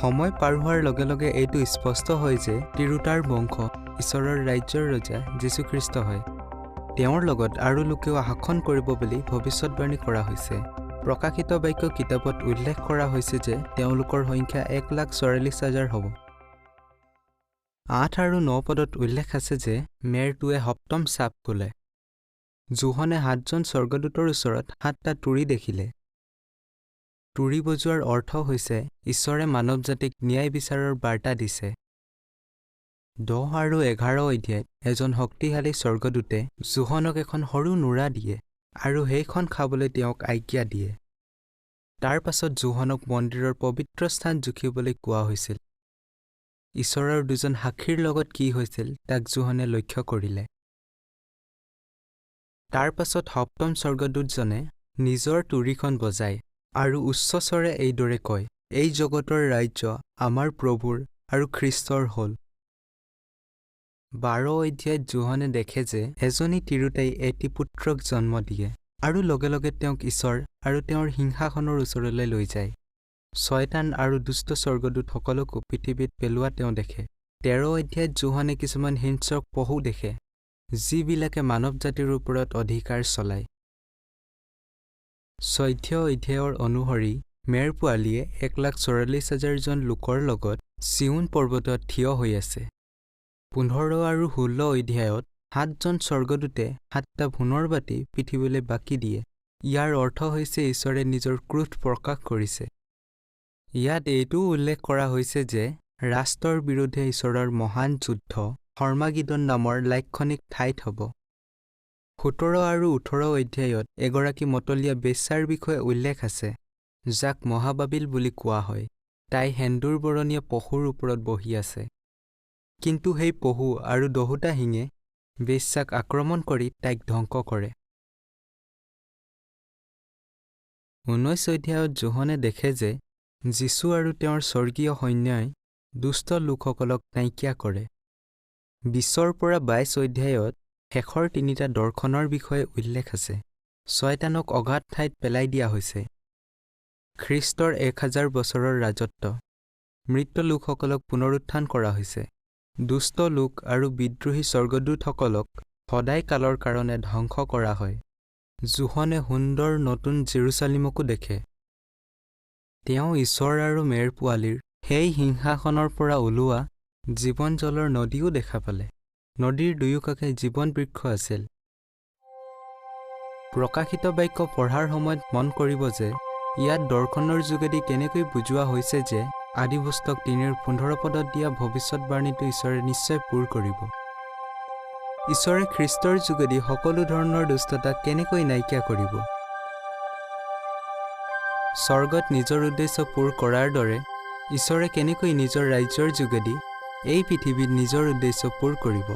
সময় পাৰ হোৱাৰ লগে লগে এইটো স্পষ্ট হয় যে তিৰোতাৰ বংশ ঈশ্বৰৰ ৰাজ্যৰ ৰজা যীশুখ্ৰীষ্ট হয়। তেওঁৰ লগত আৰু লোকেও শাসন কৰিব বুলি ভৱিষ্যতবাণী কৰা হৈছে। প্ৰকাশিত বাক্য কিতাপত উল্লেখ কৰা হৈছে যে তেওঁলোকৰ সংখ্যা 1,44,000 হ'ব। 8 আৰু 9 পদত উল্লেখ আছে যে মেৰটোৱে 7ম চাপ খোলে। যোহনে 7জন স্বৰ্গদূতৰ ওচৰত 7টা তুৰী দেখিলে। তুৰী বজোৱাৰ অৰ্থ হৈছে ঈশ্বৰে মানৱ জাতিক ন্যায় বিচাৰৰ বাৰ্তা দিছে। 10 আৰু 11 অধ্যায়ত এজন শক্তিশালী স্বৰ্গদূতে যোহনক এখন সৰু নোৰা দিয়ে আৰু সেইখন খাবলৈ তেওঁক আজ্ঞা দিয়ে। তাৰ পাছত যোহনক মন্দিৰৰ পবিত্ৰ স্থান জুখিবলৈ কোৱা হৈছিল। ঈশ্বৰৰ 2জন সাক্ষীৰ লগত কি হৈছিল তাক যোহনে লক্ষ্য কৰিলে। তাৰ পাছত 7ম স্বৰ্গদূতজনে নিজৰ তুৰীখন বজায় আৰু উচ্চস্বৰে এইদৰে কয়, এই জগতৰ ৰাজ্য আমাৰ প্ৰভুৰ আৰু খ্ৰীষ্টৰ হ'ল। 12 অধ্যায়ত যোহনে দেখে যে এজনী তিৰোতাই এটি পুত্ৰক জন্ম দিয়ে আৰু লগে লগে তেওঁক ঈশ্বৰ আৰু তেওঁৰ সিংহাসনৰ ওচৰলৈ লৈ যায়। শয়তান আৰু দুষ্ট স্বৰ্গদূতসকলকো পৃথিৱীত পেলোৱা তেওঁ দেখে। 13 অধ্যায়ত যোহনে কিছুমান হিংস্ৰক পহু দেখে যিবিলাকে মানৱ জাতিৰ ওপৰত অধিকাৰ চলায়। 14 অধ্যায়ৰ অনুসৰি মেৰ পোৱালীয়ে 1,44,000 জন লোকৰ লগত চিউন পৰ্বতত থিয় হৈ আছে। 15 আৰু 16 অধ্যায়ত 7জন স্বৰ্গদূতে 7টা সোণৰ বাতি পৃথিৱীলৈ বাকি দিয়ে। ইয়াৰ অৰ্থ হৈছে ঈশ্বৰে নিজৰ ক্ৰোধ প্ৰকাশ কৰিছে। ইয়াত এইটোও উল্লেখ কৰা হৈছে যে ৰাষ্ট্ৰৰ বিৰুদ্ধে ঈশ্বৰৰ মহান যুদ্ধ হৰ্মাগিদন নামৰ লাক্ষণিক ঠাইত হ'ব। 17 আৰু 18 অধ্যায়ত এগৰাকী মতলীয়া বেশ্যাৰ বিষয়ে উল্লেখ আছে যাক মহাবাবিল বুলি কোৱা হয়। তাই সেন্দুৰ বৰণীয়া পশুৰ ওপৰত বহি আছে। কিন্তু সেই পহু আৰু 10টা শিঙে বেশ্যাক আক্ৰমণ কৰি তাইক ধ্বংস কৰে। 19 অধ্যায়ত যোহনে দেখে যে যীশু আৰু তেওঁৰ স্বৰ্গীয় সৈন্যই দুষ্ট লোকসকলক নাইকিয়া কৰে। 20 পৰা 22 অধ্যায়ত শেষৰ 3টা দৰ্শনৰ বিষয়ে উল্লেখ আছে। শয়তানক অগাধ ঠাইত পেলাই দিয়া হৈছে। খ্ৰীষ্টৰ 1000 বছৰৰ ৰাজত্ব। মৃত লোকসকলক পুনৰুত্থান কৰা হৈছে। দুষ্ট লোক আৰু বিদ্ৰোহী স্বৰ্গদূতসকলক সদায় কালৰ কাৰণে ধ্বংস কৰা হয়। যোহনে সুন্দৰ নতুন জেৰুচালেমকো দেখে। তেওঁ ঈশ্বৰ আৰু মেৰ পোৱালীৰ সেই সিংহাসনৰ পৰা ওলোৱা জীৱন জলৰ নদীও দেখা পালে। নদীৰ দুয়োকাষে জীৱন বৃক্ষ আছিল। প্ৰকাশিত বাক্য পঢ়াৰ সময়ত মন কৰিব যে ইয়াত দৰ্শনৰ যোগেদি কেনেকৈ বুজোৱা হৈছে যে আদি পুস্তক 3ৰ 15 পদত দিয়া ভৱিষ্যতবাণীটো ঈশ্বৰে নিশ্চয় পূৰ কৰিব। ঈশ্বৰে খ্ৰীষ্টৰ যোগেদি সকলো ধৰণৰ দুষ্টতা কেনেকৈ নাইকিয়া কৰিব। স্বৰ্গত নিজৰ উদ্দেশ্য পূৰ কৰাৰ দৰে ঈশ্বৰে কেনেকৈ নিজৰ ৰাজ্যৰ যোগেদি এই পৃথিৱীত নিজৰ উদ্দেশ্য পূৰ কৰিব